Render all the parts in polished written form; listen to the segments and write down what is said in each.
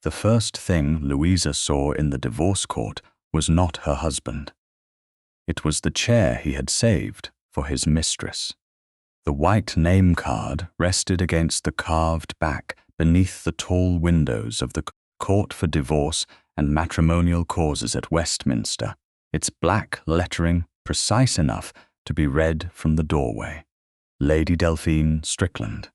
The first thing Louisa saw in the divorce court was not her husband. It was the chair he had saved for his mistress. The white name card rested against the carved back beneath the tall windows of the Court for Divorce and Matrimonial Causes at Westminster, its black lettering precise enough to be read from the doorway. Lady Delphine Strickland.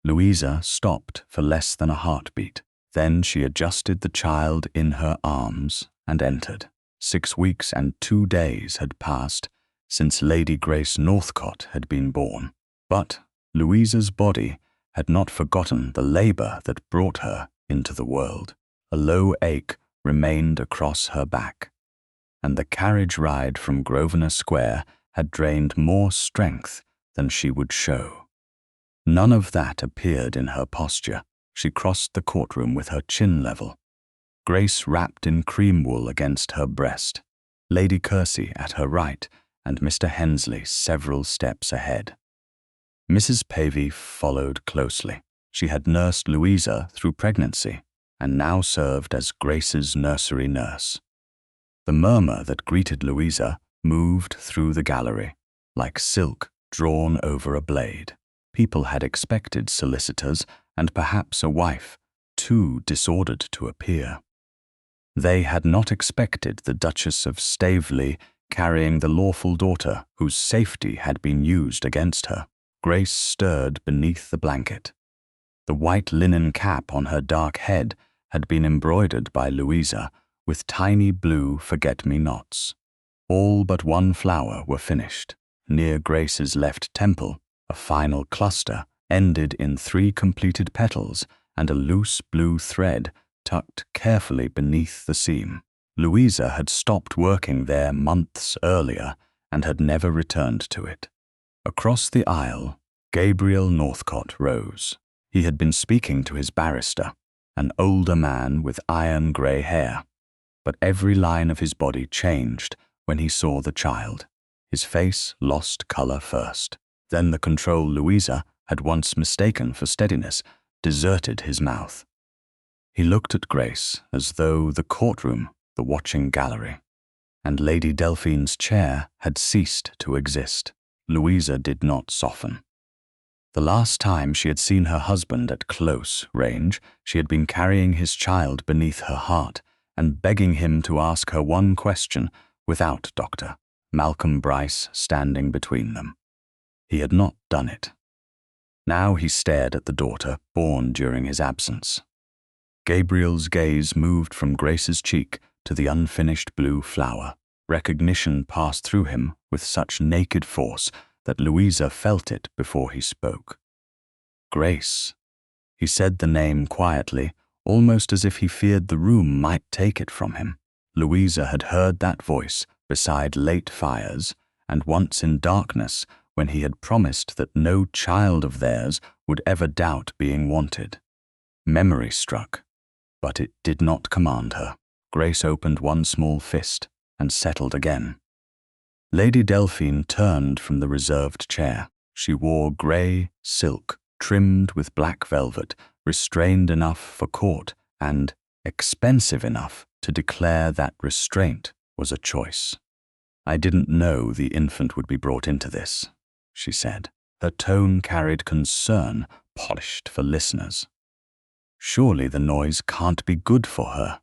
Louisa stopped for less than a heartbeat. Then she adjusted the child in her arms and entered. 6 weeks and 2 days had passed since Lady Grace Northcott had been born, but Louisa's body had not forgotten the labor that brought her into the world. A low ache remained across her back, and the carriage ride from Grosvenor Square had drained more strength than she would show. None of that appeared in her posture. She crossed the courtroom with her chin level, Grace wrapped in cream wool against her breast, Lady Kersey at her right, and Mr. Hensley several steps ahead. Mrs. Pavey followed closely. She had nursed Louisa through pregnancy and now served as Grace's nursery nurse. The murmur that greeted Louisa moved through the gallery, like silk drawn over a blade. People had expected solicitors and perhaps a wife, too disordered to appear. They had not expected the Duchess of Staveley carrying the lawful daughter whose safety had been used against her. Grace stirred beneath the blanket. The white linen cap on her dark head had been embroidered by Louisa with tiny blue forget-me-nots. All but one flower were finished. Near Grace's left temple, a final cluster ended in 3 completed petals and a loose blue thread tucked carefully beneath the seam. Louisa had stopped working there months earlier and had never returned to it. Across the aisle, Gabriel Northcott rose. He had been speaking to his barrister, an older man with iron grey hair, but every line of his body changed when he saw the child. His face lost colour first. Then the control Louisa had once mistaken for steadiness deserted his mouth. He looked at Grace as though the courtroom, the watching gallery, and Lady Delphine's chair had ceased to exist. Louisa did not soften. The last time she had seen her husband at close range, she had been carrying his child beneath her heart and begging him to ask her one question without Dr. Malcolm Brice standing between them. He had not done it. Now he stared at the daughter born during his absence. Gabriel's gaze moved from Grace's cheek to the unfinished blue flower. Recognition passed through him with such naked force that Louisa felt it before he spoke. Grace. He said the name quietly, almost as if he feared the room might take it from him. Louisa had heard that voice beside late fires, and once in darkness when he had promised that no child of theirs would ever doubt being wanted. Memory struck, but it did not command her. Grace opened one small fist and settled again. Lady Delphine turned from the reserved chair. She wore grey silk, trimmed with black velvet, restrained enough for court and expensive enough to declare that restraint was a choice. "I didn't know the infant would be brought into this," she said. Her tone carried concern, polished for listeners. "Surely the noise can't be good for her."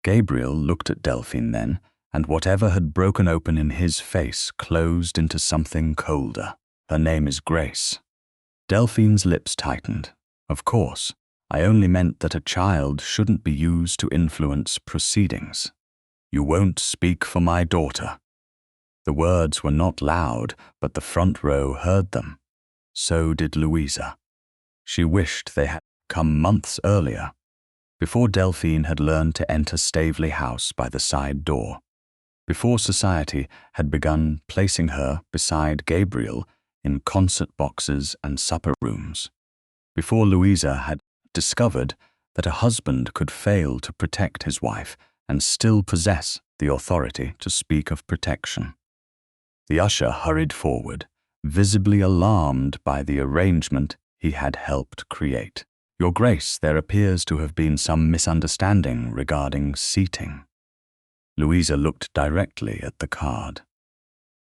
Gabriel looked at Delphine then, and whatever had broken open in his face closed into something colder. "Her name is Grace." Delphine's lips tightened. "Of course, I only meant that a child shouldn't be used to influence proceedings. You won't speak for my daughter." The words were not loud, but the front row heard them. So did Louisa. She wished they had come months earlier, before Delphine had learned to enter Staveley House by the side door, before society had begun placing her beside Gabriel in concert boxes and supper rooms, before Louisa had discovered that a husband could fail to protect his wife and still possess the authority to speak of protection. The usher hurried forward, visibly alarmed by the arrangement he had helped create. Your Grace, there appears to have been some misunderstanding regarding seating. Louisa looked directly at the card.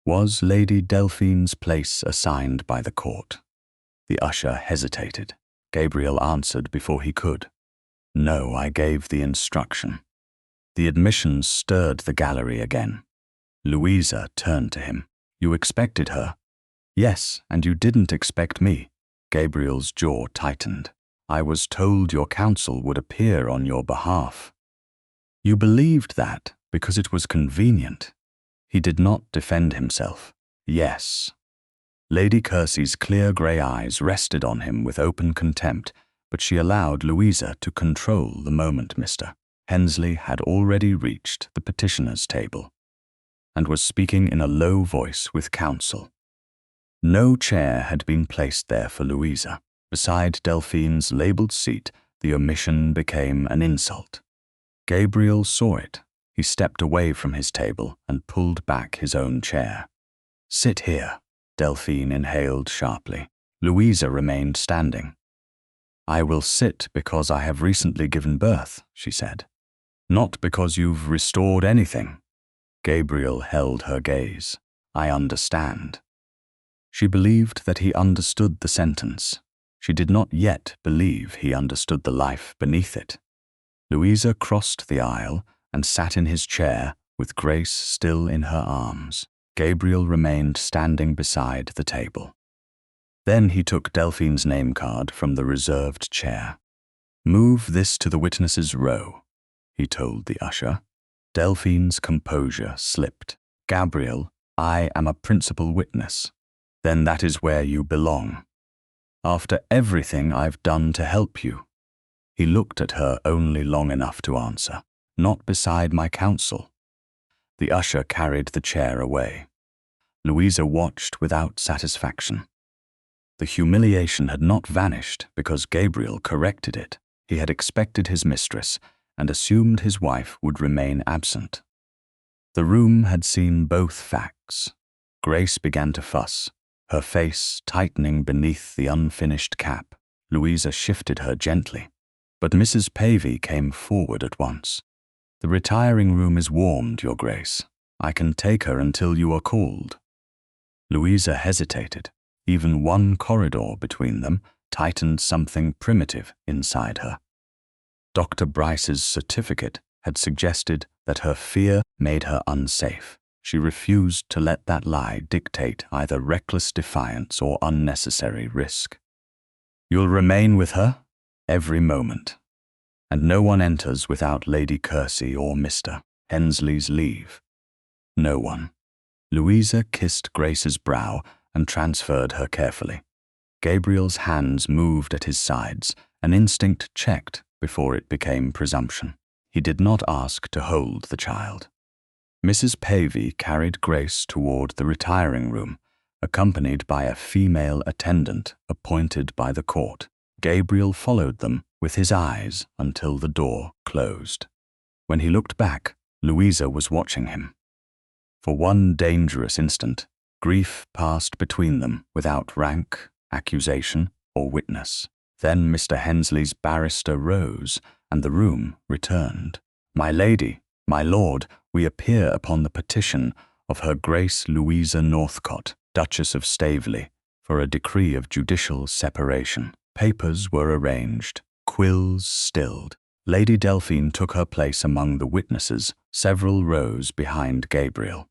Was Lady Delphine's place assigned by the court? The usher hesitated. Gabriel answered before he could. No, I gave the instruction. The admissions stirred the gallery again. Louisa turned to him. You expected her? Yes, and you didn't expect me. Gabriel's jaw tightened. I was told your counsel would appear on your behalf. You believed that because it was convenient. He did not defend himself. Yes. Lady Kersey's clear grey eyes rested on him with open contempt, but she allowed Louisa to control the moment. Mr. Hensley had already reached the petitioner's table and was speaking in a low voice with counsel. No chair had been placed there for Louisa. Beside Delphine's labelled seat, the omission became an insult. Gabriel saw it. He stepped away from his table and pulled back his own chair. Sit here, Delphine inhaled sharply. Louisa remained standing. I will sit because I have recently given birth, she said. Not because you've restored anything. Gabriel held her gaze. I understand. She believed that he understood the sentence. She did not yet believe he understood the life beneath it. Louisa crossed the aisle and sat in his chair with Grace still in her arms. Gabriel remained standing beside the table. Then he took Delphine's name card from the reserved chair. Move this to the witnesses' row, he told the usher. Delphine's composure slipped. Gabriel, I am a principal witness. Then that is where you belong. After everything I've done to help you. He looked at her only long enough to answer. Not beside my counsel. The usher carried the chair away. Louisa watched without satisfaction. The humiliation had not vanished because Gabriel corrected it. He had expected his mistress and assumed his wife would remain absent. The room had seen both facts. Grace began to fuss, her face tightening beneath the unfinished cap. Louisa shifted her gently, but Mrs. Pavey came forward at once. The retiring room is warmed, Your Grace. I can take her until you are called. Louisa hesitated. Even one corridor between them tightened something primitive inside her. Dr. Brice's certificate had suggested that her fear made her unsafe. She refused to let that lie dictate either reckless defiance or unnecessary risk. You'll remain with her every moment, and no one enters without Lady Kersey or Mr. Hensley's leave. No one. Louisa kissed Grace's brow and transferred her carefully. Gabriel's hands moved at his sides, an instinct checked before it became presumption. He did not ask to hold the child. Mrs. Pavey carried Grace toward the retiring room, accompanied by a female attendant appointed by the court. Gabriel followed them with his eyes until the door closed. When he looked back, Louisa was watching him. For one dangerous instant, grief passed between them without rank, accusation, or witness. Then Mr. Hensley's barrister rose, and the room returned. My lady, my lord, we appear upon the petition of Her Grace Louisa Northcott, Duchess of Staveley, for a decree of judicial separation. Papers were arranged, quills stilled. Lady Delphine took her place among the witnesses, several rows behind Gabriel.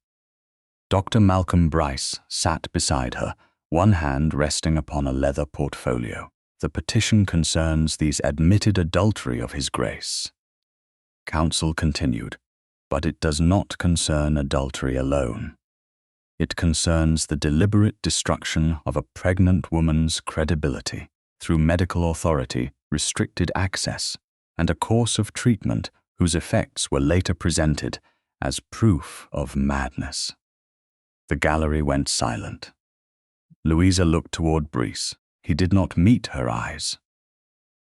Dr. Malcolm Brice sat beside her, one hand resting upon a leather portfolio. The petition concerns the admitted adultery of His Grace. Counsel continued, but it does not concern adultery alone. It concerns the deliberate destruction of a pregnant woman's credibility through medical authority, restricted access, and a course of treatment whose effects were later presented as proof of madness. The gallery went silent. Louisa looked toward Brice. He did not meet her eyes.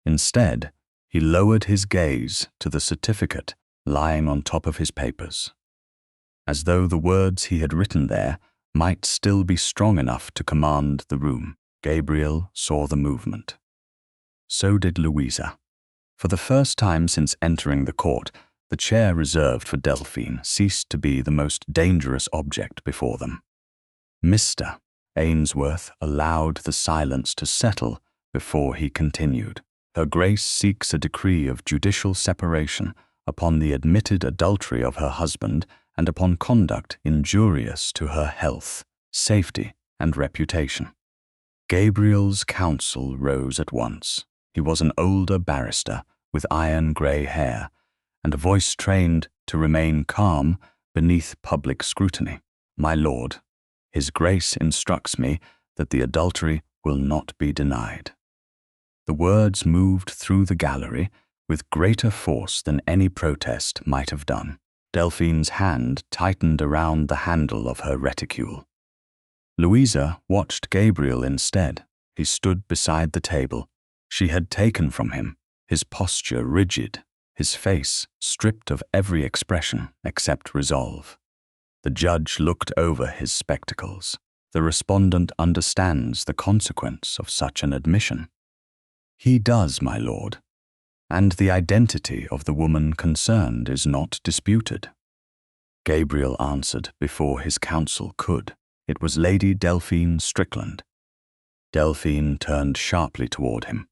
Instead, he lowered his gaze to the certificate lying on top of his papers, as though the words he had written there might still be strong enough to command the room. Gabriel saw the movement. so did Louisa. For the first time since entering the court, the chair reserved for Delphine ceased to be the most dangerous object before them. Mr. Ainsworth allowed the silence to settle before he continued. Her Grace seeks a decree of judicial separation upon the admitted adultery of her husband and upon conduct injurious to her health, safety, and reputation. Gabriel's counsel rose at once. He was an older barrister with iron-grey hair and a voice trained to remain calm beneath public scrutiny. My lord, His Grace instructs me that the adultery will not be denied. The words moved through the gallery with greater force than any protest might have done. Delphine's hand tightened around the handle of her reticule. Louisa watched Gabriel instead. He stood beside the table. She had taken from him, his posture rigid, his face stripped of every expression except resolve. The judge looked over his spectacles. The respondent understands the consequence of such an admission. He does, my lord, and the identity of the woman concerned is not disputed. Gabriel answered before his counsel could. It was Lady Delphine Strickland. Delphine turned sharply toward him.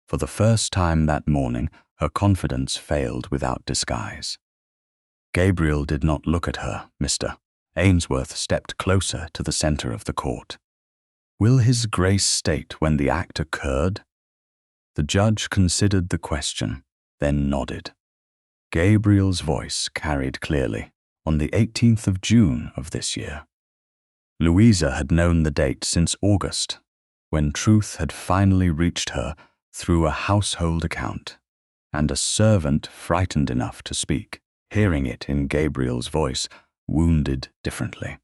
For the first time that morning, her confidence failed without disguise. Gabriel did not look at her, Mr. Ainsworth stepped closer to the center of the court. Will His Grace state when the act occurred? The judge considered the question, then nodded. Gabriel's voice carried clearly, on the 18th of June of this year. Louisa had known the date since August, when truth had finally reached her through a household account, and a servant frightened enough to speak, hearing it in Gabriel's voice, wounded differently.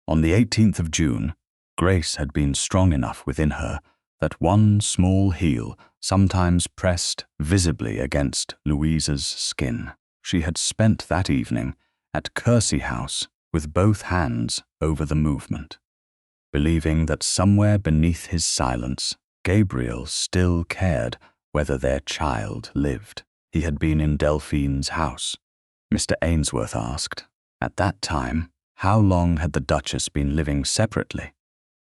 On the 18th of June, grace had been strong enough within her that one small heel sometimes pressed visibly against Louisa's skin. She had spent that evening at Kersey House with both hands over the movement, believing that somewhere beneath his silence, Gabriel still cared whether their child lived. He had been in Delphine's house. Mr. Ainsworth asked. At that time, how long had the Duchess been living separately?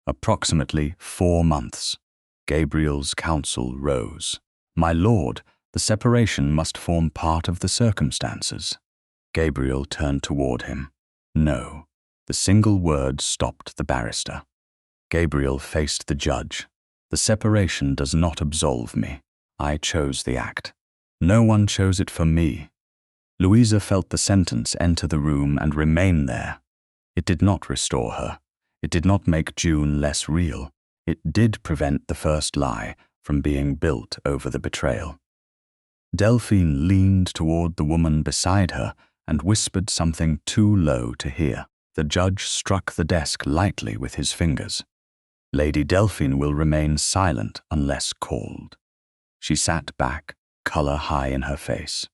Approximately 4 months. Gabriel's counsel rose. My lord, the separation must form part of the circumstances. Gabriel turned toward him. No. The single word stopped the barrister. Gabriel faced the judge. The separation does not absolve me. I chose the act. No one chose it for me. Louisa felt the sentence enter the room and remain there. It did not restore her. It did not make June less real. It did prevent the first lie from being built over the betrayal. Delphine leaned toward the woman beside her and whispered something too low to hear. The judge struck the desk lightly with his fingers. Lady Delphine will remain silent unless called. She sat back, color high in her face.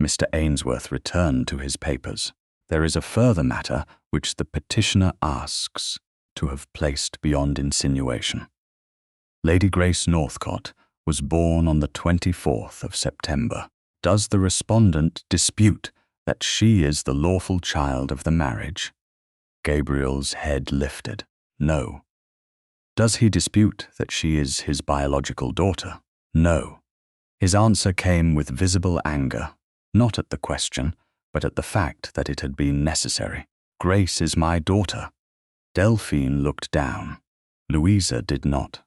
Mr. Ainsworth returned to his papers. There is a further matter which the petitioner asks to have placed beyond insinuation. Lady Grace Northcott was born on the 24th of September. Does the respondent dispute that she is the lawful child of the marriage? Gabriel's head lifted. No. Does he dispute that she is his biological daughter? No. His answer came with visible anger, not at the question, but at the fact that it had been necessary. Grace is my daughter. Delphine looked down. Louisa did not.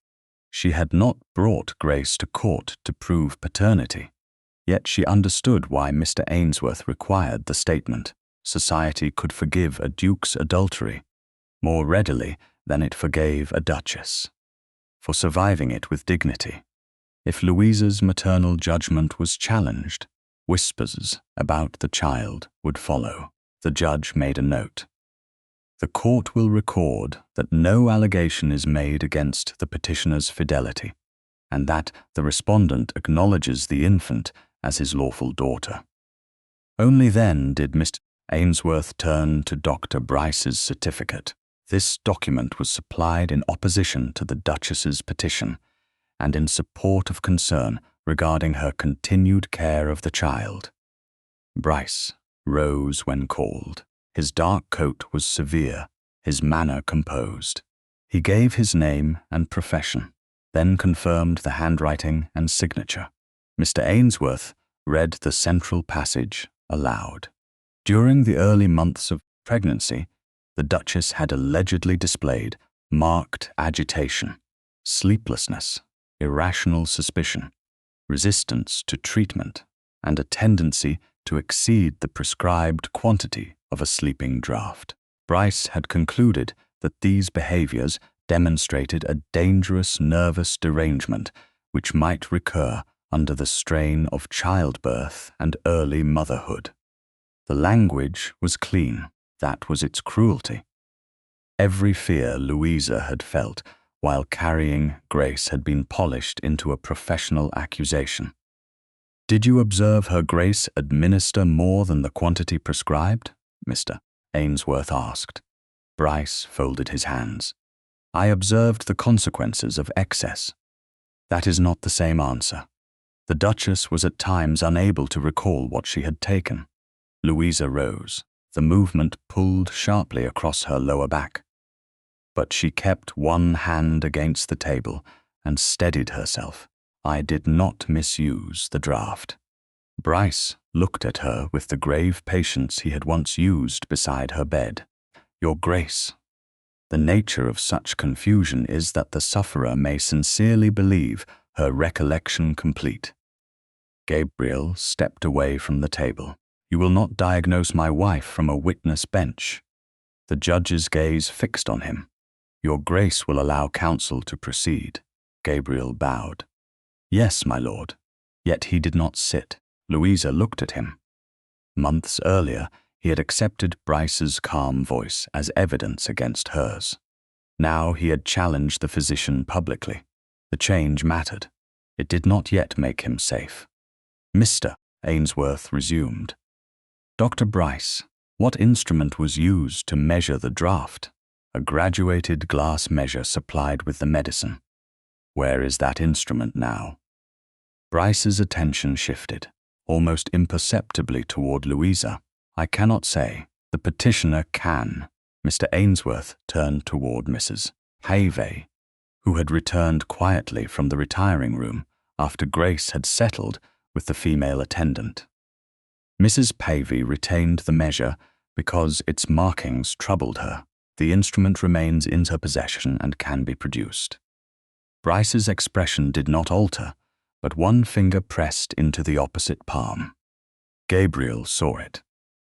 She had not brought Grace to court to prove paternity, yet she understood why Mr. Ainsworth required the statement. Society could forgive a duke's adultery more readily than it forgave a duchess, for surviving it with dignity. If Louisa's maternal judgment was challenged, whispers about the child would follow. The judge made a note. The court will record that no allegation is made against the petitioner's fidelity, and that the respondent acknowledges the infant as his lawful daughter. Only then did Mr. Ainsworth turn to Dr. Brice's certificate. This document was supplied in opposition to the Duchess's petition, and in support of concern regarding her continued care of the child. Brice rose when called. His dark coat was severe, his manner composed. He gave his name and profession, then confirmed the handwriting and signature. Mr. Ainsworth read the central passage aloud. During the early months of pregnancy, the Duchess had allegedly displayed marked agitation, sleeplessness, irrational suspicion, resistance to treatment, and a tendency to exceed the prescribed quantity of a sleeping draught. Brice had concluded that these behaviors demonstrated a dangerous nervous derangement which might recur under the strain of childbirth and early motherhood. The language was clean. That was its cruelty. Every fear Louisa had felt while carrying Grace had been polished into a professional accusation. "Did you observe her Grace administer more than the quantity prescribed?" Mr. Ainsworth asked. Brice folded his hands. "I observed the consequences of excess." "That is not the same answer. The Duchess was at times unable to recall what she had taken." Louisa rose. The movement pulled sharply across her lower back. But she kept one hand against the table and steadied herself. "I did not misuse the draught." Brice looked at her with the grave patience he had once used beside her bed. "Your Grace, the nature of such confusion is that the sufferer may sincerely believe her recollection complete." Gabriel stepped away from the table. "You will not diagnose my wife from a witness bench." The judge's gaze fixed on him. "Your Grace will allow counsel to proceed." Gabriel bowed. "Yes, my lord." Yet he did not sit. Louisa looked at him. Months earlier, he had accepted Brice's calm voice as evidence against hers. Now he had challenged the physician publicly. The change mattered. It did not yet make him safe. "Mr. Ainsworth resumed. Dr. Brice, what instrument was used to measure the draught?" "A graduated glass measure supplied with the medicine." "Where is that instrument now?" Brice's attention shifted, almost imperceptibly toward Louisa. "I cannot say. The petitioner can." Mr. Ainsworth turned toward Mrs. Pavey, who had returned quietly from the retiring room after Grace had settled with the female attendant. Mrs. Pavey retained the measure because its markings troubled her. "The instrument remains in her possession and can be produced." Brice's expression did not alter, but one finger pressed into the opposite palm. Gabriel saw it.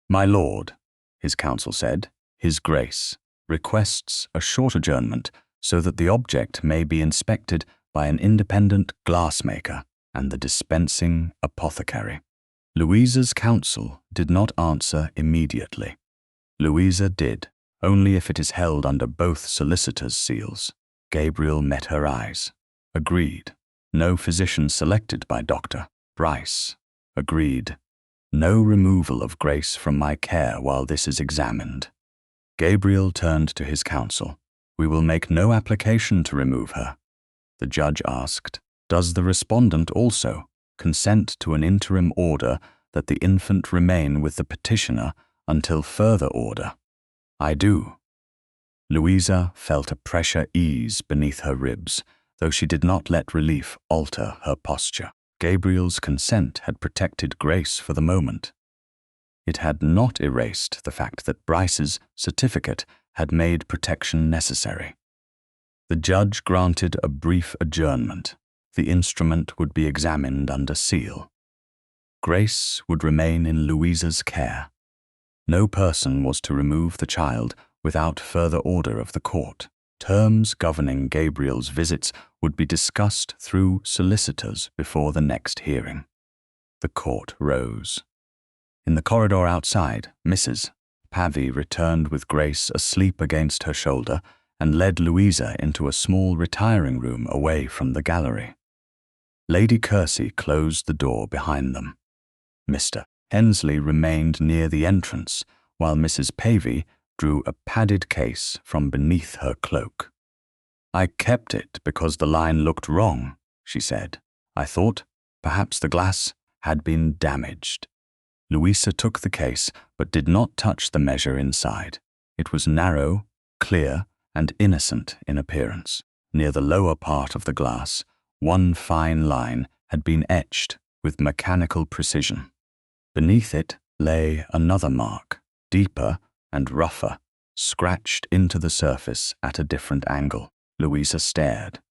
"My lord," his counsel said, "His Grace requests a short adjournment so that the object may be inspected by an independent glassmaker and the dispensing apothecary." Louisa's counsel did not answer immediately. Louisa did, only if it is held under both solicitors' seals. Gabriel met her eyes. "Agreed. No physician selected by Dr. Brice." "Agreed. No removal of Grace from my care while this is examined." Gabriel turned to his counsel. "We will make no application to remove her." The judge asked, "Does the respondent also consent to an interim order that the infant remain with the petitioner until further order?" "I do." Louisa felt a pressure ease beneath her ribs, though she did not let relief alter her posture. Gabriel's consent had protected Grace for the moment. It had not erased the fact that Brice's certificate had made protection necessary. The judge granted a brief adjournment. The instrument would be examined under seal. Grace would remain in Louisa's care. No person was to remove the child without further order of the court. Terms governing Gabriel's visits would be discussed through solicitors before the next hearing. The court rose. In the corridor outside, Mrs. Pavey returned with Grace asleep against her shoulder and led Louisa into a small retiring room away from the gallery. Lady Kersey closed the door behind them. Mr. Hensley remained near the entrance, while Mrs. Pavey drew a padded case from beneath her cloak. "I kept it because the line looked wrong," she said. "I thought perhaps the glass had been damaged." Louisa took the case, but did not touch the measure inside. It was narrow, clear, and innocent in appearance. Near the lower part of the glass, one fine line had been etched with mechanical precision. Beneath it lay another mark, deeper and rougher, scratched into the surface at a different angle. Louisa stared.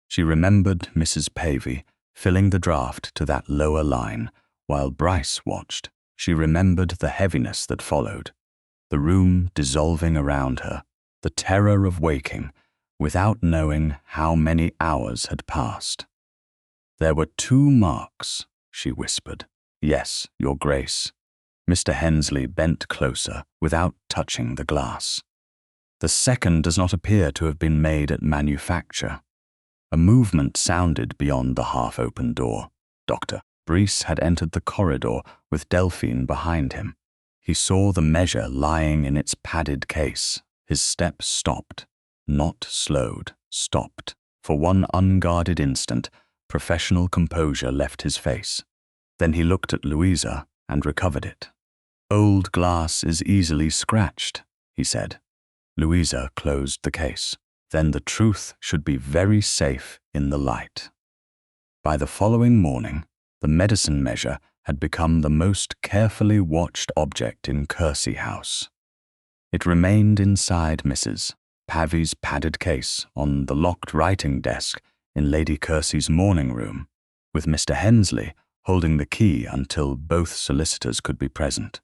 She remembered Mrs. Pavey filling the draught to that lower line, while Brice watched. She remembered the heaviness that followed, the room dissolving around her, the terror of waking without knowing how many hours had passed. "There were 2 marks," she whispered. "Yes, Your Grace." Mr. Hensley bent closer without touching the glass. "The second does not appear to have been made at manufacture." A movement sounded beyond the half-open door. Dr. Brice had entered the corridor with Delphine behind him. He saw the measure lying in its padded case. His steps stopped, not slowed, stopped. For one unguarded instant, professional composure left his face. Then he looked at Louisa and recovered it. "Old glass is easily scratched," he said. Louisa closed the case. Then the truth should be very safe in the light. By the following morning, the medicine measure had become the most carefully watched object in Kersey House. It remained inside Mrs. Pavey's padded case on the locked writing desk in Lady Kersey's morning room, with Mr. Hensley holding the key until both solicitors could be present.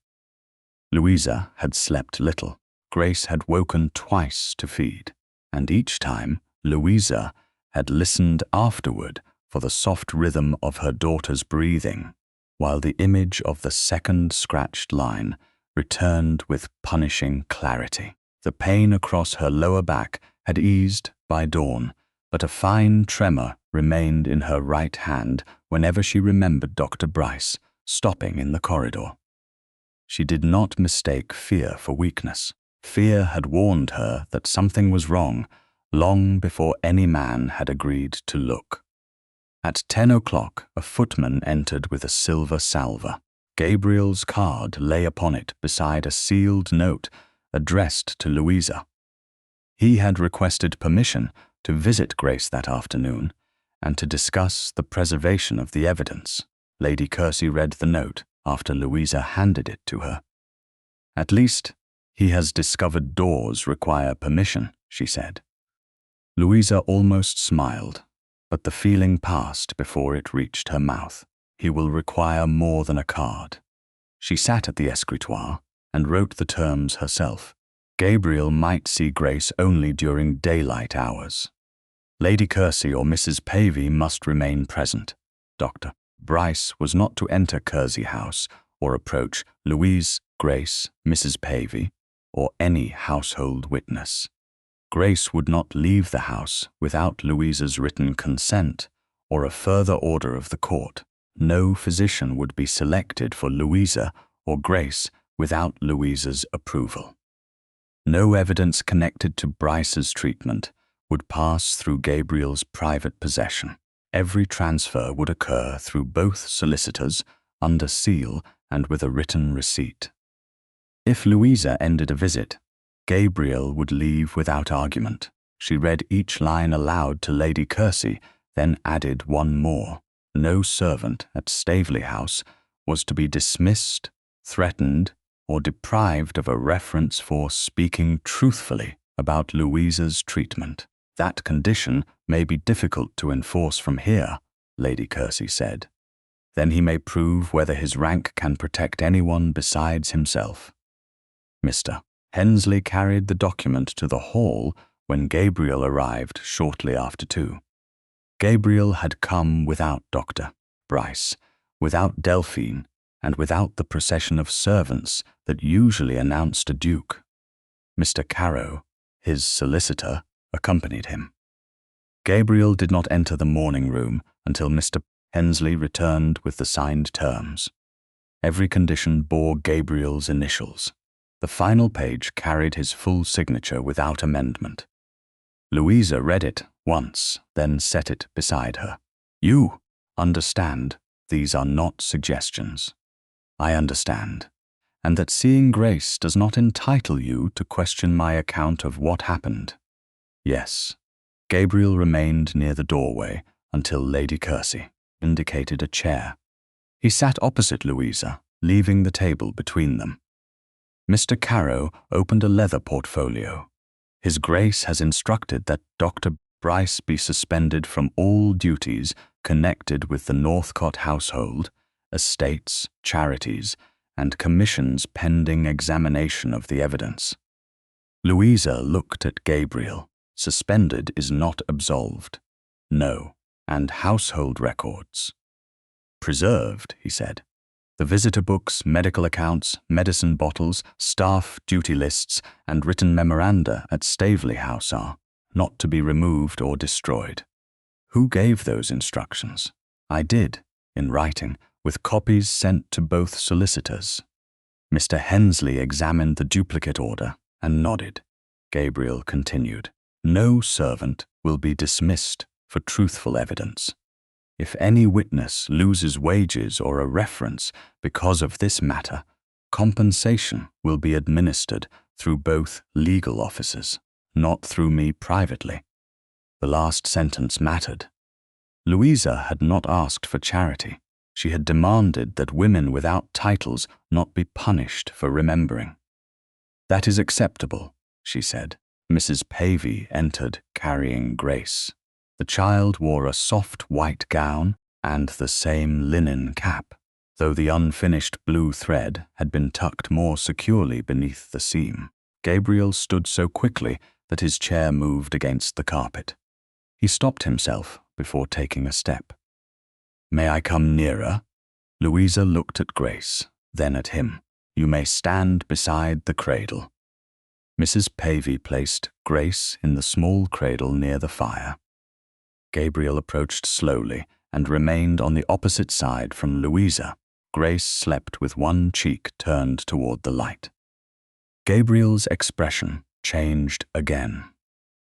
Louisa had slept little. Grace had woken twice to feed, and each time Louisa had listened afterward for the soft rhythm of her daughter's breathing, while the image of the second scratched line returned with punishing clarity. The pain across her lower back had eased by dawn, but a fine tremor remained in her right hand whenever she remembered Dr. Brice stopping in the corridor. She did not mistake fear for weakness. Fear had warned her that something was wrong long before any man had agreed to look. At 10 o'clock, a footman entered with a silver salver. Gabriel's card lay upon it beside a sealed note addressed to Louisa. He had requested permission to visit Grace that afternoon and to discuss the preservation of the evidence. Lady Kersey read the note after Louisa handed it to her. "At least, he has discovered doors require permission," she said. Louisa almost smiled, but the feeling passed before it reached her mouth. He will require more than a card. She sat at the escritoire and wrote the terms herself. Gabriel might see Grace only during daylight hours. Lady Kersey or Mrs. Pavey must remain present. Dr. Brice was not to enter Kersey House or approach Louise, Grace, Mrs. Pavey, or any household witness. Grace would not leave the house without Louisa's written consent or a further order of the court. No physician would be selected for Louisa or Grace without Louisa's approval. No evidence connected to Brice's treatment would pass through Gabriel's private possession. Every transfer would occur through both solicitors, under seal and with a written receipt. If Louisa ended a visit, Gabriel would leave without argument. She read each line aloud to Lady Kersey, then added one more. No servant at Staveley House was to be dismissed, threatened, or deprived of a reference for speaking truthfully about Louisa's treatment. "That condition may be difficult to enforce from here," Lady Kersey said. "Then he may prove whether his rank can protect anyone besides himself." Mr. Hensley carried the document to the hall when Gabriel arrived shortly after 2. Gabriel had come without Dr. Brice, without Delphine, and without the procession of servants that usually announced a duke. Mr. Carow, his solicitor, accompanied him. Gabriel did not enter the morning room until Mr. Hensley returned with the signed terms. Every condition bore Gabriel's initials. The final page carried his full signature without amendment. Louisa read it once, then set it beside her. You understand these are not suggestions. I understand, and that seeing Grace does not entitle you to question my account of what happened. Yes. Gabriel remained near the doorway until Lady Kersey indicated a chair. He sat opposite Louisa, leaving the table between them. Mr. Carow opened a leather portfolio. His Grace has instructed that Dr. Brice be suspended from all duties connected with the Northcott household, estates, charities, and commissions pending examination of the evidence. Louisa looked at Gabriel. Suspended is not absolved. No, and household records. Preserved, he said. The visitor books, medical accounts, medicine bottles, staff duty lists, and written memoranda at Staveley House are not to be removed or destroyed. Who gave those instructions? I did, in writing, with copies sent to both solicitors. Mr. Hensley examined the duplicate order and nodded. Gabriel continued. No servant will be dismissed for truthful evidence. If any witness loses wages or a reference because of this matter, compensation will be administered through both legal officers, not through me privately. The last sentence mattered. Louisa had not asked for charity. She had demanded that women without titles not be punished for remembering. That is acceptable, she said. Mrs. Pavey entered carrying Grace. The child wore a soft white gown and the same linen cap, though the unfinished blue thread had been tucked more securely beneath the seam. Gabriel stood so quickly that his chair moved against the carpet. He stopped himself before taking a step. May I come nearer? Louisa looked at Grace, then at him. You may stand beside the cradle. Mrs. Pavey placed Grace in the small cradle near the fire. Gabriel approached slowly and remained on the opposite side from Louisa. Grace slept with one cheek turned toward the light. Gabriel's expression changed again,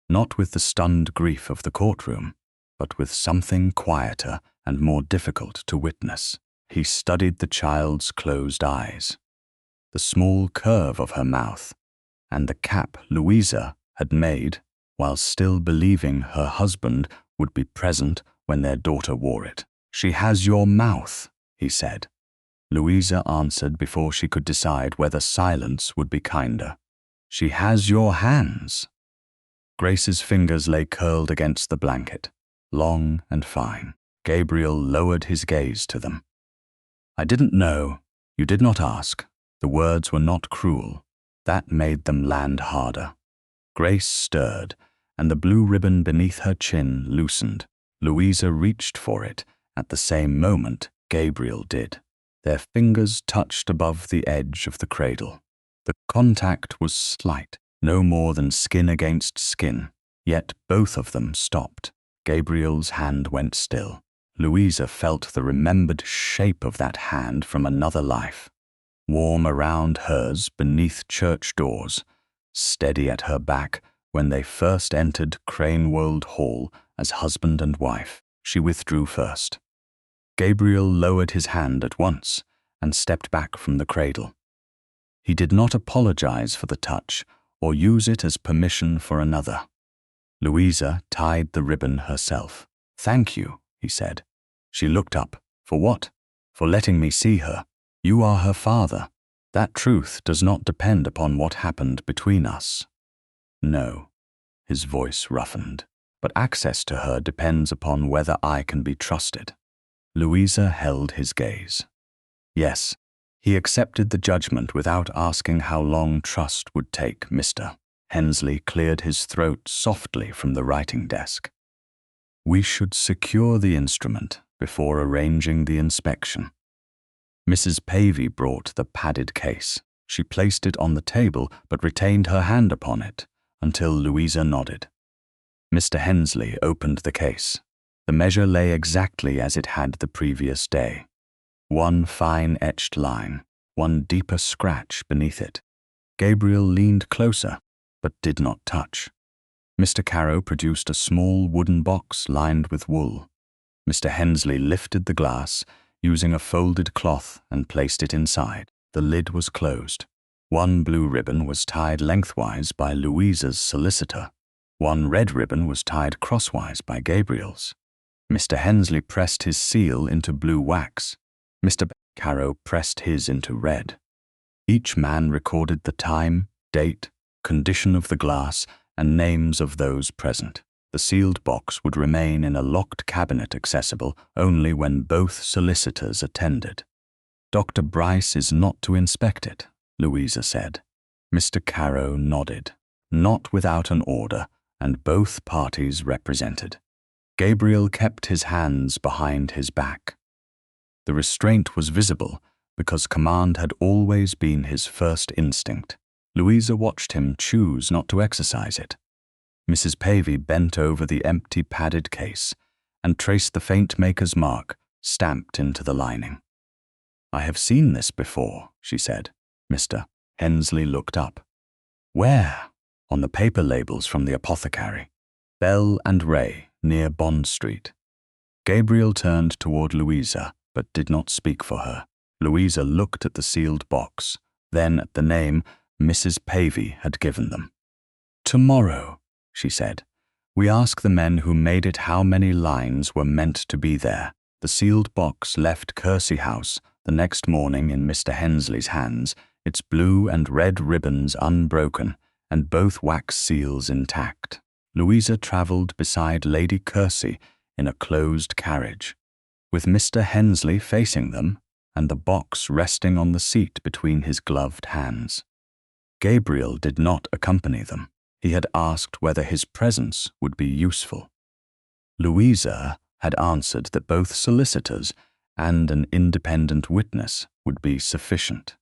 not with the stunned grief of the courtroom, but with something quieter and more difficult to witness. He studied the child's closed eyes, the small curve of her mouth, and the cap Louisa had made while still believing her husband would be present when their daughter wore it. She has your mouth, he said. Louisa answered before she could decide whether silence would be kinder. She has your hands. Grace's fingers lay curled against the blanket, long and fine. Gabriel lowered his gaze to them. I didn't know. You did not ask. The words were not cruel. That made them land harder. Grace stirred, and the blue ribbon beneath her chin loosened. Louisa reached for it. At the same moment, Gabriel did. Their fingers touched above the edge of the cradle. The contact was slight, no more than skin against skin, yet both of them stopped. Gabriel's hand went still. Louisa felt the remembered shape of that hand from another life, warm around hers beneath church doors, steady at her back when they first entered Cranewold Hall as husband and wife. She withdrew first. Gabriel lowered his hand at once and stepped back from the cradle. He did not apologize for the touch or use it as permission for another. Louisa tied the ribbon herself. Thank you, he said. She looked up. For what? For letting me see her. You are her father. That truth does not depend upon what happened between us. No, his voice roughened, but access to her depends upon whether I can be trusted. Louisa held his gaze. Yes, he accepted the judgment without asking how long trust would take. Mr. Hensley cleared his throat softly from the writing desk. We should secure the instrument before arranging the inspection. Mrs. Pavey brought the padded case. She placed it on the table but retained her hand upon it until Louisa nodded. Mr. Hensley opened the case. The measure lay exactly as it had the previous day. One fine etched line, one deeper scratch beneath it. Gabriel leaned closer, but did not touch. Mr. Carow produced a small wooden box lined with wool. Mr. Hensley lifted the glass, using a folded cloth, and placed it inside. The lid was closed. One blue ribbon was tied lengthwise by Louisa's solicitor. One red ribbon was tied crosswise by Gabriel's. Mr. Hensley pressed his seal into blue wax. Mr. Caro pressed his into red. Each man recorded the time, date, condition of the glass, and names of those present. The sealed box would remain in a locked cabinet accessible only when both solicitors attended. "Dr. Brice is not to inspect it," Louisa said. Mr. Caro nodded. Not without an order, and both parties represented. Gabriel kept his hands behind his back. The restraint was visible because command had always been his first instinct. Louisa watched him choose not to exercise it. Mrs. Pavey bent over the empty padded case and traced the faint maker's mark stamped into the lining. "I have seen this before," she said. Mr. Hensley looked up. "Where?" "On the paper labels from the apothecary. Bell and Ray, near Bond Street." Gabriel turned toward Louisa, but did not speak for her. Louisa looked at the sealed box, then at the name Mrs. Pavey had given them. "Tomorrow," she said, "we ask the men who made it how many lines were meant to be there." The sealed box left Kersey House the next morning in Mr. Hensley's hands, its blue and red ribbons unbroken, and both wax seals intact. Louisa travelled beside Lady Kersey in a closed carriage, with Mr. Hensley facing them and the box resting on the seat between his gloved hands. Gabriel did not accompany them. He had asked whether his presence would be useful. Louisa had answered that both solicitors and an independent witness would be sufficient.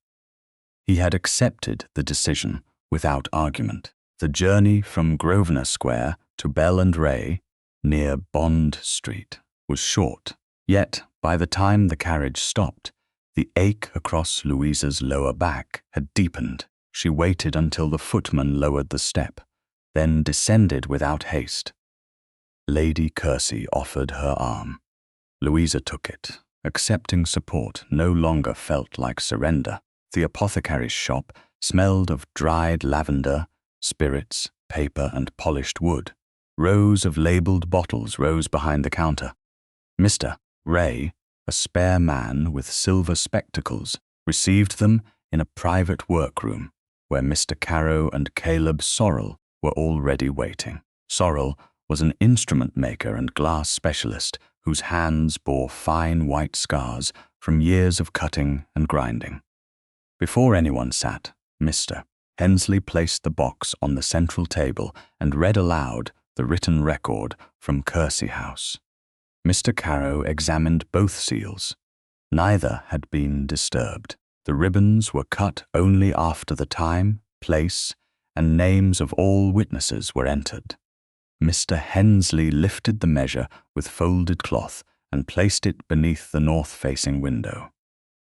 He had accepted the decision without argument. The journey from Grosvenor Square to Bell and Ray, near Bond Street, was short, yet by the time the carriage stopped, the ache across Louisa's lower back had deepened. She waited until the footman lowered the step, then descended without haste. Lady Kersey offered her arm. Louisa took it. Accepting support no longer felt like surrender. The apothecary's shop smelled of dried lavender, spirits, paper, and polished wood. Rows of labelled bottles rose behind the counter. Mr. Ray, a spare man with silver spectacles, received them in a private workroom where Mr. Caro and Caleb Sorrel were already waiting. Sorrel was an instrument maker and glass specialist whose hands bore fine white scars from years of cutting and grinding. Before anyone sat, Mr. Hensley placed the box on the central table and read aloud the written record from Kersey House. Mr. Caro examined both seals. Neither had been disturbed. The ribbons were cut only after the time, place, and names of all witnesses were entered. Mr. Hensley lifted the measure with folded cloth and placed it beneath the north-facing window.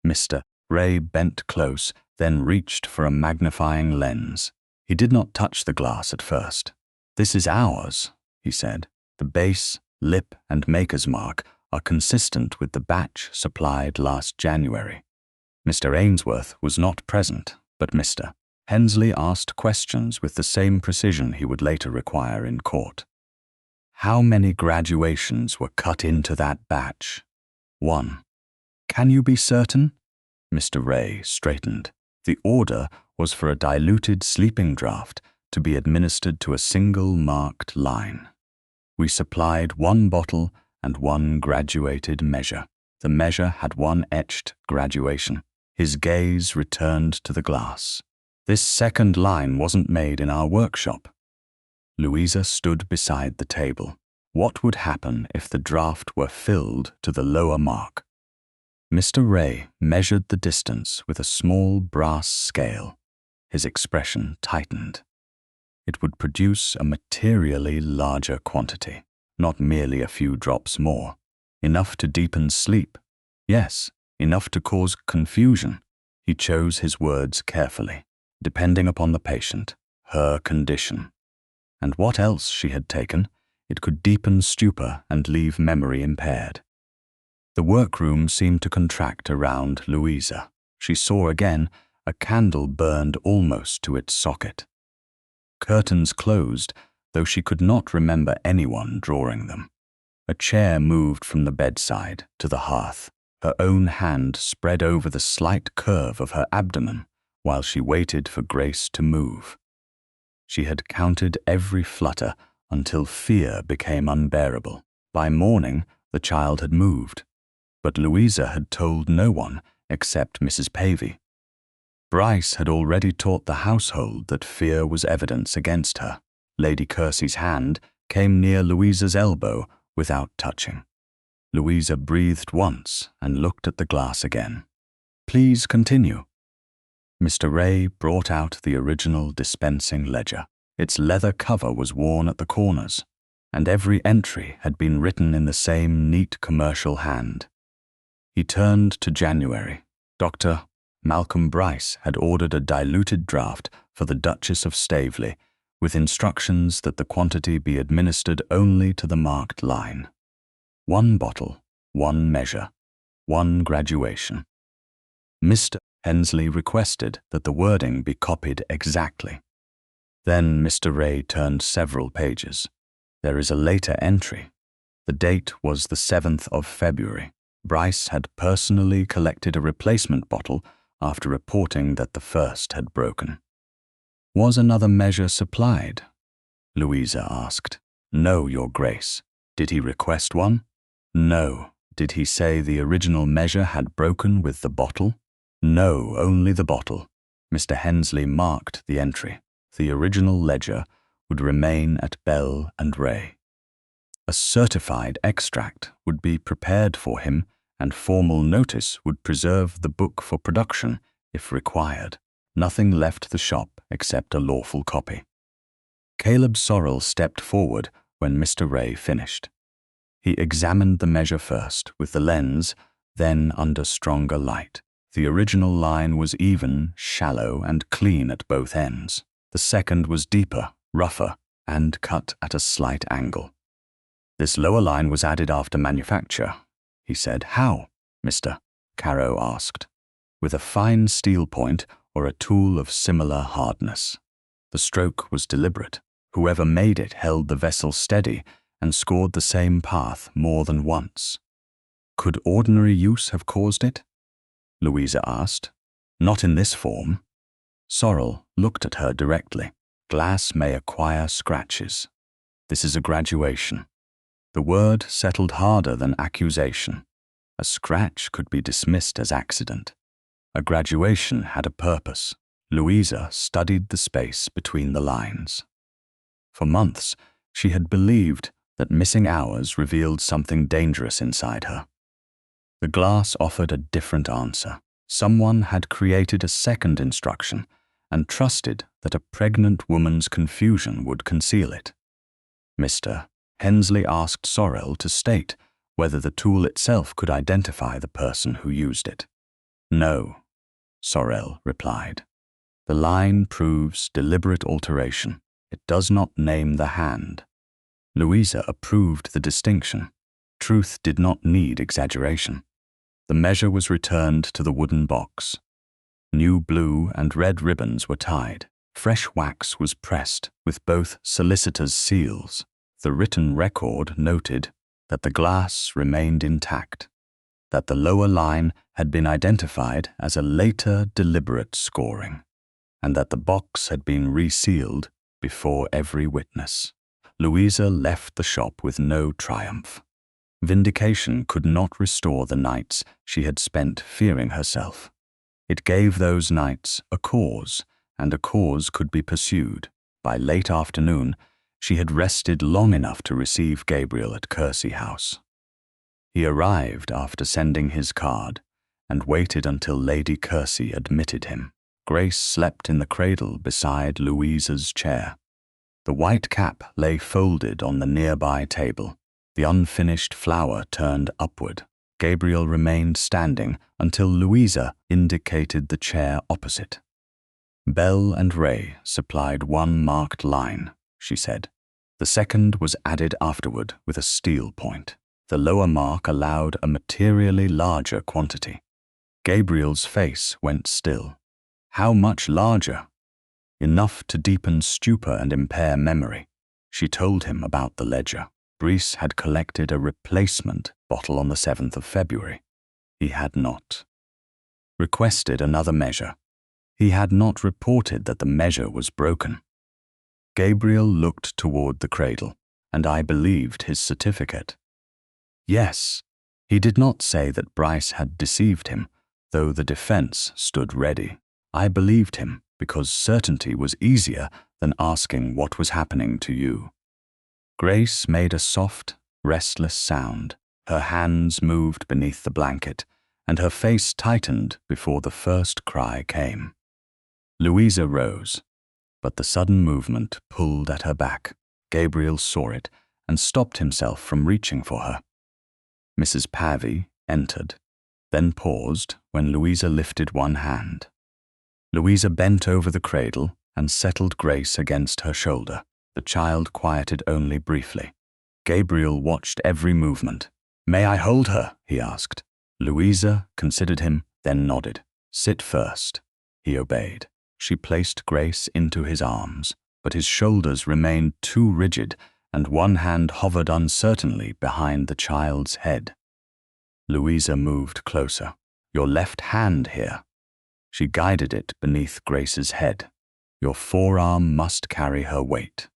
Mr. Ray bent close, then reached for a magnifying lens. He did not touch the glass at first. "This is ours," he said. "The base, lip, and maker's mark are consistent with the batch supplied last January." Mr. Ainsworth was not present, but Mr. Hensley asked questions with the same precision he would later require in court. "How many graduations were cut into that batch?" "1. "Can you be certain?" Mr. Ray straightened. The order was for a diluted sleeping draught to be administered to a single marked line. "We supplied 1 bottle and 1 graduated measure. The measure had 1 etched graduation." His gaze returned to the glass. "This second line wasn't made in our workshop." Louisa stood beside the table. What would happen if the draught were filled to the lower mark? Mr. Ray measured the distance with a small brass scale. His expression tightened. It would produce a materially larger quantity, not merely a few drops more. Enough to deepen sleep. Yes, enough to cause confusion. He chose his words carefully, depending upon the patient, her condition, and what else she had taken. It could deepen stupor and leave memory impaired. The workroom seemed to contract around Louisa. She saw again a candle burned almost to its socket. Curtains closed, though she could not remember anyone drawing them. A chair moved from the bedside to the hearth, her own hand spread over the slight curve of her abdomen while she waited for Grace to move. She had counted every flutter until fear became unbearable. By morning, the child had moved, but Louisa had told no one except Mrs. Pavey. Brice had already taught the household that fear was evidence against her. Lady Kersey's hand came near Louisa's elbow without touching. Louisa breathed once and looked at the glass again. "Please continue." Mr. Ray brought out the original dispensing ledger. Its leather cover was worn at the corners, and every entry had been written in the same neat commercial hand. He turned to January. Dr. Malcolm Brice had ordered a diluted draught for the Duchess of Staveley, with instructions that the quantity be administered only to the marked line. 1 bottle, 1 measure, 1 graduation. Mr. Hensley requested that the wording be copied exactly. Then Mr. Ray turned several pages. There is a later entry. The date was the 7th of February. Brice had personally collected a replacement bottle after reporting that the first had broken. "Was another measure supplied?" Louisa asked. "No, Your Grace." "Did he request one?" "No." "Did he say the original measure had broken with the bottle?" "No, only the bottle." Mr. Hensley marked the entry. The original ledger would remain at Bell and Ray. A certified extract would be prepared for him, and formal notice would preserve the book for production if required. Nothing left the shop except a lawful copy. Caleb Sorrel stepped forward when Mr. Ray finished. He examined the measure first with the lens, then under stronger light. The original line was even, shallow, and clean at both ends. The second was deeper, rougher, and cut at a slight angle. "This lower line was added after manufacture," he said. "How, Mr.?" Caro asked. "With a fine steel point or a tool of similar hardness." The stroke was deliberate. Whoever made it held the vessel steady and scored the same path more than once. "Could ordinary use have caused it?" Louisa asked. "Not in this form." Sorrel looked at her directly. "Glass may acquire scratches. This is a graduation." The word settled harder than accusation. A scratch could be dismissed as accident. A graduation had a purpose. Louisa studied the space between the lines. For months, she had believed that missing hours revealed something dangerous inside her. The glass offered a different answer. Someone had created a second instruction and trusted that a pregnant woman's confusion would conceal it. Mr. Hensley asked Sorrel to state whether the tool itself could identify the person who used it. "No," Sorrel replied. "The line proves deliberate alteration. It does not name the hand." Louisa approved the distinction. Truth did not need exaggeration. The measure was returned to the wooden box. New blue and red ribbons were tied. Fresh wax was pressed with both solicitors' seals. The written record noted that the glass remained intact, that the lower line had been identified as a later deliberate scoring, and that the box had been resealed before every witness. Louisa left the shop with no triumph. Vindication could not restore the nights she had spent fearing herself. It gave those nights a cause, and a cause could be pursued. By late afternoon, she had rested long enough to receive Gabriel at Kersey House. He arrived after sending his card, and waited until Lady Kersey admitted him. Grace slept in the cradle beside Louisa's chair. The white cap lay folded on the nearby table. The unfinished flower turned upward. Gabriel remained standing until Louisa indicated the chair opposite. "Bell and Ray supplied 1 marked line," she said. "The second was added afterward with a steel point. The lower mark allowed a materially larger quantity. Gabriel's face went still. How much larger? Enough to deepen stupor and impair memory. She told him about the ledger. Brice had collected a replacement bottle on the 7th of February. He had not. Requested another measure. He had not reported that the measure was broken. Gabriel looked toward the cradle, and I believed his certificate. Yes, he did not say that Brice had deceived him, though the defense stood ready. I believed him because certainty was easier than asking what was happening to you. Grace made a soft, restless sound. Her hands moved beneath the blanket, and her face tightened before the first cry came. Louisa rose, but the sudden movement pulled at her back. Gabriel saw it and stopped himself from reaching for her. Mrs. Pavey entered, then paused when Louisa lifted one hand. Louisa bent over the cradle and settled Grace against her shoulder. The child quieted only briefly. Gabriel watched every movement. "May I hold her?" he asked. Louisa considered him, then nodded. "Sit first." He obeyed. She placed Grace into his arms, but his shoulders remained too rigid, and one hand hovered uncertainly behind the child's head. Louisa moved closer. "Your left hand here." She guided it beneath Grace's head. "Your forearm must carry her weight."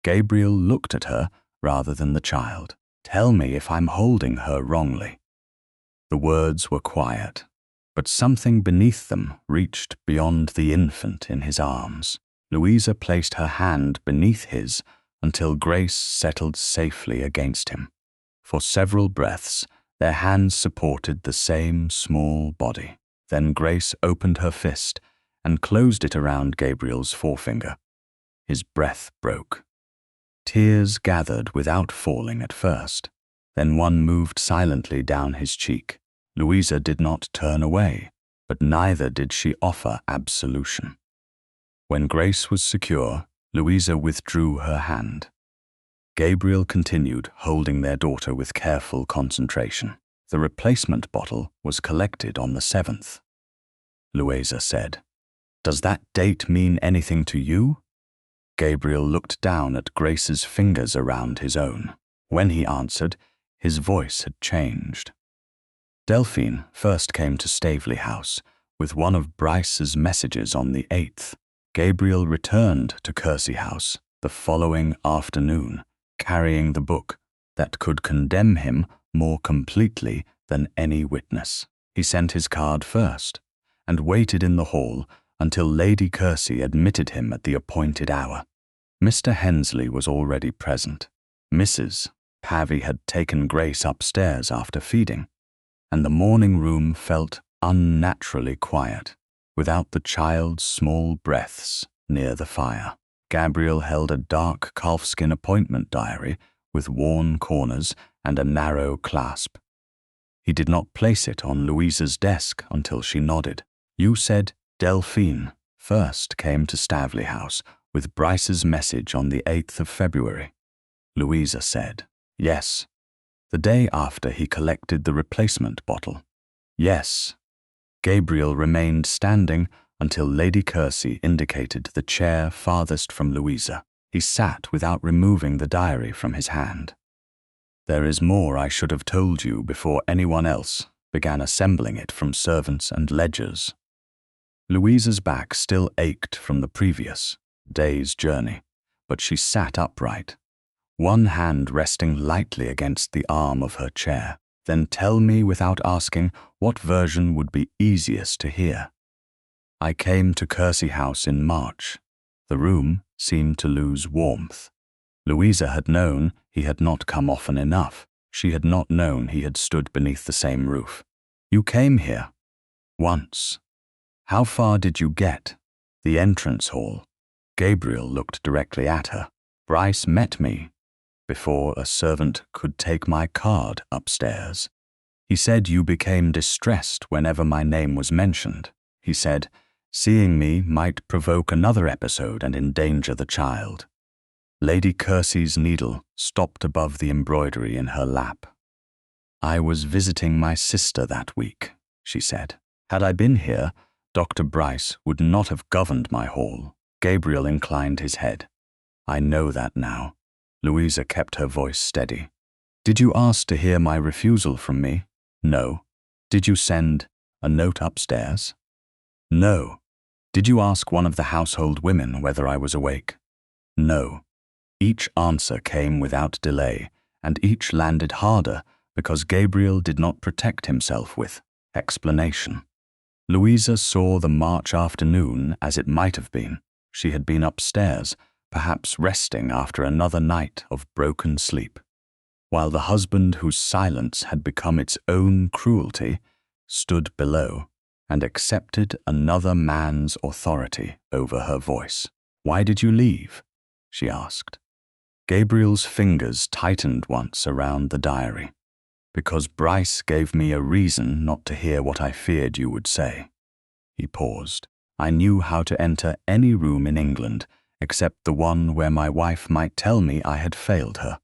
Gabriel looked at her rather than the child. "Tell me if I'm holding her wrongly." The words were quiet, but something beneath them reached beyond the infant in his arms. Louisa placed her hand beneath his until Grace settled safely against him. For several breaths, their hands supported the same small body. Then Grace opened her fist and closed it around Gabriel's forefinger. His breath broke. Tears gathered without falling at first. Then one moved silently down his cheek. Louisa did not turn away, but neither did she offer absolution. When Grace was secure, Louisa withdrew her hand. Gabriel continued, holding their daughter with careful concentration. The replacement bottle was collected on the 7th. Louisa said, "Does that date mean anything to you?" Gabriel looked down at Grace's fingers around his own. When he answered, his voice had changed. Delphine first came to Staveley House with one of Brice's messages on the 8th. Gabriel returned to Kersey House the following afternoon, carrying the book that could condemn him more completely than any witness. He sent his card first and waited in the hall until Lady Kersey admitted him at the appointed hour. Mr. Hensley was already present. Mrs. Pavey had taken Grace upstairs after feeding, and the morning room felt unnaturally quiet, without the child's small breaths near the fire. Gabriel held a dark calfskin appointment diary with worn corners and a narrow clasp. He did not place it on Louisa's desk until she nodded. "You said Delphine first came to Staveley House with Brice's message on the 8th of February. Louisa said, "Yes." "The day after he collected the replacement bottle." "Yes." Gabriel remained standing until Lady Kersey indicated the chair farthest from Louisa. He sat without removing the diary from his hand. "There is more I should have told you before anyone else began assembling it from servants and ledgers." Louisa's back still ached from the previous day's journey, but she sat upright, one hand resting lightly against the arm of her chair. "Then tell me without asking what version would be easiest to hear." "I came to Kersey House in March." The room seemed to lose warmth. Louisa had known he had not come often enough. She had not known he had stood beneath the same roof. "You came here?" "Once." "How far did you get?" "The entrance hall." Gabriel looked directly at her. "Brice met me before a servant could take my card upstairs. He said you became distressed whenever my name was mentioned. He said, seeing me might provoke another episode and endanger the child." Lady Kersey's needle stopped above the embroidery in her lap. I was visiting my sister that week, she said. Had I been here, Dr. Brice would not have governed my hall. Gabriel inclined his head. I know that now. Louisa kept her voice steady. Did you ask to hear my refusal from me? No. Did you send a note upstairs? No. Did you ask one of the household women whether I was awake? No. Each answer came without delay, and each landed harder because Gabriel did not protect himself with explanation. Louisa saw the March afternoon as it might have been. She had been upstairs, perhaps resting after another night of broken sleep, while the husband whose silence had become its own cruelty stood below and accepted another man's authority over her voice. Why did you leave? She asked. Gabriel's fingers tightened once around the diary. Because Brice gave me a reason not to hear what I feared you would say. He paused. I knew how to enter any room in England except the one where my wife might tell me I had failed her.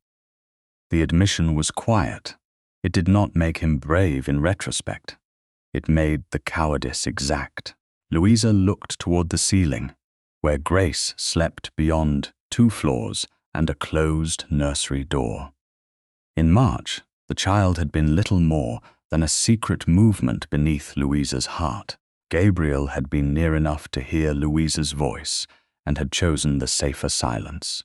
The admission was quiet. It did not make him brave in retrospect. It made the cowardice exact. Louisa looked toward the ceiling, where Grace slept beyond 2 floors and a closed nursery door. In March, the child had been little more than a secret movement beneath Louisa's heart. Gabriel had been near enough to hear Louisa's voice and had chosen the safer silence.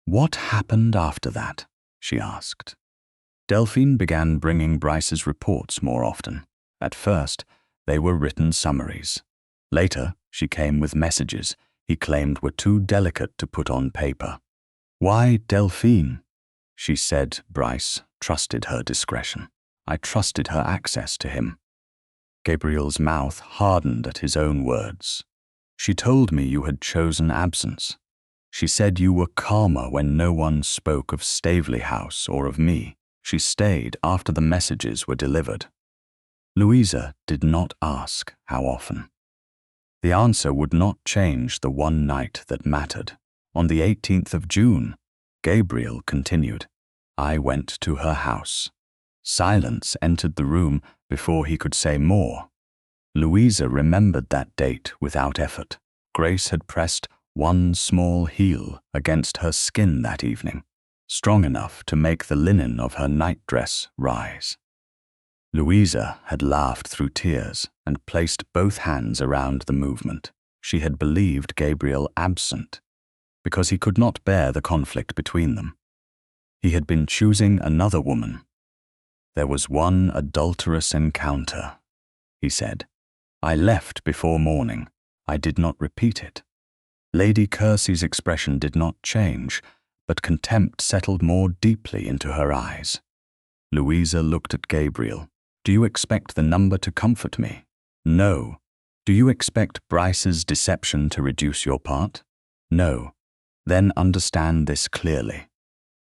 What happened after that? She asked. Delphine began bringing Brice's reports more often. At first, they were written summaries. Later, she came with messages he claimed were too delicate to put on paper. Why Delphine? She said Brice trusted her discretion. I trusted her access to him. Gabriel's mouth hardened at his own words. She told me you had chosen absence. She said you were calmer when no one spoke of Staveley House or of me. She stayed after the messages were delivered. Louisa did not ask how often. The answer would not change the one night that mattered. On the 18th of June, Gabriel continued. I went to her house. Silence entered the room before he could say more. Louisa remembered that date without effort. Grace had pressed one small heel against her skin that evening, strong enough to make the linen of her nightdress rise. Louisa had laughed through tears and placed both hands around the movement. She had believed Gabriel absent, because he could not bear the conflict between them. He had been choosing another woman. There was one adulterous encounter, he said. I left before morning. I did not repeat it. Lady Kersey's expression did not change, but contempt settled more deeply into her eyes. Louisa looked at Gabriel. Do you expect the number to comfort me? No. Do you expect Brice's deception to reduce your part? No. Then understand this clearly.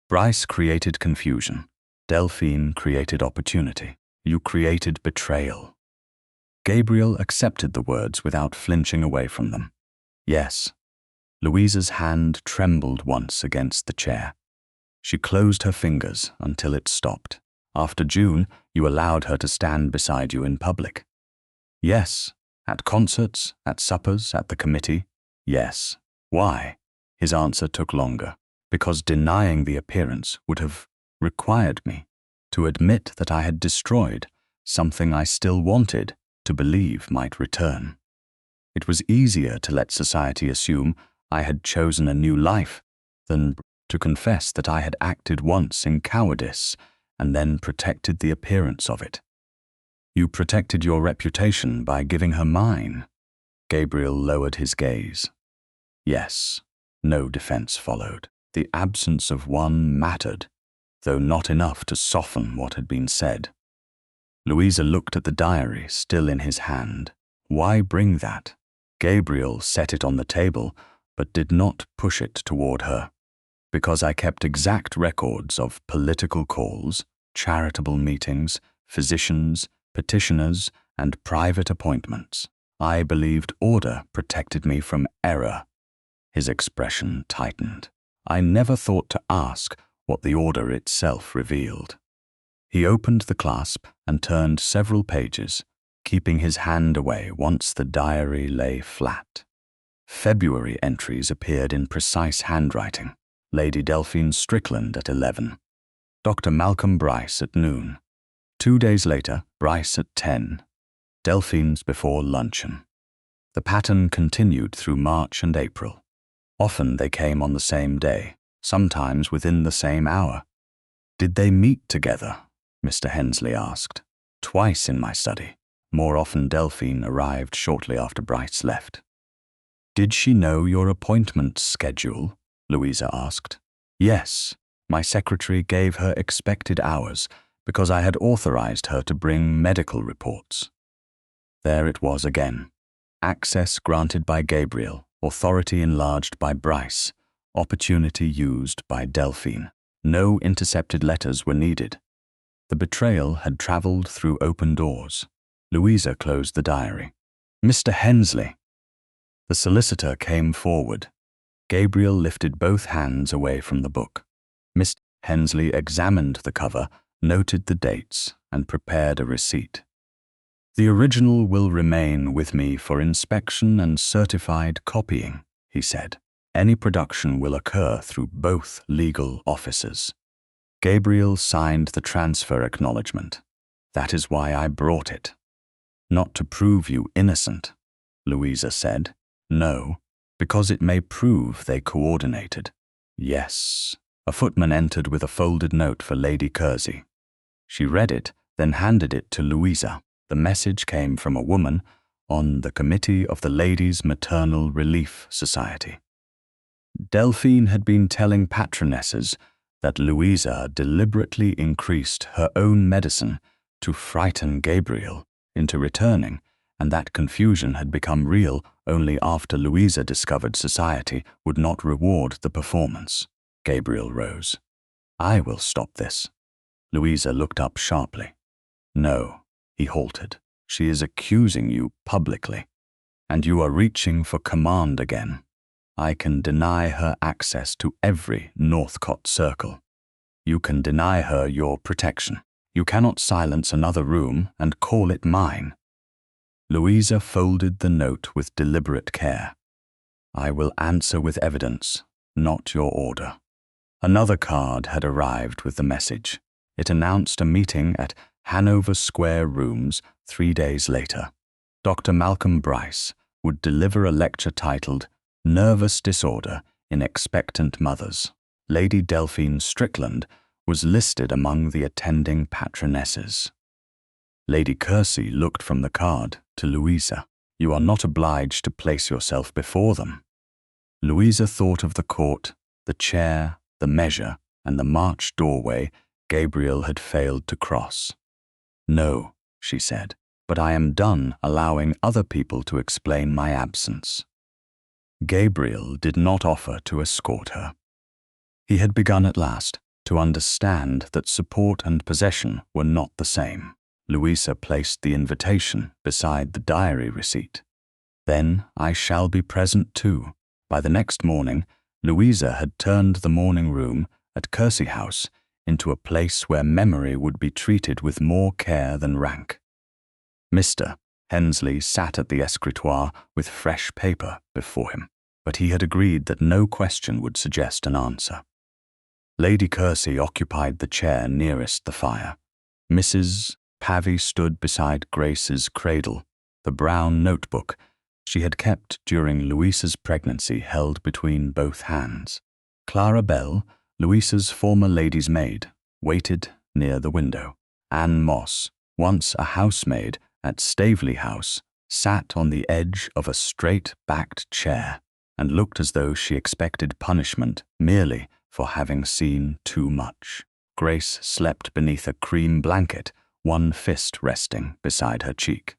Brice created confusion. Delphine created opportunity. You created betrayal. Gabriel accepted the words without flinching away from them. Yes. Louisa's hand trembled once against the chair. She closed her fingers until it stopped. After June, you allowed her to stand beside you in public. Yes. At concerts, at suppers, at the committee. Yes. Why? His answer took longer. Because denying the appearance would have required me to admit that I had destroyed something I still wanted to believe might return. It was easier to let society assume I had chosen a new life than to confess that I had acted once in cowardice and then protected the appearance of it. You protected your reputation by giving her mine. Gabriel lowered his gaze. Yes, no defense followed. The absence of one mattered, though not enough to soften what had been said. Louisa looked at the diary still in his hand. Why bring that? Gabriel set it on the table, but did not push it toward her. Because I kept exact records of political calls, charitable meetings, physicians, petitioners, and private appointments. I believed order protected me from error. His expression tightened. I never thought to ask what the order itself revealed. He opened the clasp and turned several pages, keeping his hand away once the diary lay flat. February entries appeared in precise handwriting. Lady Delphine Strickland at 11. Dr. Malcolm Brice at noon. 2 days later, Brice at 10. Delphine's before luncheon. The pattern continued through March and April. Often they came on the same day, sometimes within the same hour. Did they meet together? Mr. Hensley asked. Twice in my study. More often Delphine arrived shortly after Brice left. Did she know your appointment schedule? Louisa asked. Yes, my secretary gave her expected hours because I had authorized her to bring medical reports. There it was again. Access granted by Gabriel, authority enlarged by Brice, opportunity used by Delphine. No intercepted letters were needed. The betrayal had traveled through open doors. Louisa closed the diary. Mr. Hensley. The solicitor came forward. Gabriel lifted both hands away from the book. Mr. Hensley examined the cover, noted the dates, and prepared a receipt. The original will remain with me for inspection and certified copying, he said. Any production will occur through both legal offices. Gabriel signed the transfer acknowledgement. That is why I brought it. Not to prove you innocent, Louisa said. No, because it may prove they coordinated. Yes. A footman entered with a folded note for Lady Kersey. She read it, then handed it to Louisa. The message came from a woman on the committee of the Ladies' Maternal Relief Society. Delphine had been telling patronesses that Louisa deliberately increased her own medicine to frighten Gabriel into returning, and that confusion had become real only after Louisa discovered society would not reward the performance. Gabriel rose. I will stop this. Louisa looked up sharply. No, he halted. She is accusing you publicly, and you are reaching for command again. I can deny her access to every Northcott circle. You can deny her your protection. You cannot silence another room and call it mine. Louisa folded the note with deliberate care. I will answer with evidence, not your order. Another card had arrived with the message. It announced a meeting at Hanover Square Rooms 3 days later. Dr. Malcolm Brice would deliver a lecture titled Nervous Disorder in Expectant Mothers. Lady Delphine Strickland was listed among the attending patronesses. Lady Kersey looked from the card to Louisa. You are not obliged to place yourself before them. Louisa thought of the court, the chair, the measure, and the march doorway Gabriel had failed to cross. No, she said, but I am done allowing other people to explain my absence. Gabriel did not offer to escort her. He had begun at last to understand that support and possession were not the same. Louisa placed the invitation beside the diary receipt. Then I shall be present too. By the next morning, Louisa had turned the morning room at Kersey House into a place where memory would be treated with more care than rank. Mr. Hensley sat at the escritoire with fresh paper before him, but he had agreed that no question would suggest an answer. Lady Kersey occupied the chair nearest the fire. Mrs. Pavey stood beside Grace's cradle, the brown notebook she had kept during Louisa's pregnancy held between both hands. Clara Bell, Louisa's former lady's maid, waited near the window. Anne Moss, once a housemaid at Staveley House, sat on the edge of a straight-backed chair and looked as though she expected punishment merely for having seen too much. Grace slept beneath a cream blanket, one fist resting beside her cheek.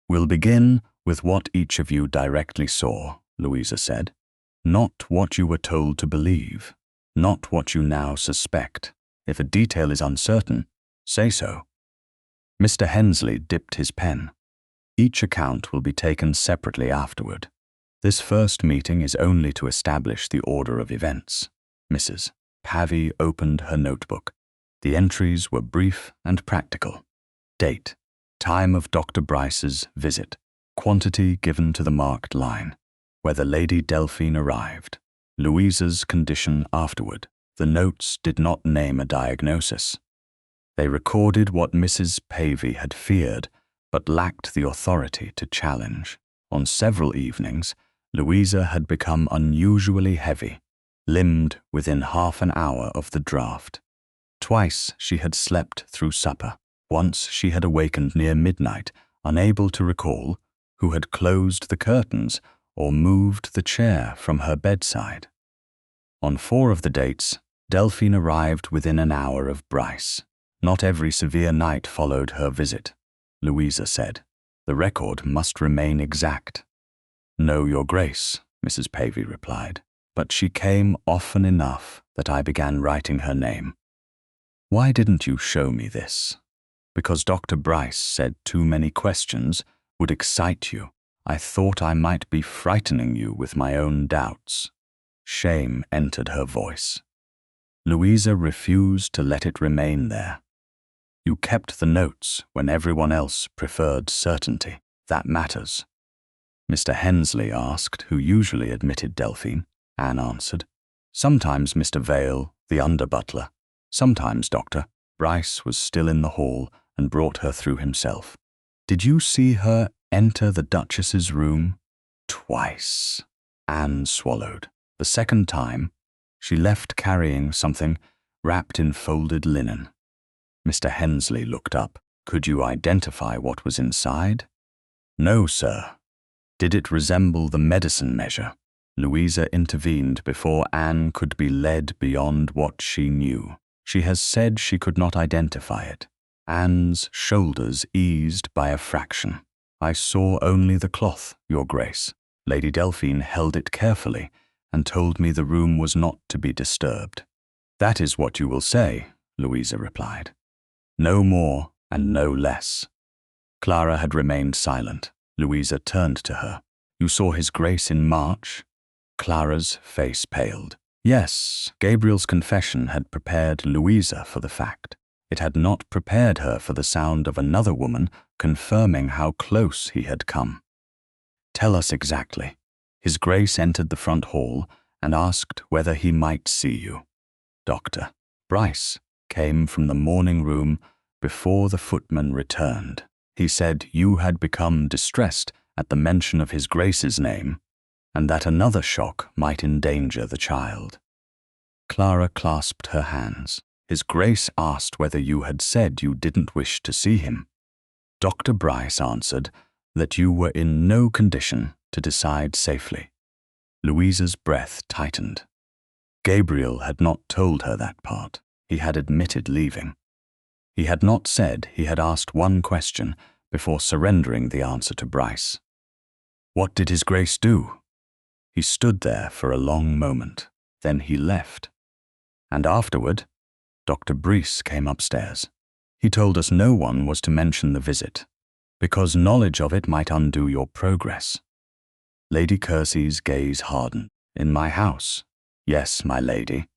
We'll begin with what each of you directly saw, Louisa said. Not what you were told to believe, not what you now suspect. If a detail is uncertain, say so. Mr. Hensley dipped his pen. Each account will be taken separately afterward. This first meeting is only to establish the order of events. Mrs. Pavey opened her notebook. The entries were brief and practical. Date, time of Dr. Brice's visit, quantity given to the marked line, whether Lady Delphine arrived, Louisa's condition afterward. The notes did not name a diagnosis. They recorded what Mrs. Pavey had feared, but lacked the authority to challenge. On several evenings, Louisa had become unusually heavy, limbed within half an hour of the draught. Twice she had slept through supper. Once she had awakened near midnight, unable to recall who had closed the curtains or moved the chair from her bedside. On 4 of the dates, Delphine arrived within an hour of Brice. Not every severe night followed her visit, Louisa said. The record must remain exact. No, Your Grace, Mrs. Pavey replied, but she came often enough that I began writing her name. Why didn't you show me this? Because Dr. Brice said too many questions would excite you. I thought I might be frightening you with my own doubts. Shame entered her voice. Louisa refused to let it remain there. You kept the notes when everyone else preferred certainty. That matters. Mr. Hensley asked who usually admitted Delphine. Anne answered. Sometimes Mr. Vale, the under-butler. Sometimes, Doctor. Brice was still in the hall and brought her through himself. Did you see her enter the Duchess's room? Twice. Anne swallowed. The second time, she left carrying something wrapped in folded linen. Mr. Hensley looked up. Could you identify what was inside? No, sir. Did it resemble the medicine measure? Louisa intervened before Anne could be led beyond what she knew. She has said she could not identify it. Anne's shoulders eased by a fraction. I saw only the cloth, Your Grace. Lady Delphine held it carefully and told me the room was not to be disturbed. That is what you will say, Louisa replied. No more and no less. Clara had remained silent. Louisa turned to her. You saw His Grace in March? Clara's face paled. Yes, Gabriel's confession had prepared Louisa for the fact. It had not prepared her for the sound of another woman confirming how close he had come. Tell us exactly. His Grace entered the front hall and asked whether he might see you. Doctor, Brice came from the morning room before the footman returned. He said you had become distressed at the mention of His Grace's name, and that another shock might endanger the child. Clara clasped her hands. His Grace asked whether you had said you didn't wish to see him. Dr. Brice answered that you were in no condition to decide safely. Louisa's breath tightened. Gabriel had not told her that part. He had admitted leaving. He had not said he had asked one question before surrendering the answer to Brice. What did His Grace do? He stood there for a long moment. Then he left. And afterward, Dr. Brice came upstairs. He told us no one was to mention the visit, because knowledge of it might undo your progress. Lady Kersey's gaze hardened. In my house? Yes, my lady.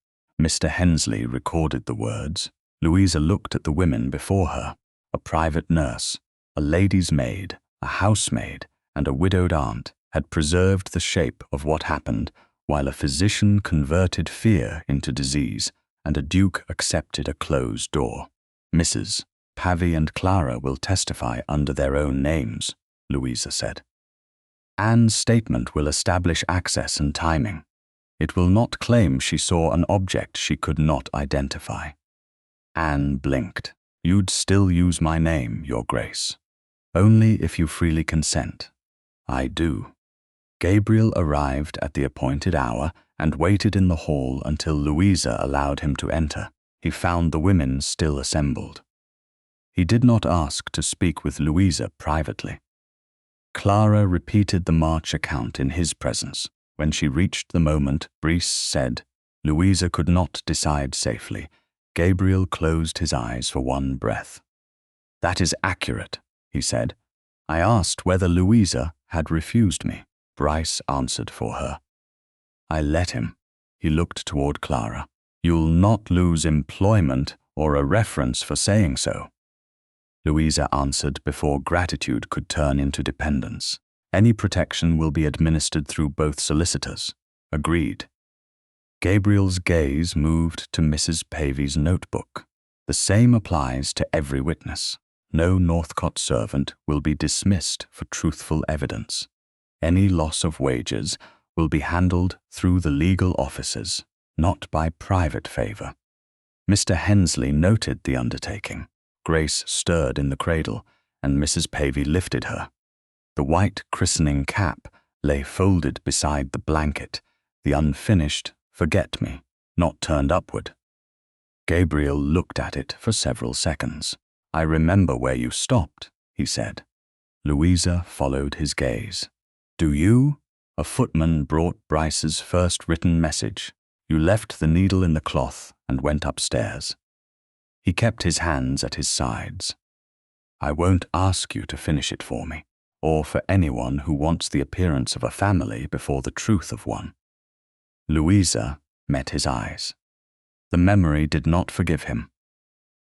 Mr. Hensley recorded the words. Louisa looked at the women before her. A private nurse, a lady's maid, a housemaid, and a widowed aunt had preserved the shape of what happened, while a physician converted fear into disease, and a duke accepted a closed door. Mrs. Pavey and Clara will testify under their own names, Louisa said. Anne's statement will establish access and timing. It will not claim she saw an object she could not identify. Anne blinked. You'd still use my name, Your Grace. Only if you freely consent. I do. Gabriel arrived at the appointed hour and waited in the hall until Louisa allowed him to enter. He found the women still assembled. He did not ask to speak with Louisa privately. Clara repeated the March account in his presence. When she reached the moment, Brice said, Louisa could not decide safely. Gabriel closed his eyes for one breath. That is accurate, he said. I asked whether Louisa had refused me. Brice answered for her. I let him. He looked toward Clara. You'll not lose employment or a reference for saying so. Louisa answered before gratitude could turn into dependence. Any protection will be administered through both solicitors. Agreed. Gabriel's gaze moved to Mrs. Pavey's notebook. The same applies to every witness. No Northcott servant will be dismissed for truthful evidence. Any loss of wages will be handled through the legal offices, not by private favor. Mr. Hensley noted the undertaking. Grace stirred in the cradle, and Mrs. Pavey lifted her. The white christening cap lay folded beside the blanket, the unfinished forget-me, not turned upward. Gabriel looked at it for several seconds. "I remember where you stopped," he said. Louisa followed his gaze. "Do you?" A footman brought Brice's first written message. "You left the needle in the cloth and went upstairs." He kept his hands at his sides. "I won't ask you to finish it for me, or for anyone who wants the appearance of a family before the truth of one." Louisa met his eyes. The memory did not forgive him,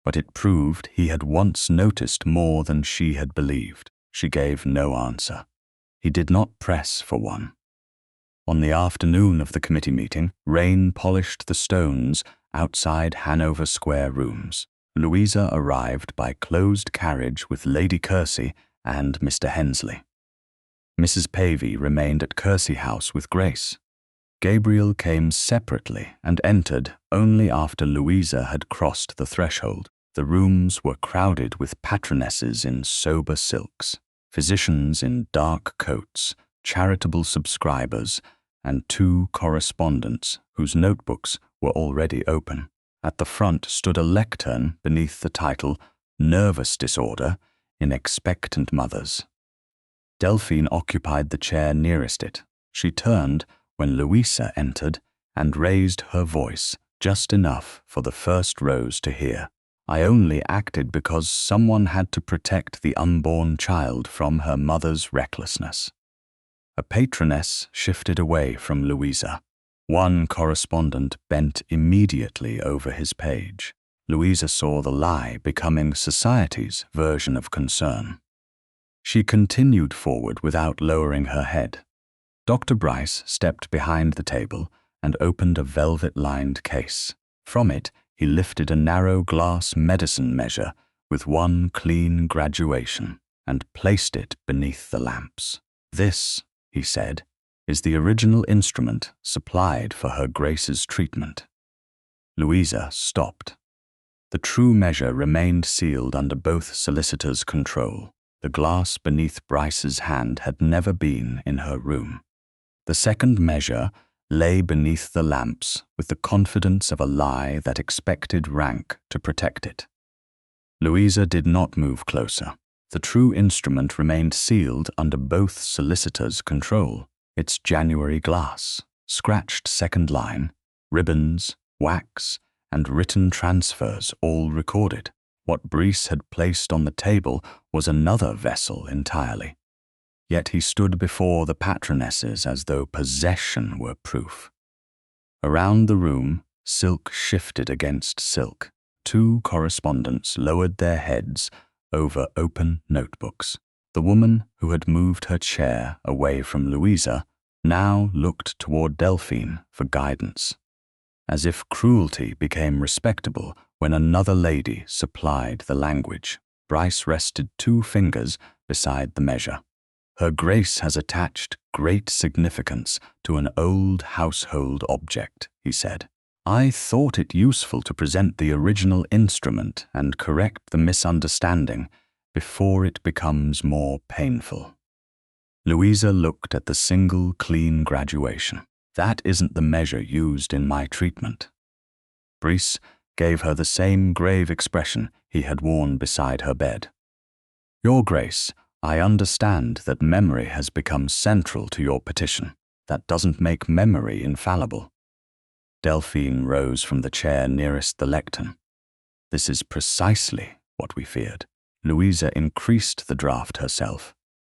but it proved he had once noticed more than she had believed. She gave no answer. He did not press for one. On the afternoon of the committee meeting, rain polished the stones outside Hanover Square rooms. Louisa arrived by closed carriage with Lady Kersey and Mr. Hensley. Mrs. Pavey remained at Kersey House with Grace. Gabriel came separately and entered only after Louisa had crossed the threshold. The rooms were crowded with patronesses in sober silks, physicians in dark coats, charitable subscribers, and 2 correspondents whose notebooks were already open. At the front stood a lectern beneath the title "Nervous Disorder in Expectant Mothers." Delphine occupied the chair nearest it. She turned when Louisa entered and raised her voice just enough for the first rows to hear. "I only acted because someone had to protect the unborn child from her mother's recklessness." A patroness shifted away from Louisa. One correspondent bent immediately over his page. Louisa saw the lie becoming society's version of concern. She continued forward without lowering her head. Dr. Brice stepped behind the table and opened a velvet-lined case. From it, he lifted a narrow glass medicine measure with one clean graduation and placed it beneath the lamps. "This," he said, "is the original instrument supplied for her Grace's treatment." Louisa stopped. The true measure remained sealed under both solicitors' control. The glass beneath Brice's hand had never been in her room. The second measure lay beneath the lamps with the confidence of a lie that expected rank to protect it. Louisa did not move closer. The true instrument remained sealed under both solicitors' control. Its January glass, scratched second line, ribbons, wax, and written transfers all recorded. What Brice had placed on the table was another vessel entirely. Yet he stood before the patronesses as though possession were proof. Around the room, silk shifted against silk. 2 correspondents lowered their heads over open notebooks. The woman who had moved her chair away from Louisa now looked toward Delphine for guidance, as if cruelty became respectable when another lady supplied the language. Brice rested 2 fingers beside the measure. "Her Grace has attached great significance to an old household object," he said. "I thought it useful to present the original instrument and correct the misunderstanding before it becomes more painful." Louisa looked at the single clean graduation. "That isn't the measure used in my treatment." Brice gave her the same grave expression he had worn beside her bed. "Your Grace, I understand that memory has become central to your petition. That doesn't make memory infallible." Delphine rose from the chair nearest the lectern. "This is precisely what we feared." Louisa increased the draft herself,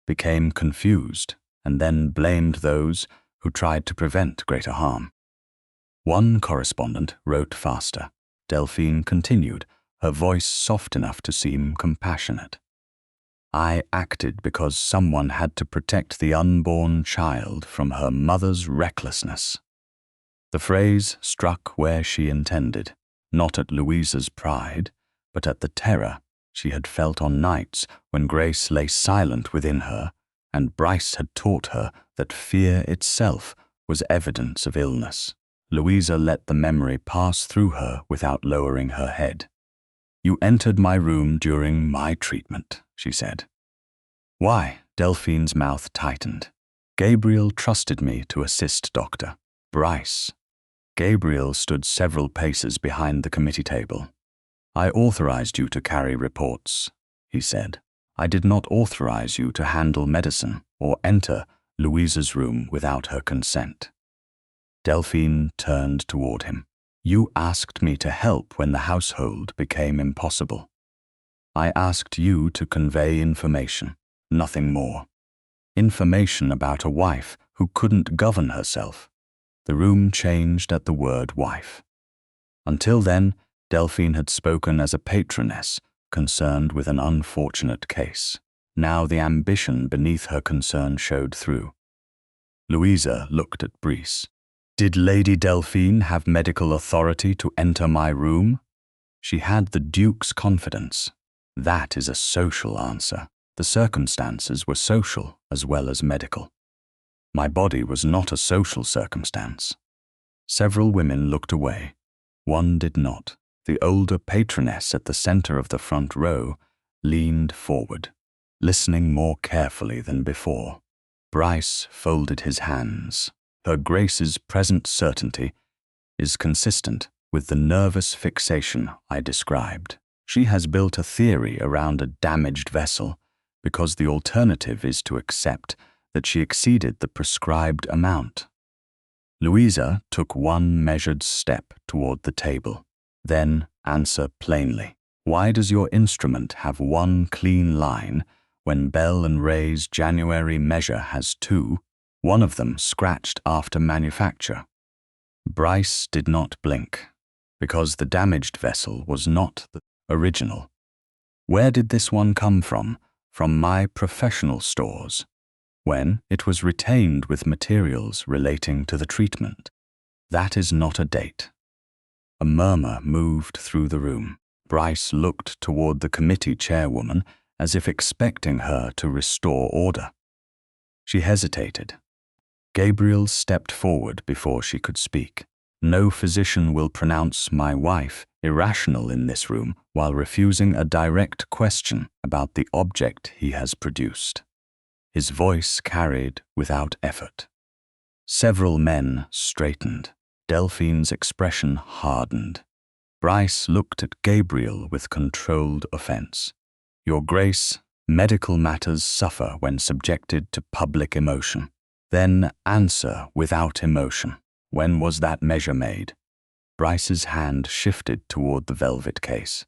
became confused, and then blamed those who tried to prevent greater harm. One correspondent wrote faster. Delphine continued, her voice soft enough to seem compassionate. I acted because someone had to protect the unborn child from her mother's recklessness. The phrase struck where she intended, not at Louisa's pride, but at the terror she had felt on nights when Grace lay silent within her, and Brice had taught her that fear itself was evidence of illness. Louisa let the memory pass through her without lowering her head. "You entered my room during my treatment," she said. "Why?" Delphine's mouth tightened. "Gabriel trusted me to assist Dr. Brice." Gabriel stood several paces behind the committee table. "I authorized you to carry reports," he said. "I did not authorize you to handle medicine or enter Louisa's room without her consent." Delphine turned toward him. "You asked me to help when the household became impossible. I asked you to convey information, nothing more. Information about a wife who couldn't govern herself." The room changed at the word wife. Until then, Delphine had spoken as a patroness concerned with an unfortunate case. Now the ambition beneath her concern showed through. Louisa looked at Brice. "Did Lady Delphine have medical authority to enter my room?" She had the Duke's confidence. That is a social answer. The circumstances were social as well as medical. My body was not a social circumstance. Several women looked away. One did not. The older patroness at the center of the front row leaned forward, listening more carefully than before. Brice folded his hands. "Her Grace's present certainty is consistent with the nervous fixation I described. She has built a theory around a damaged vessel because the alternative is to accept that she exceeded the prescribed amount." Louisa took one measured step toward the table. "Then answer plainly. Why does your instrument have one clean line when Bell and Ray's January measure has two, one of them scratched after manufacture?" Brice did not blink, because the damaged vessel was not the original. "Where did this one come from? From my professional stores, when it was retained with materials relating to the treatment. That is not a date." A murmur moved through the room. Brice looked toward the committee chairwoman as if expecting her to restore order. She hesitated. Gabriel stepped forward before she could speak. "No physician will pronounce my wife irrational in this room while refusing a direct question about the object he has produced." His voice carried without effort. Several men straightened. Delphine's expression hardened. Brice looked at Gabriel with controlled offense. "Your Grace, medical matters suffer when subjected to public emotion. Then answer without emotion. When was that measure made?" Brice's hand shifted toward the velvet case.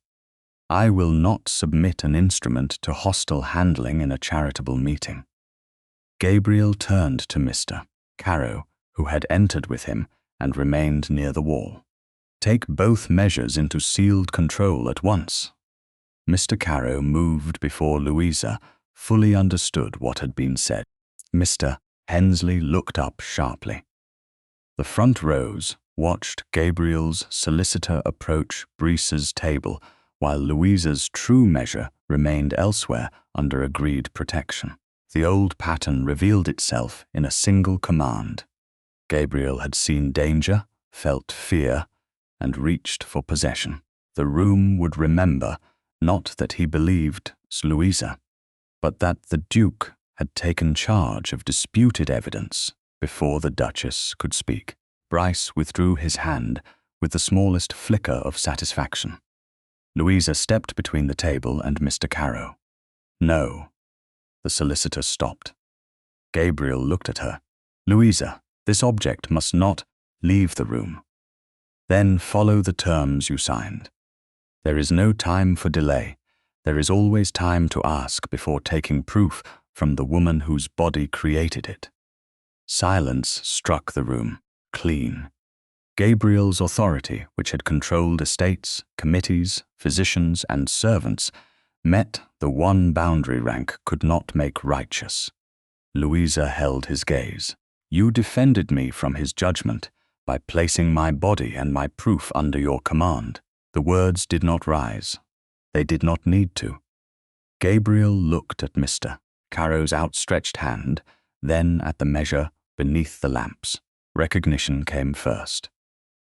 "I will not submit an instrument to hostile handling in a charitable meeting." Gabriel turned to Mr. Caro, who had entered with him and remained near the wall. "Take both measures into sealed control at once." Mr. Caro moved before Louisa fully understood what had been said. Mr. Hensley looked up sharply. The front rows watched Gabriel's solicitor approach Brice's table while Louisa's true measure remained elsewhere under agreed protection. The old pattern revealed itself in a single command. Gabriel had seen danger, felt fear, and reached for possession. The room would remember not that he believed Louisa, but that the Duke had taken charge of disputed evidence before the Duchess could speak. Brice withdrew his hand with the smallest flicker of satisfaction. Louisa stepped between the table and Mr. Caro. "No." The solicitor stopped. Gabriel looked at her. "Louisa, this object must not leave the room. Then follow the terms you signed. There is no time for delay. There is always time to ask before taking proof from the woman whose body created it." Silence struck the room, clean. Gabriel's authority, which had controlled estates, committees, physicians, and servants, met the one boundary rank could not make righteous. Louisa held his gaze. You defended me from his judgment by placing my body and my proof under your command. The words did not rise. They did not need to. Gabriel looked at Mr. Caro's outstretched hand, then at the measure beneath the lamps. Recognition came first.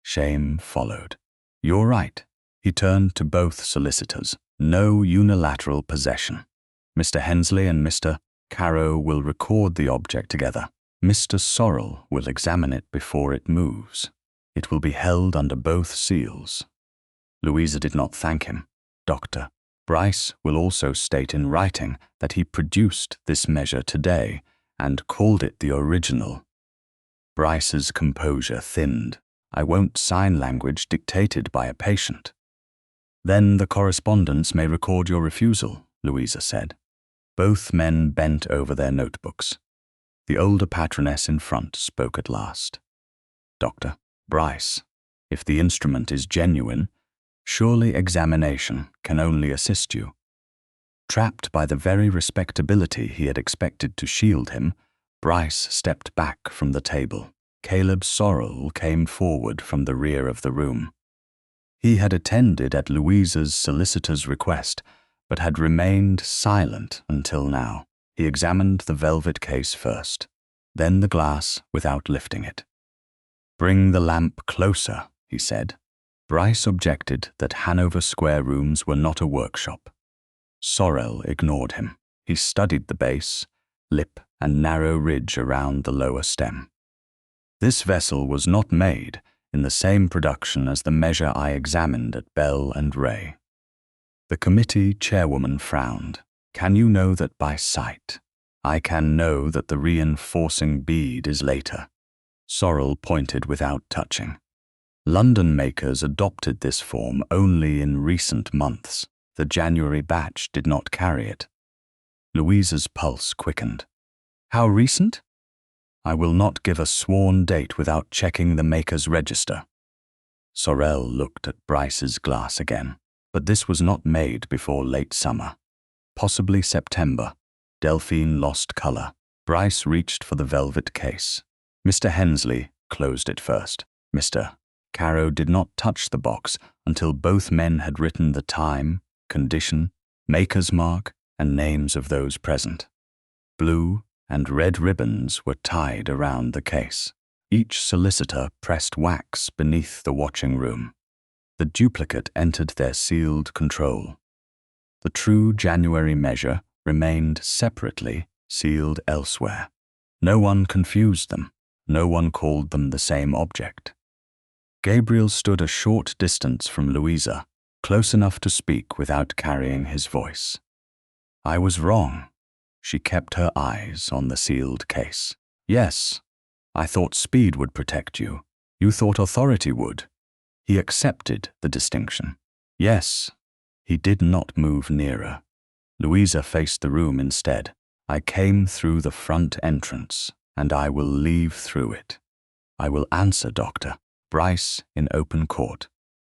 Shame followed. You're right. He turned to both solicitors. No unilateral possession. Mr. Hensley and Mr. Caro will record the object together. Mr. Sorrel will examine it before it moves. It will be held under both seals. Louisa did not thank him. Dr. Brice will also state in writing that he produced this measure today and called it the original. Brice's composure thinned. I won't sign language dictated by a patient. Then the correspondence may record your refusal, Louisa said. Both men bent over their notebooks. The older patroness in front spoke at last. Dr. Brice, if the instrument is genuine, surely examination can only assist you. Trapped by the very respectability he had expected to shield him, Brice stepped back from the table. Caleb Sorrel came forward from the rear of the room. He had attended at Louisa's solicitor's request, but had remained silent until now. He examined the velvet case first, then the glass without lifting it. Bring the lamp closer, he said. Brice objected that Hanover Square rooms were not a workshop. Sorrel ignored him. He studied the base, lip, and narrow ridge around the lower stem. This vessel was not made in the same production as the measure I examined at Bell and Ray. The committee chairwoman frowned. Can you know that by sight? I can know that the reinforcing bead is later. Sorrel pointed without touching. London makers adopted this form only in recent months. The January batch did not carry it. Louisa's pulse quickened. How recent? I will not give a sworn date without checking the maker's register. Sorrel looked at Brice's glass again, but this was not made before late summer. Possibly September. Delphine lost color. Brice reached for the velvet case. Mr. Hensley closed it first. Mr. Caro did not touch the box until both men had written the time, condition, maker's mark, and names of those present. Blue and red ribbons were tied around the case. Each solicitor pressed wax beneath the watching room. The duplicate entered their sealed control. The true January measure remained separately sealed elsewhere. No one confused them. No one called them the same object. Gabriel stood a short distance from Louisa, close enough to speak without carrying his voice. I was wrong. She kept her eyes on the sealed case. Yes, I thought speed would protect you. You thought authority would. He accepted the distinction. Yes, he did not move nearer. Louisa faced the room instead. I came through the front entrance, and I will leave through it. I will answer, Doctor. Brice in open court,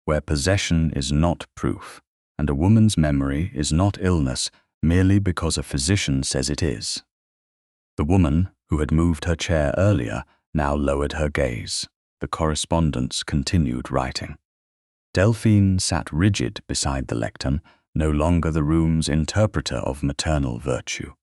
where possession is not proof, and a woman's memory is not illness merely because a physician says it is. The woman, who had moved her chair earlier, now lowered her gaze. The correspondence continued writing. Delphine sat rigid beside the lectern, no longer the room's interpreter of maternal virtue.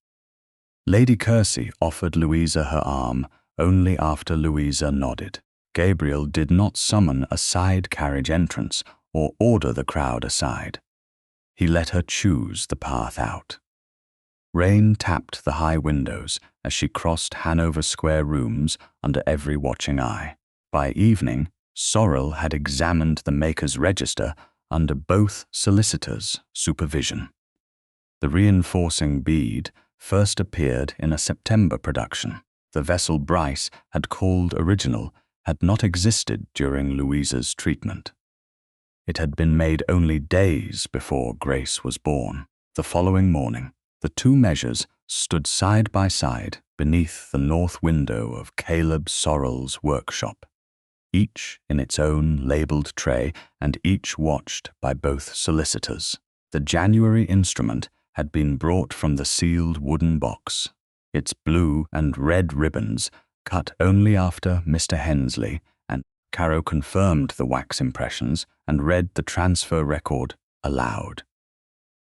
Lady Kersey offered Louisa her arm only after Louisa nodded. Gabriel did not summon a side carriage entrance or order the crowd aside. He let her choose the path out. Rain tapped the high windows as she crossed Hanover Square rooms under every watching eye. By evening, Sorrel had examined the maker's register under both solicitors' supervision. The reinforcing bead first appeared in a September production. The vessel Brice had called original had not existed during Louisa's treatment. It had been made only days before Grace was born. The following morning, the two measures stood side by side beneath the north window of Caleb Sorrel's workshop. each in its own labelled tray and each watched by both solicitors. The January instrument had been brought from the sealed wooden box, its blue and red ribbons cut only after Mr. Hensley and Caro confirmed the wax impressions and read the transfer record aloud.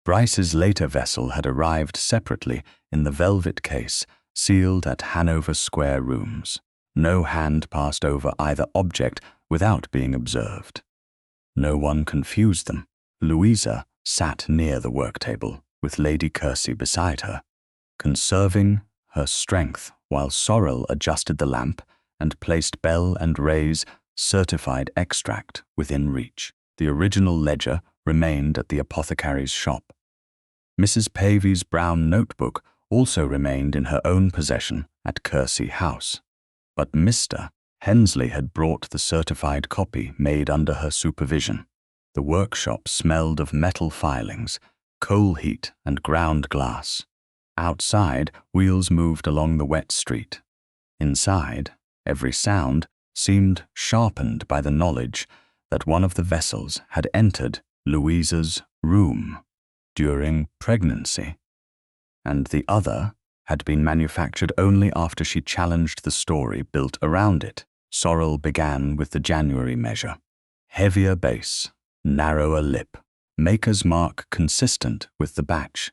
Brice's later vessel had arrived separately in the velvet case, sealed at Hanover Square Rooms. No hand passed over either object without being observed. No one confused them. Louisa sat near the work table, with Lady Courcy beside her, conserving her strength while Sorrel adjusted the lamp and placed Bell and Ray's certified extract within reach. The original ledger remained at the apothecary's shop. Mrs. Pavy's brown notebook also remained in her own possession at Courcy House. But Mr. Hensley had brought the certified copy made under her supervision. The workshop smelled of metal filings, coal heat and ground glass. Outside, wheels moved along the wet street. Inside, every sound seemed sharpened by the knowledge that one of the vessels had entered Louisa's room during pregnancy, and the other had been manufactured only after she challenged the story built around it. Sorrel began with the January measure. Heavier base, narrower lip, maker's mark consistent with the batch.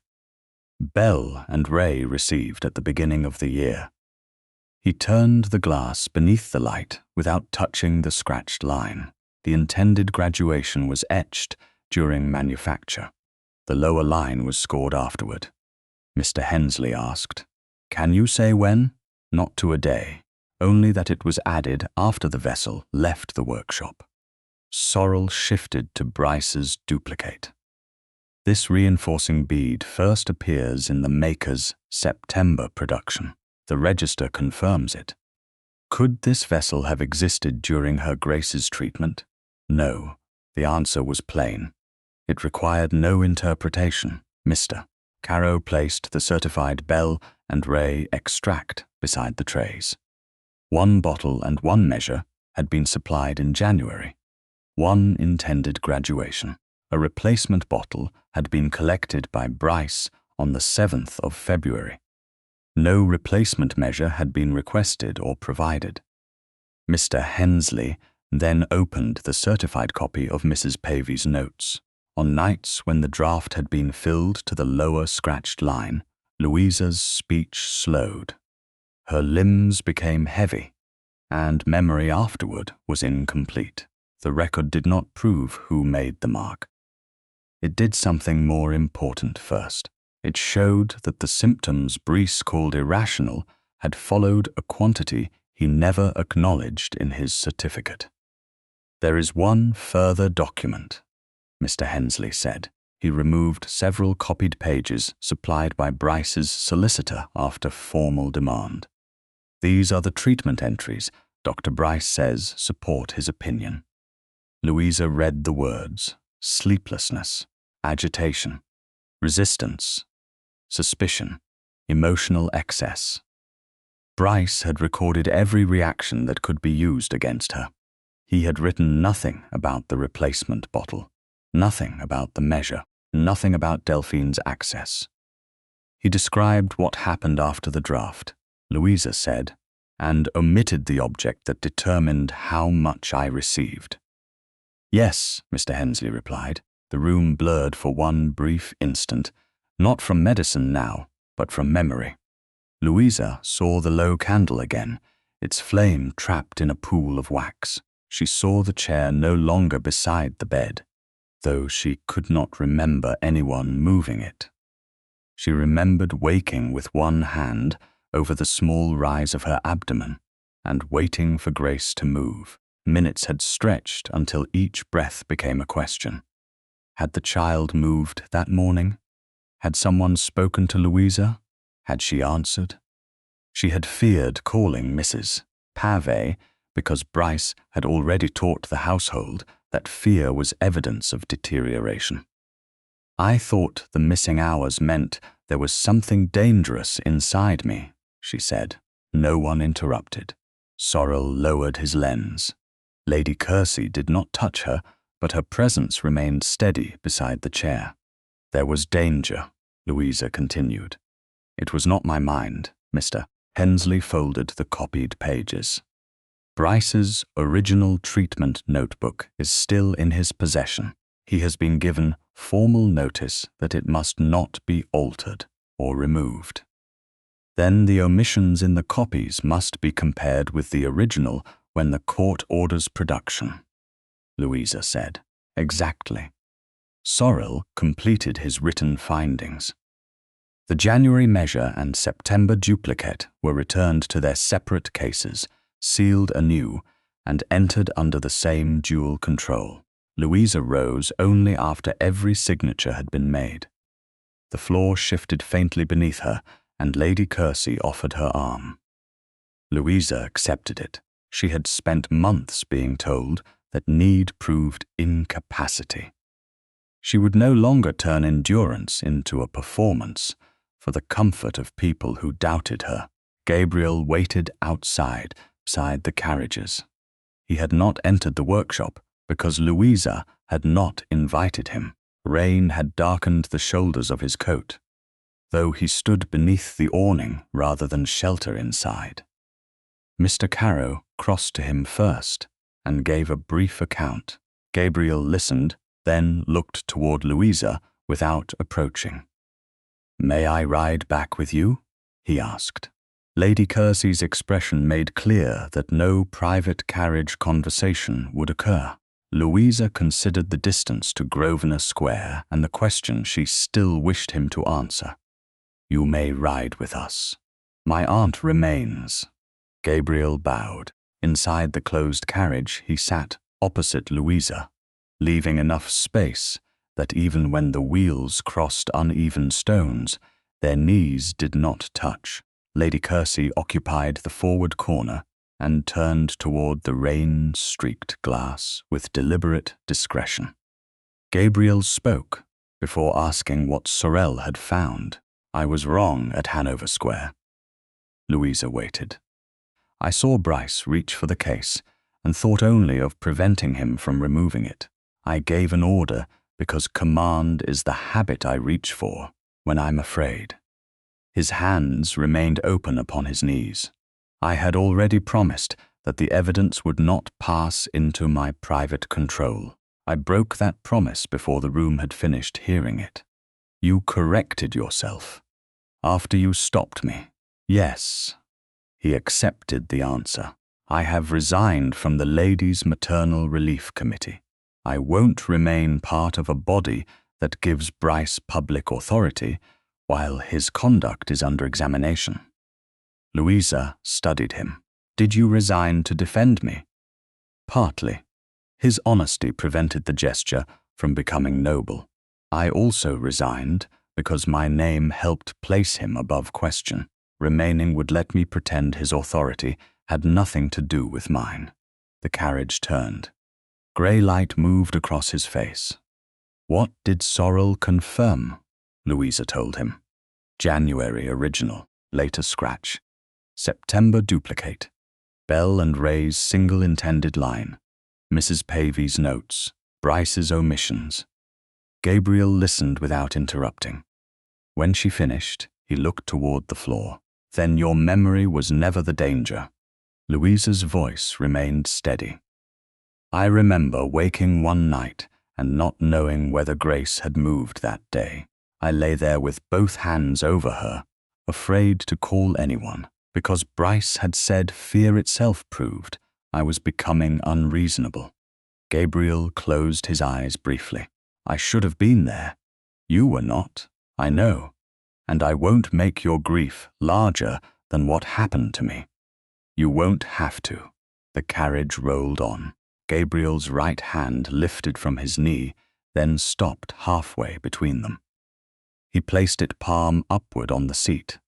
Bell and Ray received at the beginning of the year. He turned the glass beneath the light without touching the scratched line. The intended graduation was etched during manufacture. The lower line was scored afterward. Mr. Hensley asked, "Can you say when?" "Not to a day, only that it was added after the vessel left the workshop." Sorrel shifted to Brice's duplicate. This reinforcing bead first appears in the maker's September production. The register confirms it. Could this vessel have existed during her Grace's treatment? No. The answer was plain. It required no interpretation. Mr. Caro placed the certified Bell and Ray extract beside the trays. One bottle and one measure had been supplied in January. One intended graduation. A replacement bottle had been collected by Brice on the 7th of February. No replacement measure had been requested or provided. Mr. Hensley then opened the certified copy of Mrs. Pavy's notes. On nights when the draft had been filled to the lower scratched line, Louisa's speech slowed. Her limbs became heavy, and memory afterward was incomplete. The record did not prove who made the mark. It did something more important first. It showed that the symptoms Brice called irrational had followed a quantity he never acknowledged in his certificate. "There is one further document," Mr. Hensley said. He removed several copied pages supplied by Brice's solicitor after formal demand. "These are the treatment entries Dr. Brice says support his opinion." Louisa read the words: sleeplessness, agitation, resistance, suspicion, emotional excess. Brice had recorded every reaction that could be used against her. He had written nothing about the replacement bottle, nothing about the measure, nothing about Delphine's access. He described what happened after the draft, Louisa said, and omitted the object that determined how much I received. "Yes," Mr. Hensley replied. The room blurred for one brief instant, not from medicine now, but from memory. Louisa saw the low candle again, its flame trapped in a pool of wax. She saw the chair no longer beside the bed, though she could not remember anyone moving it. She remembered waking with one hand over the small rise of her abdomen and waiting for Grace to move. Minutes had stretched until each breath became a question. Had the child moved that morning? Had someone spoken to Louisa? Had she answered? She had feared calling Mrs. Pavey because Brice had already taught the household that fear was evidence of deterioration. "I thought the missing hours meant there was something dangerous inside me," she said. No one interrupted. Sorrel lowered his lens. Lady Kersey did not touch her, but her presence remained steady beside the chair. There was danger, Louisa continued. It was not my mind, Mr. Hensley folded the copied pages. Brice's original treatment notebook is still in his possession. He has been given formal notice that it must not be altered or removed. Then the omissions in the copies must be compared with the original when the court orders production, Louisa said. Exactly. Sorrel completed his written findings. The January measure and September duplicate were returned to their separate cases, sealed anew, and entered under the same dual control. Louisa rose only after every signature had been made. The floor shifted faintly beneath her, and Lady Kersey offered her arm. Louisa accepted it. She had spent months being told that need proved incapacity. She would no longer turn endurance into a performance for the comfort of people who doubted her. Gabriel waited outside, beside the carriages. He had not entered the workshop because Louisa had not invited him. Rain had darkened the shoulders of his coat, though he stood beneath the awning rather than shelter inside. Mr. Carow crossed to him first and gave a brief account. Gabriel listened, then looked toward Louisa without approaching. "May I ride back with you?" he asked. Lady Kersey's expression made clear that no private carriage conversation would occur. Louisa considered the distance to Grosvenor Square and the question she still wished him to answer. "You may ride with us. My aunt remains." Gabriel bowed. Inside the closed carriage, he sat opposite Louisa, leaving enough space that even when the wheels crossed uneven stones, their knees did not touch. Lady Kersey occupied the forward corner and turned toward the rain-streaked glass with deliberate discretion. Gabriel spoke before asking what Sorel had found. "I was wrong at Hanover Square." Louisa waited. "I saw Brice reach for the case and thought only of preventing him from removing it. I gave an order because command is the habit I reach for when I'm afraid." His hands remained open upon his knees. "I had already promised that the evidence would not pass into my private control. I broke that promise before the room had finished hearing it." "You corrected yourself after you stopped me?" "Yes." He accepted the answer. "I have resigned from the Ladies' Maternal Relief Committee. I won't remain part of a body that gives Brice public authority while his conduct is under examination." Louisa studied him. "Did you resign to defend me?" "Partly." His honesty prevented the gesture from becoming noble. "I also resigned because my name helped place him above question. Remaining would let me pretend his authority had nothing to do with mine." The carriage turned. Grey light moved across his face. "What did Sorrel confirm?" Louisa told him. "January original, later scratch. September duplicate. Bell and Ray's single intended line. Mrs. Pavy's notes. Brice's omissions." Gabriel listened without interrupting. When she finished, he looked toward the floor. "Then your memory was never the danger." Louisa's voice remained steady. "I remember waking one night and not knowing whether Grace had moved that day. I lay there with both hands over her, afraid to call anyone, because Brice had said fear itself proved I was becoming unreasonable." Gabriel closed his eyes briefly. "I should have been there. You were not, I know, and I won't make your grief larger than what happened to me." "You won't have to." The carriage rolled on. Gabriel's right hand lifted from his knee, then stopped halfway between them. He placed it palm upward on the seat,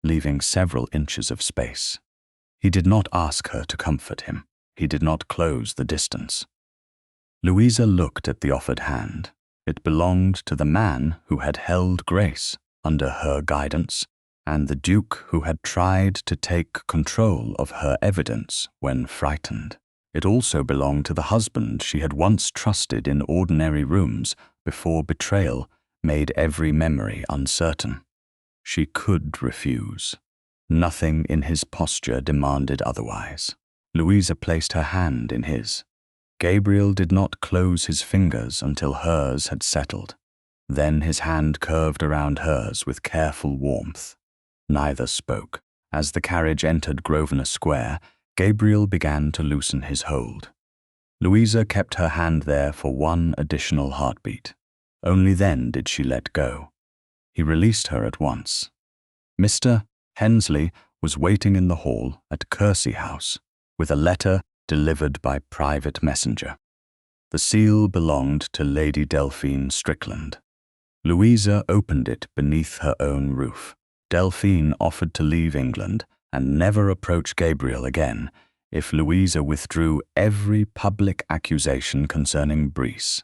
leaving several inches of space. He did not ask her to comfort him. He did not close the distance. Louisa looked at the offered hand. It belonged to the man who had held Grace under her guidance, and the Duke who had tried to take control of her evidence when frightened. It also belonged to the husband she had once trusted in ordinary rooms before betrayal made every memory uncertain. She could refuse. Nothing in his posture demanded otherwise. Louisa placed her hand in his. Gabriel did not close his fingers until hers had settled. Then his hand curved around hers with careful warmth. Neither spoke. As the carriage entered Grosvenor Square, Gabriel began to loosen his hold. Louisa kept her hand there for one additional heartbeat. Only then did she let go. He released her at once. Mr. Hensley was waiting in the hall at Kersey House with a letter delivered by private messenger. The seal belonged to Lady Delphine Strickland. Louisa opened it beneath her own roof. Delphine offered to leave England and never approach Gabriel again if Louisa withdrew every public accusation concerning Brice.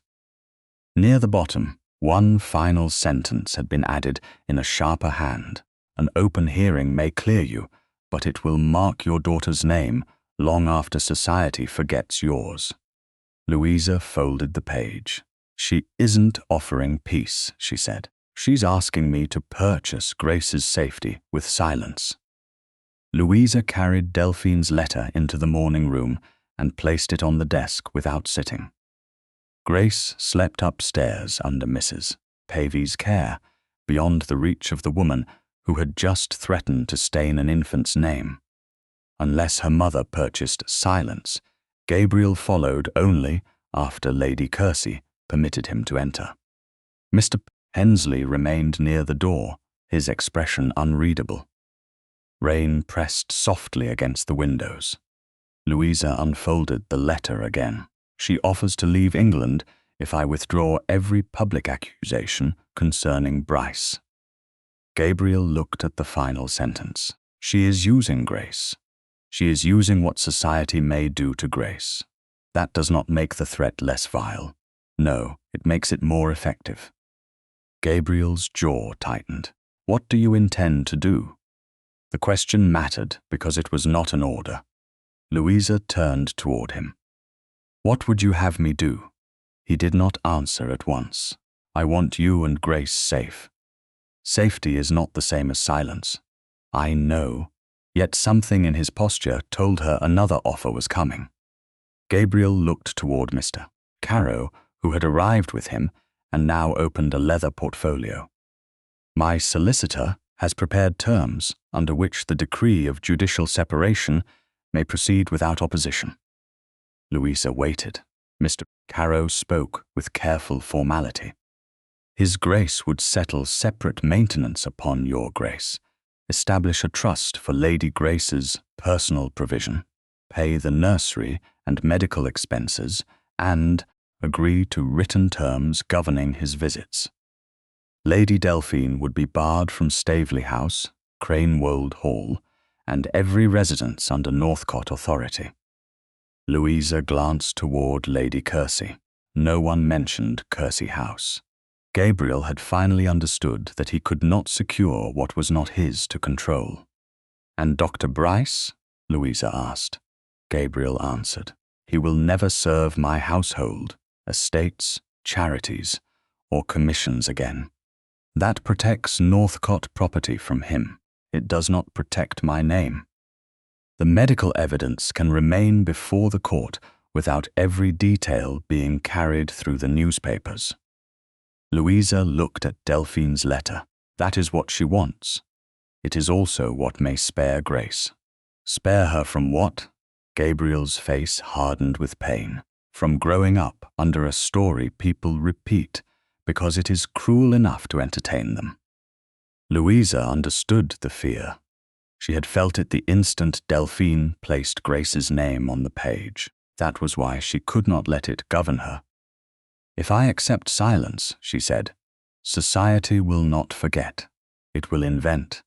Near the bottom, one final sentence had been added in a sharper hand. An open hearing may clear you, but it will mark your daughter's name long after society forgets yours. Louisa folded the page. She isn't offering peace, she said. She's asking me to purchase Grace's safety with silence. Louisa carried Delphine's letter into the morning room and placed it on the desk without sitting. Grace slept upstairs under Mrs. Pavy's care, beyond the reach of the woman who had just threatened to stain an infant's name. Unless her mother purchased silence, Gabriel followed only after Lady Kersey permitted him to enter. Mr. Hensley remained near the door, his expression unreadable. Rain pressed softly against the windows. Louisa unfolded the letter again. She offers to leave England if I withdraw every public accusation concerning Brice. Gabriel looked at the final sentence. She is using Grace. She is using what society may do to Grace. That does not make the threat less vile. No, it makes it more effective. Gabriel's jaw tightened. What do you intend to do? The question mattered because it was not an order. Louisa turned toward him. What would you have me do? He did not answer at once. I want you and Grace safe. Safety is not the same as silence. I know, yet something in his posture told her another offer was coming. Gabriel looked toward Mr. Carow, who had arrived with him and now opened a leather portfolio. My solicitor has prepared terms under which the decree of judicial separation may proceed without opposition. Louisa waited. Mr. Carow spoke with careful formality. His Grace would settle separate maintenance upon your Grace, establish a trust for Lady Grace's personal provision, pay the nursery and medical expenses, and agree to written terms governing his visits. Lady Delphine would be barred from Staveley House, Cranewold Hall, and every residence under Northcott authority. Louisa glanced toward Lady Kersey. No one mentioned Kersey House. Gabriel had finally understood that he could not secure what was not his to control. And Dr. Brice? Louisa asked. Gabriel answered. He will never serve my household, estates, charities, or commissions again. That protects Northcott property from him. It does not protect my name. The medical evidence can remain before the court without every detail being carried through the newspapers. Louisa looked at Delphine's letter. That is what she wants. It is also what may spare Grace. Spare her from what? Gabriel's face hardened with pain. From growing up under a story people repeat because it is cruel enough to entertain them. Louisa understood the fear. She had felt it the instant Delphine placed Grace's name on the page. That was why she could not let it govern her. If I accept silence, she said, society will not forget. It will invent.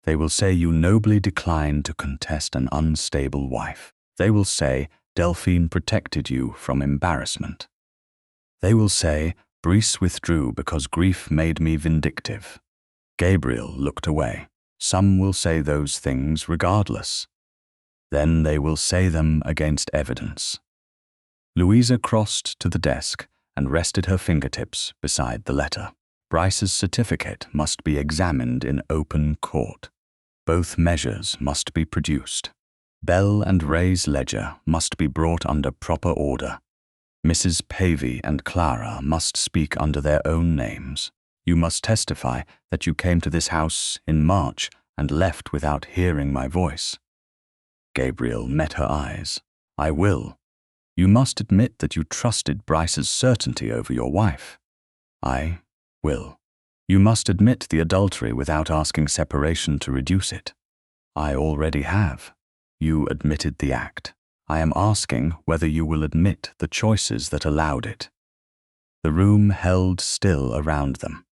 They will say you nobly declined to contest an unstable wife. They will say Delphine protected you from embarrassment. They will say Brice withdrew because grief made me vindictive. Gabriel looked away. Some will say those things regardless. Then they will say them against evidence. Louisa crossed to the desk and rested her fingertips beside the letter. Brice's certificate must be examined in open court. Both measures must be produced. Bell and Ray's ledger must be brought under proper order. Mrs. Pavey and Clara must speak under their own names. You must testify that you came to this house in March and left without hearing my voice. Gabriel met her eyes. I will. You must admit that you trusted Brice's certainty over your wife. I will. You must admit the adultery without asking separation to reduce it. I already have. You admitted the act. I am asking whether you will admit the choices that allowed it. The room held still around them.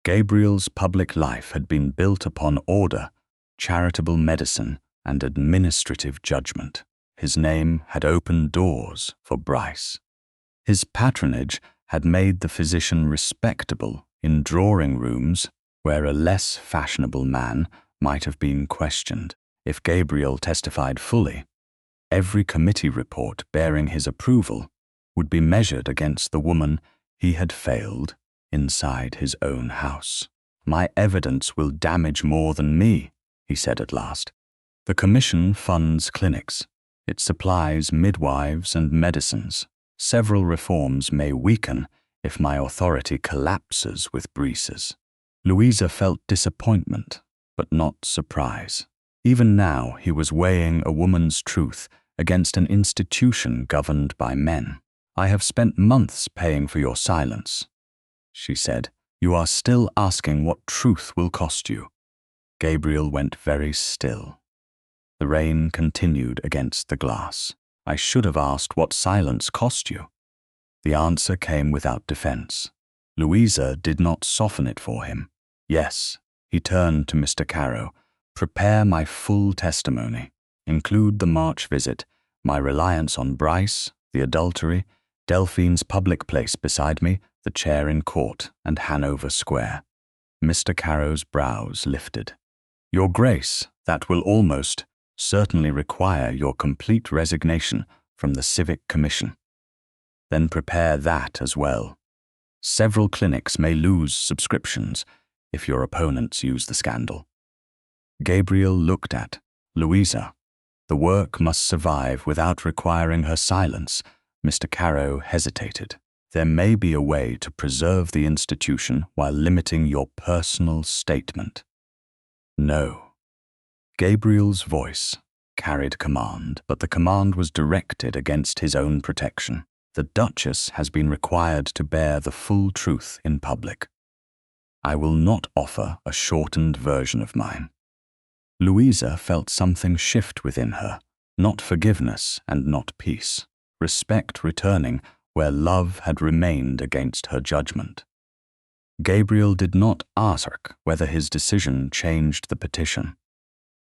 Gabriel's public life had been built upon order, charitable medicine, and administrative judgment. His name had opened doors for Brice. His patronage had made the physician respectable in drawing rooms where a less fashionable man might have been questioned. If Gabriel testified fully, every committee report bearing his approval would be measured against the woman he had failed inside his own house. My evidence will damage more than me, he said at last. The commission funds clinics. It supplies midwives and medicines. Several reforms may weaken if my authority collapses with Brice's. Louisa felt disappointment, but not surprise. Even now he was weighing a woman's truth against an institution governed by men. I have spent months paying for your silence, she said. You are still asking what truth will cost you. Gabriel went very still. The rain continued against the glass. I should have asked what silence cost you. The answer came without defense. Louisa did not soften it for him. Yes, he turned to Mr. Carow. Prepare my full testimony. Include the March visit, my reliance on Brice, the adultery, Delphine's public place beside me, the chair in court, and Hanover Square. Mr. Carrow's brows lifted. Your Grace, that will almost certainly require your complete resignation from the Civic Commission. Then prepare that as well. Several clinics may lose subscriptions if your opponents use the scandal. Gabriel looked at Louisa. The work must survive without requiring her silence. Mr. Carow hesitated. There may be a way to preserve the institution while limiting your personal statement. No. Gabriel's voice carried command, but the command was directed against his own protection. The Duchess has been required to bear the full truth in public. I will not offer a shortened version of mine. Louisa felt something shift within her, not forgiveness and not peace, respect returning where love had remained against her judgment. Gabriel did not ask whether his decision changed the petition.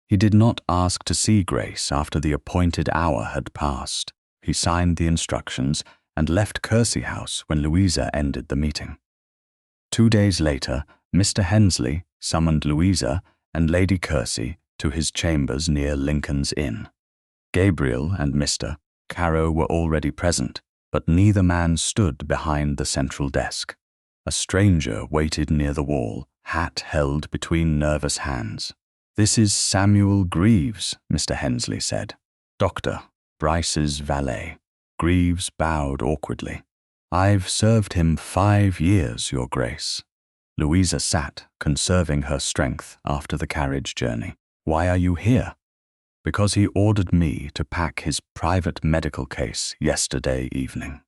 He did not ask to see Grace after the appointed hour had passed. He signed the instructions and left Kersey House when Louisa ended the meeting. 2 days later, Mr. Hensley summoned Louisa and Lady Kersey to his chambers near Lincoln's Inn. Gabriel and Mr. Carow were already present, but neither man stood behind the central desk. A stranger waited near the wall, hat held between nervous hands. This is Samuel Greaves, Mr. Hensley said. Dr. Brice's valet. Greaves bowed awkwardly. I've served him 5 years, Your Grace. Louisa sat, conserving her strength after the carriage journey. Why are you here? Because he ordered me to pack his private medical case yesterday evening.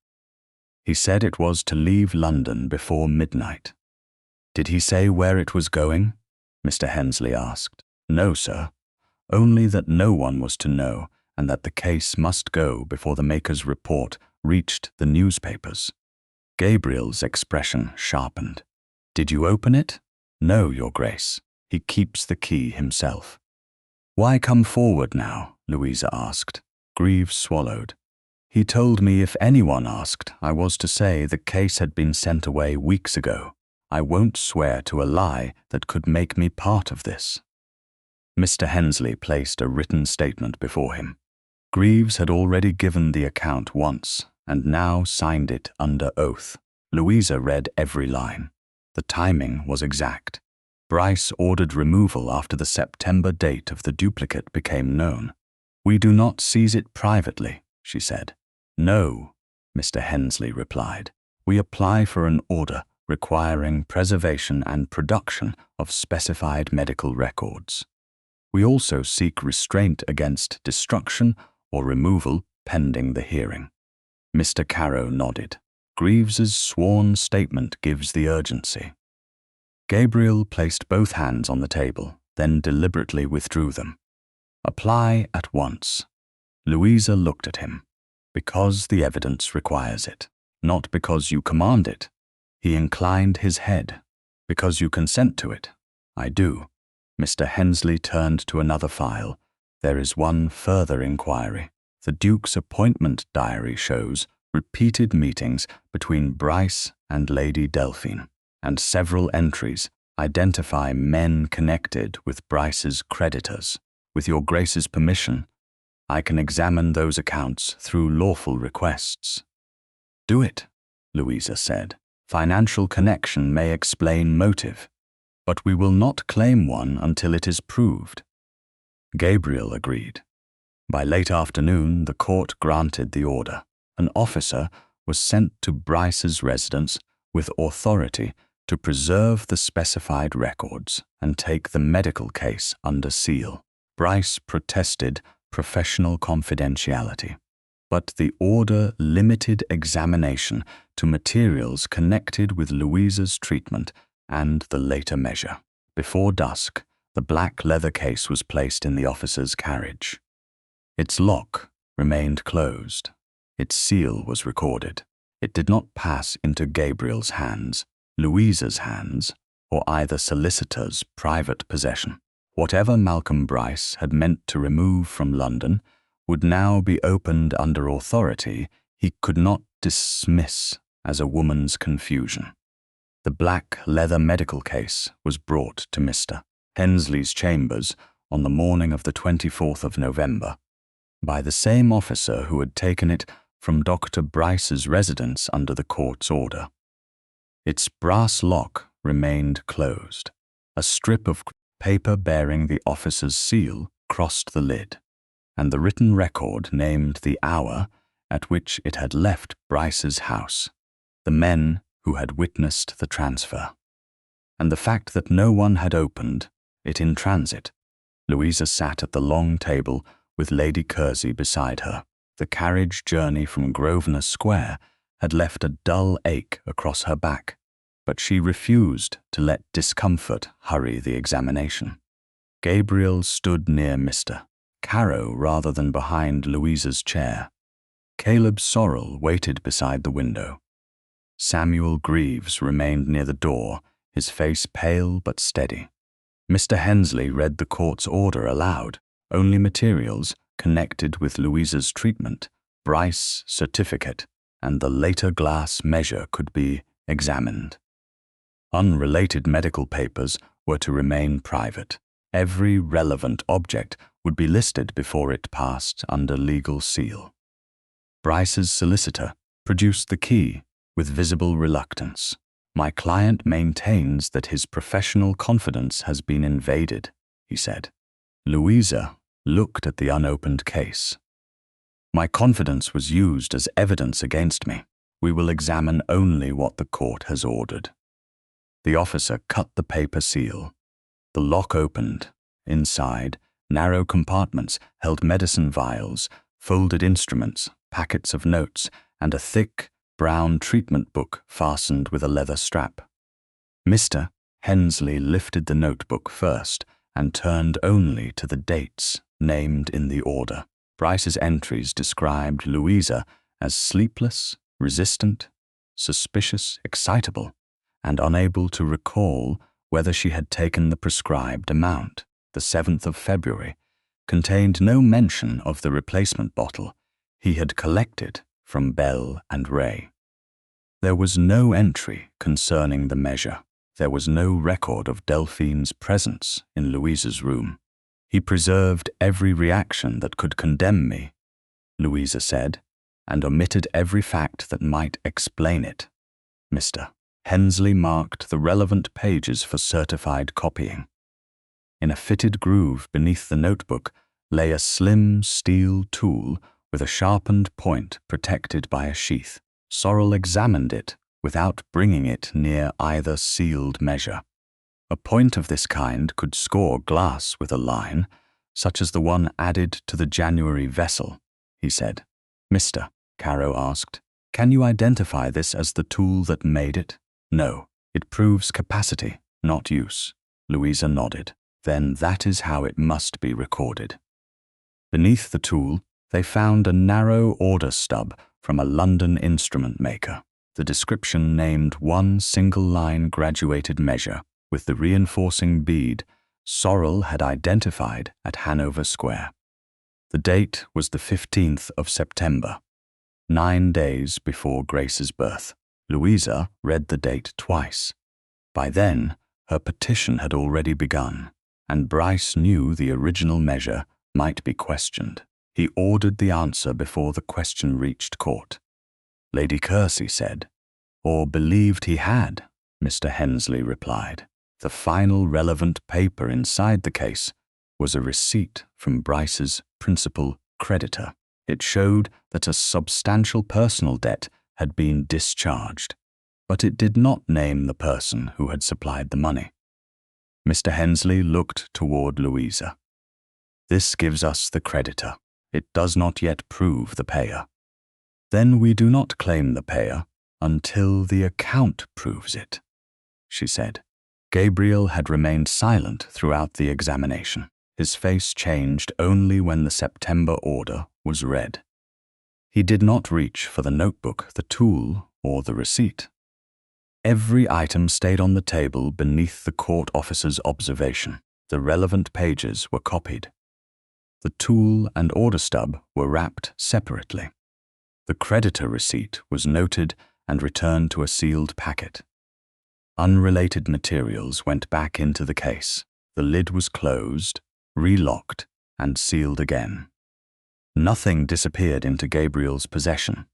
He said it was to leave London before midnight. Did he say where it was going? Mr. Hensley asked. No, sir. Only that no one was to know and that the case must go before the maker's report reached the newspapers. Gabriel's expression sharpened. Did you open it? No, Your Grace. He keeps the key himself. Why come forward now? Louisa asked. Greaves swallowed. He told me if anyone asked, I was to say the case had been sent away weeks ago. I won't swear to a lie that could make me part of this. Mr. Hensley placed a written statement before him. Greaves had already given the account once, and now signed it under oath. Louisa read every line. The timing was exact. Brice ordered removal after the September date of the duplicate became known. "We do not seize it privately," she said. "No," Mr. Hensley replied. "We apply for an order requiring preservation and production of specified medical records. We also seek restraint against destruction or removal pending the hearing." Mr. Carow nodded. Greaves's sworn statement gives the urgency. Gabriel placed both hands on the table, then deliberately withdrew them. "Apply at once." Louisa looked at him. "Because the evidence requires it, not because you command it." He inclined his head. "Because you consent to it." "I do." Mr. Hensley turned to another file. "There is one further inquiry. The Duke's appointment diary shows repeated meetings between Brice and Lady Delphine, and several entries identify men connected with Brice's creditors. With your Grace's permission, I can examine those accounts through lawful requests." "Do it," Louisa said. "Financial connection may explain motive, but we will not claim one until it is proved." Gabriel agreed. By late afternoon, the court granted the order. An officer was sent to Brice's residence with authority to preserve the specified records and take the medical case under seal. Brice protested professional confidentiality, but the order limited examination to materials connected with Louisa's treatment and the later measure. Before dusk, the black leather case was placed in the officer's carriage. Its lock remained closed. Its seal was recorded. It did not pass into Gabriel's hands, Louisa's hands, or either solicitor's private possession. Whatever Malcolm Brice had meant to remove from London would now be opened under authority he could not dismiss as a woman's confusion. The black leather medical case was brought to Mr. Hensley's chambers on the morning of the 24th of November by the same officer who had taken it from Dr. Brice's residence under the court's order. Its brass lock remained closed. A strip of paper bearing the officer's seal crossed the lid, and the written record named the hour at which it had left Brice's house, the men who had witnessed the transfer, and the fact that no one had opened it in transit. Louisa sat at the long table with Lady Kersey beside her. The carriage journey from Grosvenor Square had left a dull ache across her back, but she refused to let discomfort hurry the examination. Gabriel stood near Mr. Carow rather than behind Louisa's chair. Caleb Sorrel waited beside the window. Samuel Greaves remained near the door, his face pale but steady. Mr. Hensley read the court's order aloud. Only materials connected with Louisa's treatment, Brice's certificate, and the later glass measure could be examined. Unrelated medical papers were to remain private. Every relevant object would be listed before it passed under legal seal. Brice's solicitor produced the key with visible reluctance. "My client maintains that his professional confidence has been invaded," he said. Louisa looked at the unopened case. "My confidence was used as evidence against me. We will examine only what the court has ordered." The officer cut the paper seal. The lock opened. Inside, narrow compartments held medicine vials, folded instruments, packets of notes, and a thick, brown treatment book fastened with a leather strap. Mr. Hensley lifted the notebook first and turned only to the dates named in the order. Brice's entries described Louisa as sleepless, resistant, suspicious, excitable, and unable to recall whether she had taken the prescribed amount. The 7th of February contained no mention of the replacement bottle he had collected from Bell and Ray. There was no entry concerning the measure. There was no record of Delphine's presence in Louisa's room. "He preserved every reaction that could condemn me," Louisa said. and omitted every fact that might explain it. Mr. Hensley marked the relevant pages for certified copying. In a fitted groove beneath the notebook lay a slim steel tool with a sharpened point protected by a sheath. Sorrel examined it without bringing it near either sealed measure. A point of this kind could score glass with a line, such as the one added to the January vessel, he said. Mr. Caro asked, "Can you identify this as the tool that made it?" "No, it proves capacity, not use." Louisa nodded. "Then that is how it must be recorded." Beneath the tool, they found a narrow order stub from a London instrument maker. The description named one single-line graduated measure with the reinforcing bead Sorrel had identified at Hanover Square. The date was the 15th of September, 9 days before Grace's birth. Louisa read the date twice. By then, her petition had already begun, and Brice knew the original measure might be questioned. He ordered the answer before the question reached court. Lady Courcy said, or believed he had, Mr. Hensley replied. The final relevant paper inside the case was a receipt from Brice's principal creditor. It showed that a substantial personal debt had been discharged, but it did not name the person who had supplied the money. Mr. Hensley looked toward Louisa. "This gives us the creditor. It does not yet prove the payer." "Then we do not claim the payer until the account proves it," she said. Gabriel had remained silent throughout the examination. His face changed only when the September order was read. He did not reach for the notebook, the tool, or the receipt. Every item stayed on the table beneath the court officer's observation. The relevant pages were copied. The tool and order stub were wrapped separately. The creditor receipt was noted and returned to a sealed packet. Unrelated materials went back into the case. The lid was closed, relocked, and sealed again. Nothing disappeared into Gabriel's possession.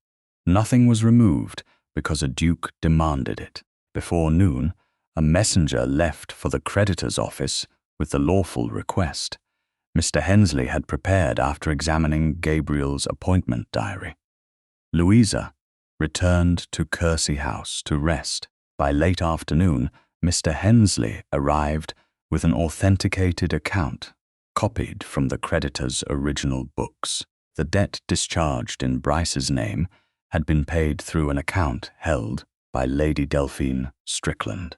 Nothing was removed because a duke demanded it. Before noon, a messenger left for the creditor's office with the lawful request Mr. Hensley had prepared after examining Gabriel's appointment diary. Louisa returned to Courcy House to rest. By late afternoon, Mr. Hensley arrived with an authenticated account, copied from the creditor's original books. The debt discharged in Brice's name had been paid through an account held by Lady Delphine Strickland.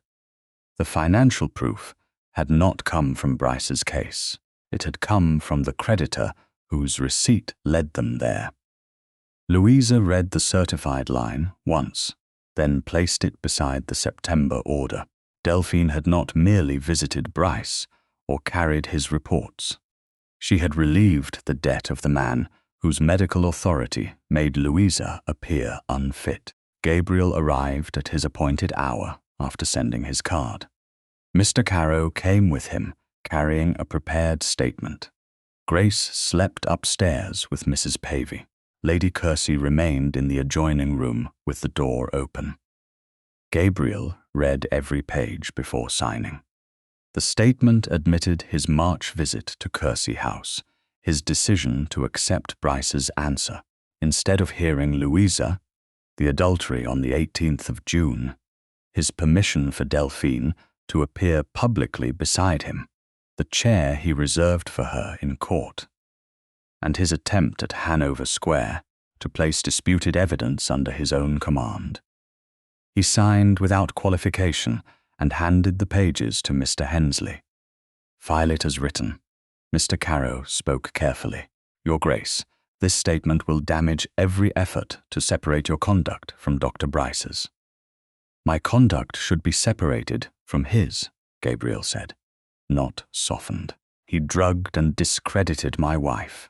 The financial proof had not come from Brice's case. It had come from the creditor whose receipt led them there. Louisa read the certified line once, then placed it beside the September order. Delphine had not merely visited Brice or carried his reports. She had relieved the debt of the man whose medical authority made Louisa appear unfit. Gabriel arrived at his appointed hour after sending his card. Mr. Caro came with him, carrying a prepared statement. Grace slept upstairs with Mrs. Pavey. Lady Courcy remained in the adjoining room with the door open. Gabriel read every page before signing. The statement admitted his March visit to Courcy House, his decision to accept Brice's answer. Instead of hearing Louisa, the adultery on the 18th of June, his permission for Delphine to appear publicly beside him, the chair he reserved for her in court, and his attempt at Hanover Square to place disputed evidence under his own command. He signed without qualification and handed the pages to Mr. Hensley. "File it as written." Mr. Caro spoke carefully. "Your Grace, this statement will damage every effort to separate your conduct from Dr. Brice's." "My conduct should be separated from his," Gabriel said, not softened. "He drugged and discredited my wife.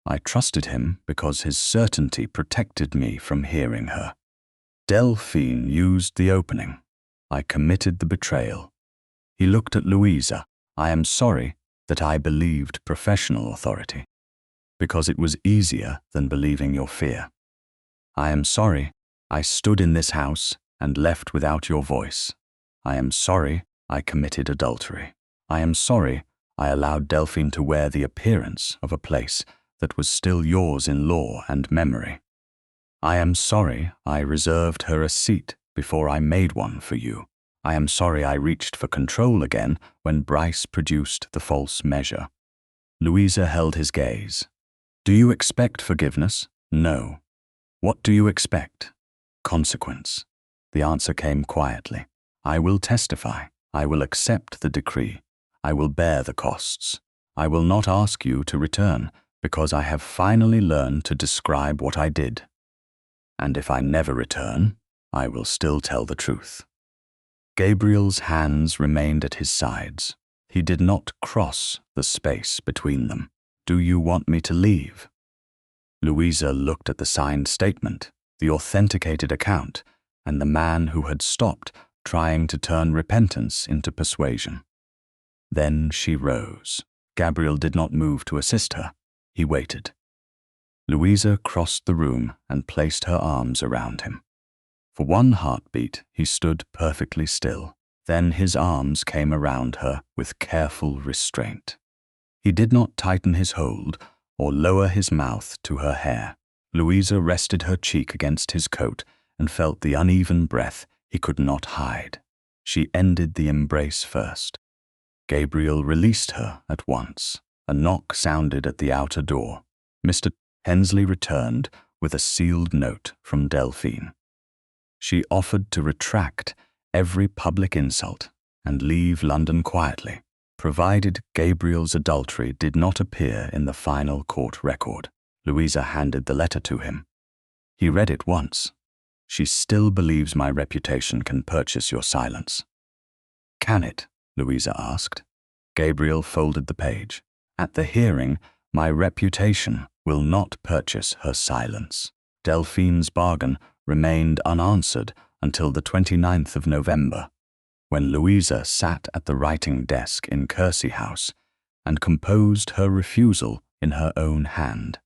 I trusted him because his certainty protected me from hearing her. Delphine used the opening. I committed the betrayal." He looked at Louisa. "I am sorry that I believed professional authority, because it was easier than believing your fear. I am sorry I stood in this house and left without your voice. I am sorry I committed adultery. I am sorry I allowed Delphine to wear the appearance of a place that was still yours in law and memory. I am sorry I reserved her a seat before I made one for you. I am sorry I reached for control again when Brice produced the false measure. Louisa held his gaze. Do you expect forgiveness? No. What do you expect? Consequence. The answer came quietly. I will testify. I will accept the decree. I will bear the costs. I will not ask you to return because I have finally learned to describe what I did. And if I never return, I will still tell the truth. Gabriel's hands remained at his sides. He did not cross the space between them. Do you want me to leave? Louisa looked at the signed statement, the authenticated account, and the man who had stopped trying to turn repentance into persuasion. Then she rose. Gabriel did not move to assist her. He waited. Louisa crossed the room and placed her arms around him. For one heartbeat, he stood perfectly still. Then his arms came around her with careful restraint. He did not tighten his hold or lower his mouth to her hair. Louisa rested her cheek against his coat and felt the uneven breath he could not hide. She ended the embrace first. Gabriel released her at once. A knock sounded at the outer door. Mr. Hensley returned with a sealed note from Delphine. She offered to retract every public insult and leave London quietly, provided Gabriel's adultery did not appear in the final court record. Louisa handed the letter to him. He read it once. She still believes my reputation can purchase your silence. Can it? Louisa asked. Gabriel folded the page. At the hearing, my reputation will not purchase her silence. Delphine's bargain remained unanswered until the 29th of November, when Louisa sat at the writing desk in Kersey House and composed her refusal in her own hand.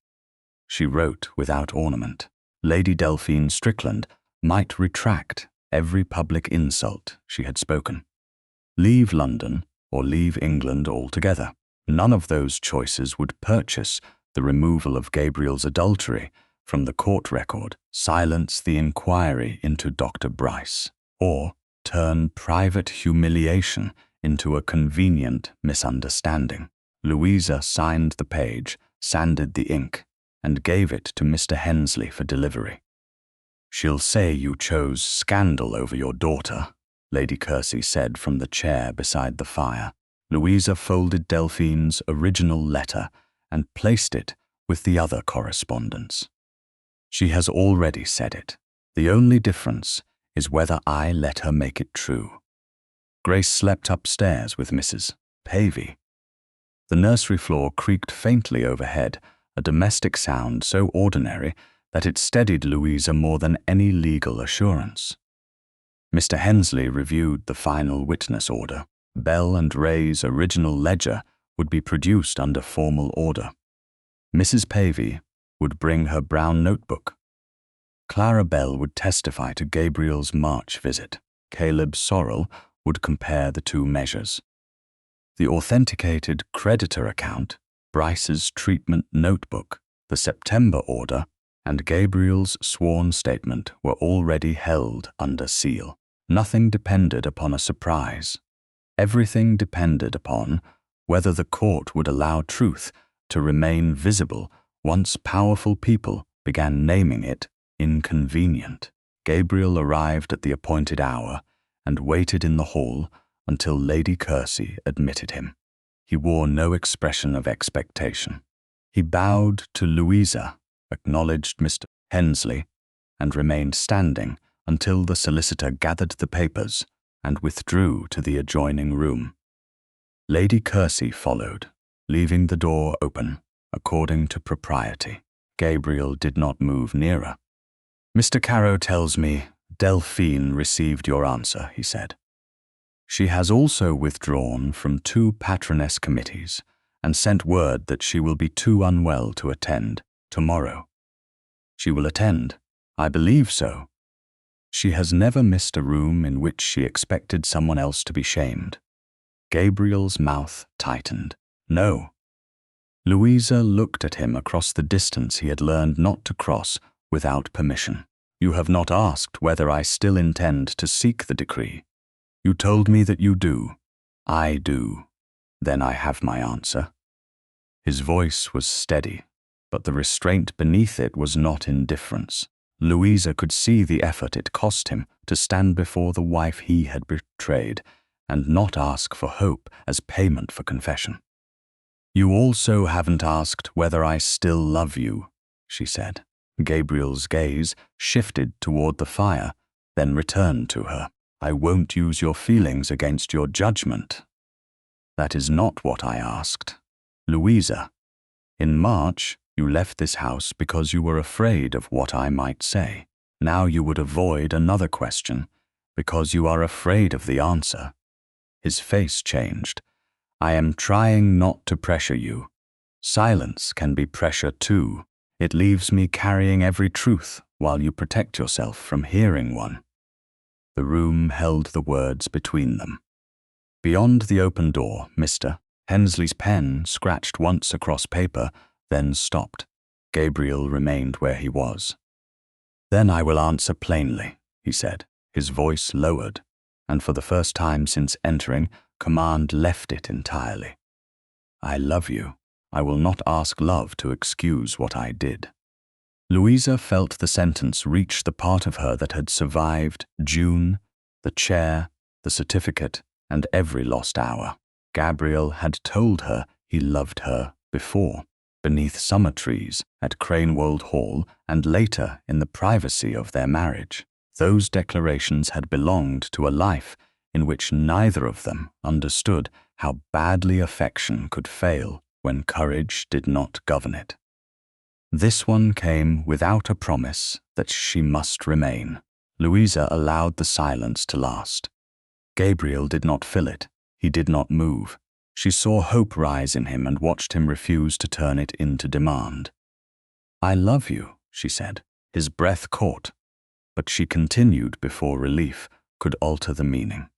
She wrote without ornament. Lady Delphine Strickland might retract every public insult she had spoken. Leave London or leave England altogether. None of those choices would purchase the removal of Gabriel's adultery from the court record, silence the inquiry into Dr. Brice, or turn private humiliation into a convenient misunderstanding. Louisa signed the page, sanded the ink, and gave it to Mr. Hensley for delivery. She'll say you chose scandal over your daughter, Lady Kersey said from the chair beside the fire. Louisa folded Delphine's original letter and placed it with the other correspondence. She has already said it. The only difference is whether I let her make it true. Grace slept upstairs with Mrs. Pavey. The nursery floor creaked faintly overhead, a domestic sound so ordinary that it steadied Louisa more than any legal assurance. Mr. Hensley reviewed the final witness order. Bell and Ray's original ledger would be produced under formal order. Mrs. Pavey would bring her brown notebook. Clara Bell would testify to Gabriel's March visit. Caleb Sorrell would compare the two measures. The authenticated creditor account, Brice's treatment notebook, the September order, and Gabriel's sworn statement were already held under seal. Nothing depended upon a surprise. Everything depended upon whether the court would allow truth to remain visible once powerful people began naming it inconvenient. Gabriel arrived at the appointed hour and waited in the hall until Lady Kersey admitted him. He wore no expression of expectation. He bowed to Louisa, acknowledged Mr. Hensley, and remained standing until the solicitor gathered the papers and withdrew to the adjoining room. Lady Kersey followed, leaving the door open, according to propriety. Gabriel did not move nearer. Mr. Carow tells me Delphine received your answer, he said. She has also withdrawn from 2 patroness committees and sent word that she will be too unwell to attend tomorrow. She will attend. I believe so. She has never missed a room in which she expected someone else to be shamed. Gabriel's mouth tightened. No. Louisa looked at him across the distance he had learned not to cross without permission. You have not asked whether I still intend to seek the decree. You told me that you do. I do. Then I have my answer. His voice was steady, but the restraint beneath it was not indifference. Louisa could see the effort it cost him to stand before the wife he had betrayed and not ask for hope as payment for confession. You also haven't asked whether I still love you, she said. Gabriel's gaze shifted toward the fire, then returned to her. I won't use your feelings against your judgment. That is not what I asked. Louisa, in March, you left this house because you were afraid of what I might say. Now you would avoid another question because you are afraid of the answer. His face changed. I am trying not to pressure you. Silence can be pressure too. It leaves me carrying every truth while you protect yourself from hearing one. The room held the words between them. Beyond the open door, Mr. Hensley's pen scratched once across paper, then stopped. Gabriel remained where he was. Then I will answer plainly, he said. His voice lowered, and for the first time since entering, command left it entirely. I love you. I will not ask love to excuse what I did. Louisa felt the sentence reach the part of her that had survived June, the chair, the certificate, and every lost hour. Gabriel had told her he loved her before, beneath summer trees at Cranewold Hall and later in the privacy of their marriage. Those declarations had belonged to a life in which neither of them understood how badly affection could fail when courage did not govern it. This one came without a promise that she must remain. Louisa allowed the silence to last. Gabriel did not fill it. He did not move. She saw hope rise in him and watched him refuse to turn it into demand. I love you, she said. His breath caught, but she continued before relief could alter the meaning.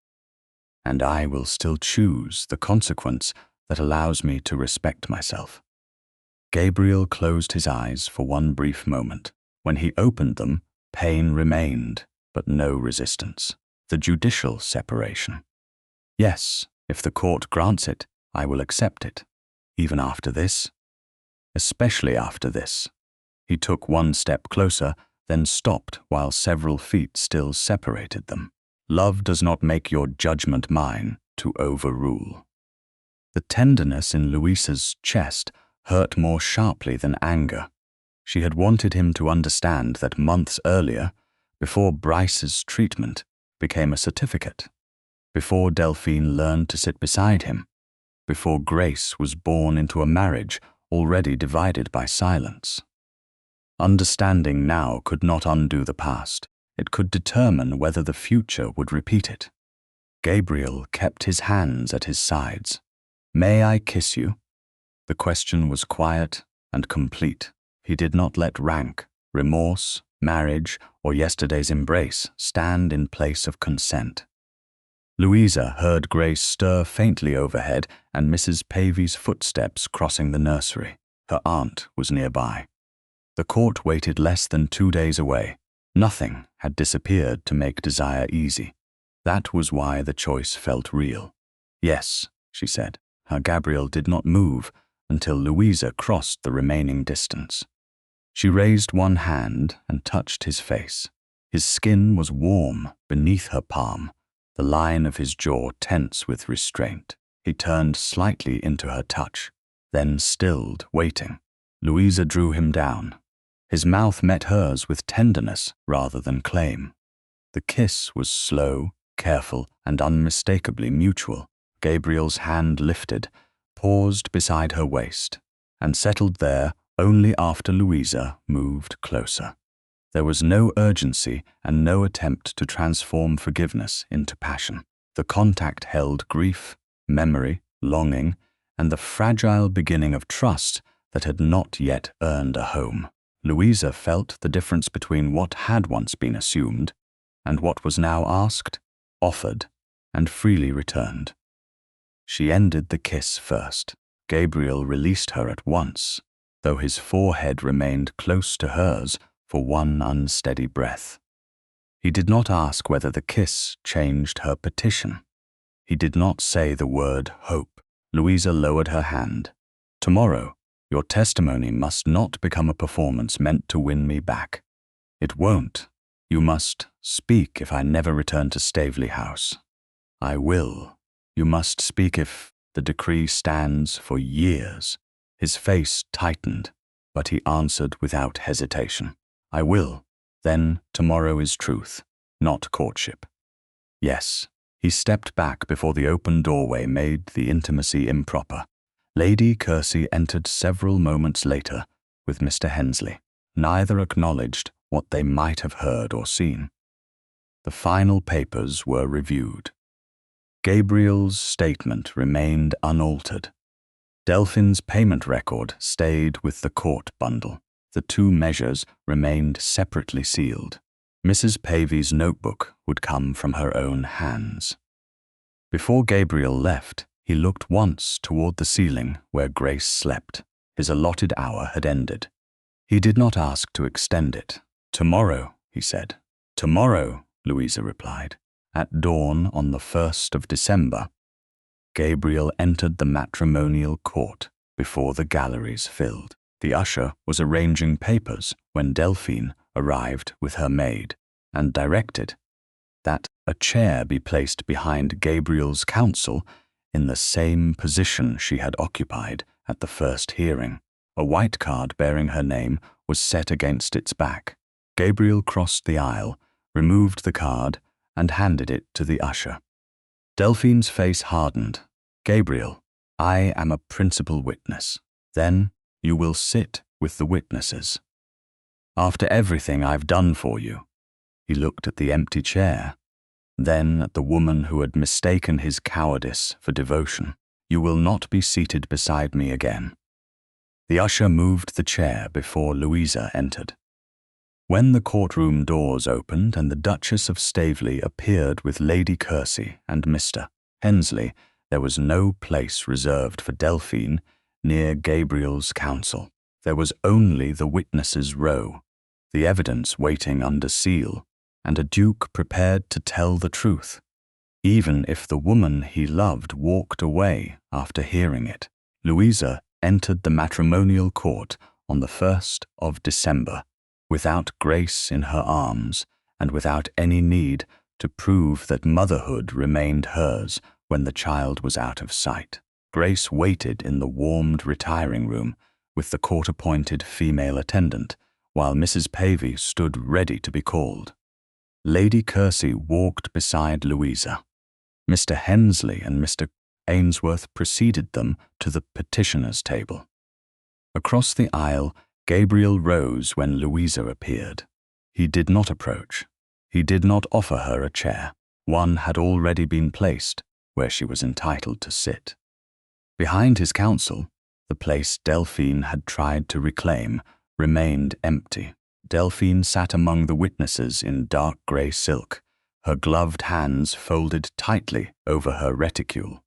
And I will still choose the consequence that allows me to respect myself. Gabriel closed his eyes for one brief moment. When he opened them, pain remained, but no resistance. The judicial separation. Yes, if the court grants it, I will accept it. Even after this? Especially after this. He took one step closer, then stopped while several feet still separated them. Love does not make your judgment mine to overrule. The tenderness in Louisa's chest hurt more sharply than anger. She had wanted him to understand that months earlier, before Brice's treatment became a certificate, before Delphine learned to sit beside him, before Grace was born into a marriage already divided by silence. Understanding now could not undo the past. It could determine whether the future would repeat it. Gabriel kept his hands at his sides. May I kiss you? The question was quiet and complete. He did not let rank, remorse, marriage, or yesterday's embrace stand in place of consent. Louisa heard Grace stir faintly overhead and Mrs. Pavy's footsteps crossing the nursery. Her aunt was nearby. The court waited less than 2 days away. Nothing had disappeared to make desire easy. That was why the choice felt real. Yes, she said. Her Gabriel did not move until Louisa crossed the remaining distance. She raised one hand and touched his face. His skin was warm beneath her palm, the line of his jaw tense with restraint. He turned slightly into her touch, then stilled, waiting. Louisa drew him down. His mouth met hers with tenderness rather than claim. The kiss was slow, careful, and unmistakably mutual. Gabriel's hand lifted, paused beside her waist, and settled there only after Louisa moved closer. There was no urgency and no attempt to transform forgiveness into passion. The contact held grief, memory, longing, and the fragile beginning of trust that had not yet earned a home. Louisa felt the difference between what had once been assumed and what was now asked, offered, and freely returned. She ended the kiss first. Gabriel released her at once, though his forehead remained close to hers for one unsteady breath. He did not ask whether the kiss changed her petition. He did not say the word hope. Louisa lowered her hand. Tomorrow, your testimony must not become a performance meant to win me back. It won't. You must speak if I never return to Staveley House. I will. You must speak if the decree stands for years. His face tightened, but he answered without hesitation. I will. Then tomorrow is truth, not courtship. Yes. He stepped back before the open doorway made the intimacy improper. Lady Kersey entered several moments later with Mr. Hensley. Neither acknowledged what they might have heard or seen. The final papers were reviewed. Gabriel's statement remained unaltered. Delphine's payment record stayed with the court bundle. The two measures remained separately sealed. Mrs. Pavey's notebook would come from her own hands. Before Gabriel left, he looked once toward the ceiling where Grace slept. His allotted hour had ended. He did not ask to extend it. Tomorrow, he said. Tomorrow, Louisa replied. At dawn on the 1st of December, Gabriel entered the matrimonial court before the galleries filled. The usher was arranging papers when Delphine arrived with her maid and directed that a chair be placed behind Gabriel's counsel in the same position she had occupied at the first hearing. A white card bearing her name was set against its back. Gabriel crossed the aisle, removed the card, and handed it to the usher. Delphine's face hardened. Gabriel, I am a principal witness. Then you will sit with the witnesses. After everything I've done for you. He looked at the empty chair, then at the woman who had mistaken his cowardice for devotion. You will not be seated beside me again. The usher moved the chair before Louisa entered. When the courtroom doors opened and the Duchess of Staveley appeared with Lady Kersey and Mr. Hensley, there was no place reserved for Delphine near Gabriel's counsel. There was only the witnesses' row, the evidence waiting under seal, and a duke prepared to tell the truth, even if the woman he loved walked away after hearing it. Louisa entered the matrimonial court on the 1st of December, without Grace in her arms and without any need to prove that motherhood remained hers when the child was out of sight. Grace waited in the warmed retiring room with the court-appointed female attendant, while Mrs. Pavey stood ready to be called. Lady Kersey walked beside Louisa. Mr. Hensley and Mr. Ainsworth preceded them to the petitioner's table. Across the aisle, Gabriel rose when Louisa appeared. He did not approach. He did not offer her a chair. One had already been placed where she was entitled to sit. Behind his counsel, the place Delphine had tried to reclaim remained empty. Delphine sat among the witnesses in dark grey silk, her gloved hands folded tightly over her reticule.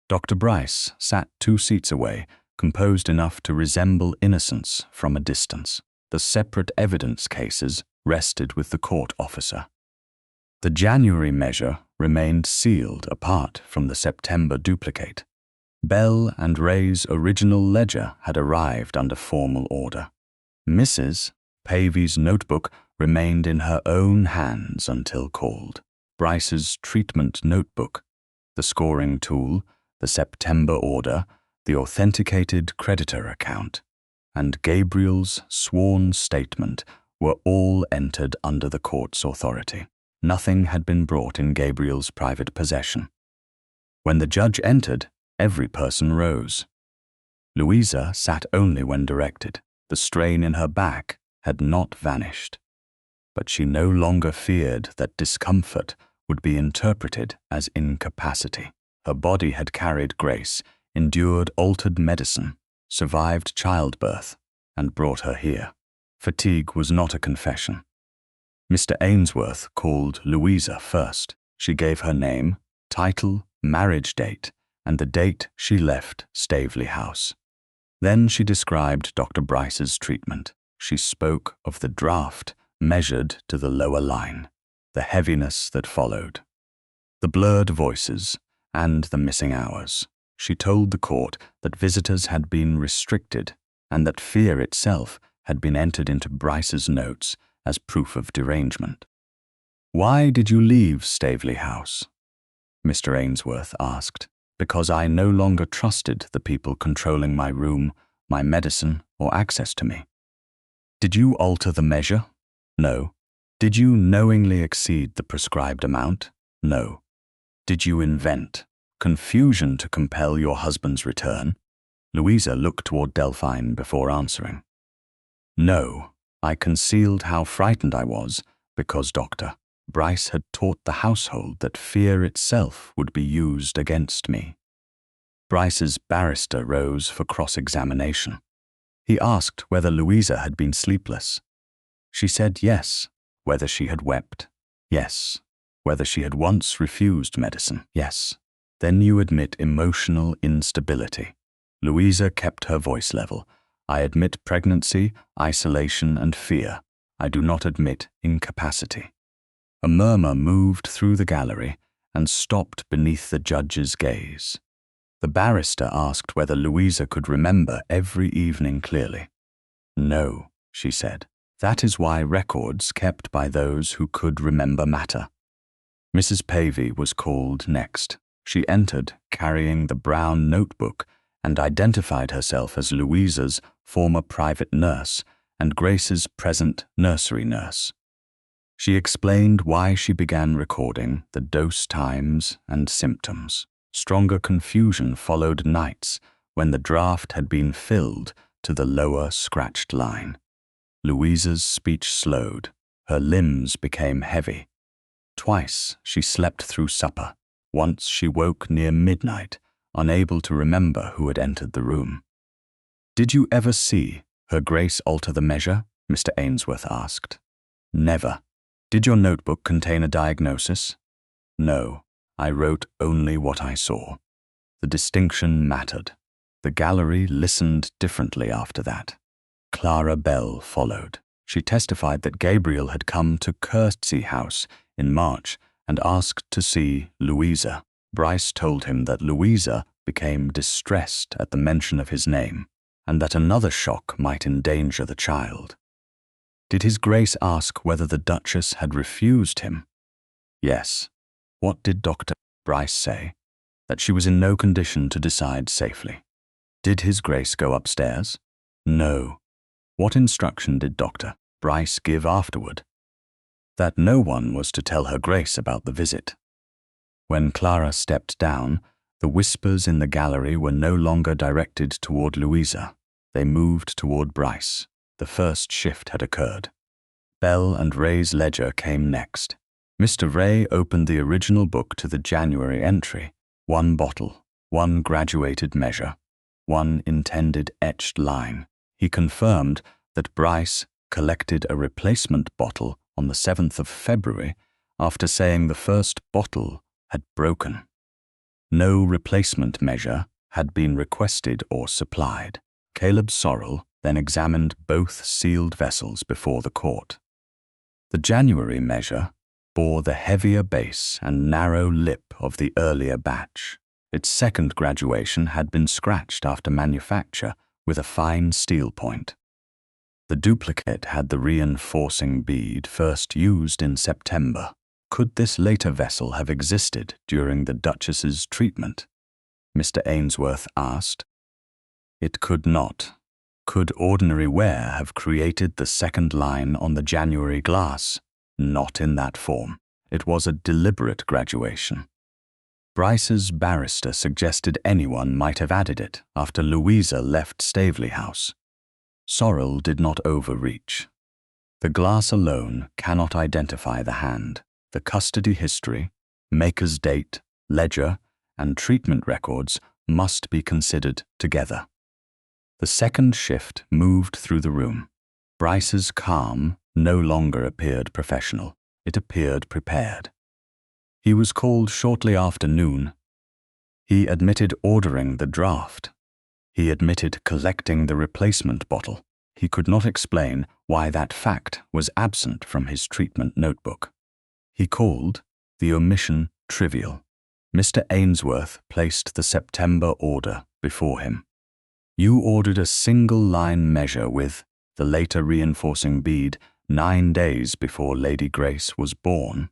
Dr. Brice sat 2 seats away, composed enough to resemble innocence from a distance. The separate evidence cases rested with the court officer. The January measure remained sealed apart from the September duplicate. Bell and Ray's original ledger had arrived under formal order. Mrs. Pavey's notebook remained in her own hands until called. Brice's treatment notebook, the scoring tool, the September order, the authenticated creditor account, and Gabriel's sworn statement were all entered under the court's authority. Nothing had been brought in Gabriel's private possession. When the judge entered, every person rose. Louisa sat only when directed. The strain in her back had not vanished, but she no longer feared that discomfort would be interpreted as incapacity. Her body had carried Grace, endured altered medicine, survived childbirth, and brought her here. Fatigue was not a confession. Mr. Ainsworth called Louisa first. She gave her name, title, marriage date, and the date she left Staveley House. Then she described Dr. Brice's treatment. She spoke of the draught measured to the lower line, the heaviness that followed, the blurred voices, and the missing hours. She told the court that visitors had been restricted and that fear itself had been entered into Brice's notes as proof of derangement. "Why did you leave Staveley House?" Mr. Ainsworth asked. "Because I no longer trusted the people controlling my room, my medicine, or access to me." "Did you alter the measure?" "No." "Did you knowingly exceed the prescribed amount?" "No." "Did you invent confusion to compel your husband's return?" Louisa looked toward Delphine before answering. "No, I concealed how frightened I was because Dr. Brice had taught the household that fear itself would be used against me." Brice's barrister rose for cross-examination. He asked whether Louisa had been sleepless. She said yes. Whether she had wept? Yes. Whether she had once refused medicine? Yes. "Then you admit emotional instability." Louisa kept her voice level. "I admit pregnancy, isolation, and fear. I do not admit incapacity." A murmur moved through the gallery and stopped beneath the judge's gaze. The barrister asked whether Louisa could remember every evening clearly. "No," she said. "That is why records kept by those who could remember matter." Mrs. Pavey was called next. She entered carrying the brown notebook and identified herself as Louisa's former private nurse and Grace's present nursery nurse. She explained why she began recording the dose times and symptoms. Stronger confusion followed nights when the draft had been filled to the lower scratched line. Louisa's speech slowed. Her limbs became heavy. Twice she slept through supper. Once she woke near midnight, unable to remember who had entered the room. "Did you ever see Her Grace alter the measure?" Mr. Ainsworth asked. "Never." "Did your notebook contain a diagnosis?" "No. I wrote only what I saw." The distinction mattered. The gallery listened differently after that. Clara Bell followed. She testified that Gabriel had come to Curtsey House in March and asked to see Louisa. Brice told him that Louisa became distressed at the mention of his name and that another shock might endanger the child. Did His Grace ask whether the Duchess had refused him? Yes. What did Dr. Brice say? That she was in no condition to decide safely. Did His Grace go upstairs? No. What instruction did Dr. Brice give afterward? That no one was to tell Her Grace about the visit. When Clara stepped down, the whispers in the gallery were no longer directed toward Louisa. They moved toward Brice. The first shift had occurred. Bell and Ray's ledger came next. Mr. Ray opened the original book to the January entry. 1 bottle, 1 graduated measure, 1 intended etched line. He confirmed that Brice collected a replacement bottle on the 7th of February after saying the first bottle had broken. No replacement measure had been requested or supplied. Caleb Sorrell then examined both sealed vessels before the court. The January measure bore the heavier base and narrow lip of the earlier batch. Its second graduation had been scratched after manufacture with a fine steel point. The duplicate had the reinforcing bead first used in September. Could this later vessel have existed during the Duchess's treatment? Mr. Ainsworth asked. It could not. Could ordinary wear have created the second line on the January glass? Not in that form. It was a deliberate graduation. Brice's barrister suggested anyone might have added it after Louisa left Staveley House. Sorrell did not overreach. The glass alone cannot identify the hand. The custody history, maker's date, ledger, and treatment records must be considered together. The second shift moved through the room. Brice's calm no longer appeared professional. It appeared prepared. He was called shortly after noon. He admitted ordering the draft. He admitted collecting the replacement bottle. He could not explain why that fact was absent from his treatment notebook. He called the omission trivial. Mr. Ainsworth placed the September order before him. You ordered a single-line measure with the later reinforcing bead 9 days before Lady Grace was born.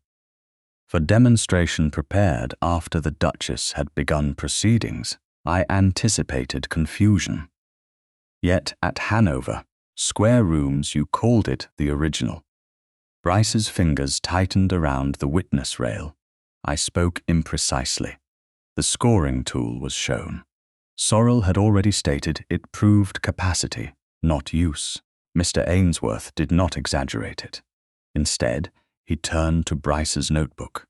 For demonstration prepared after the Duchess had begun proceedings, I anticipated confusion. Yet at Hanover, Square Rooms, you called it the original. Brice's fingers tightened around the witness rail. I spoke imprecisely. The scoring tool was shown. Sorrel had already stated it proved capacity, not use. Mr. Ainsworth did not exaggerate it. Instead, he turned to Brice's notebook.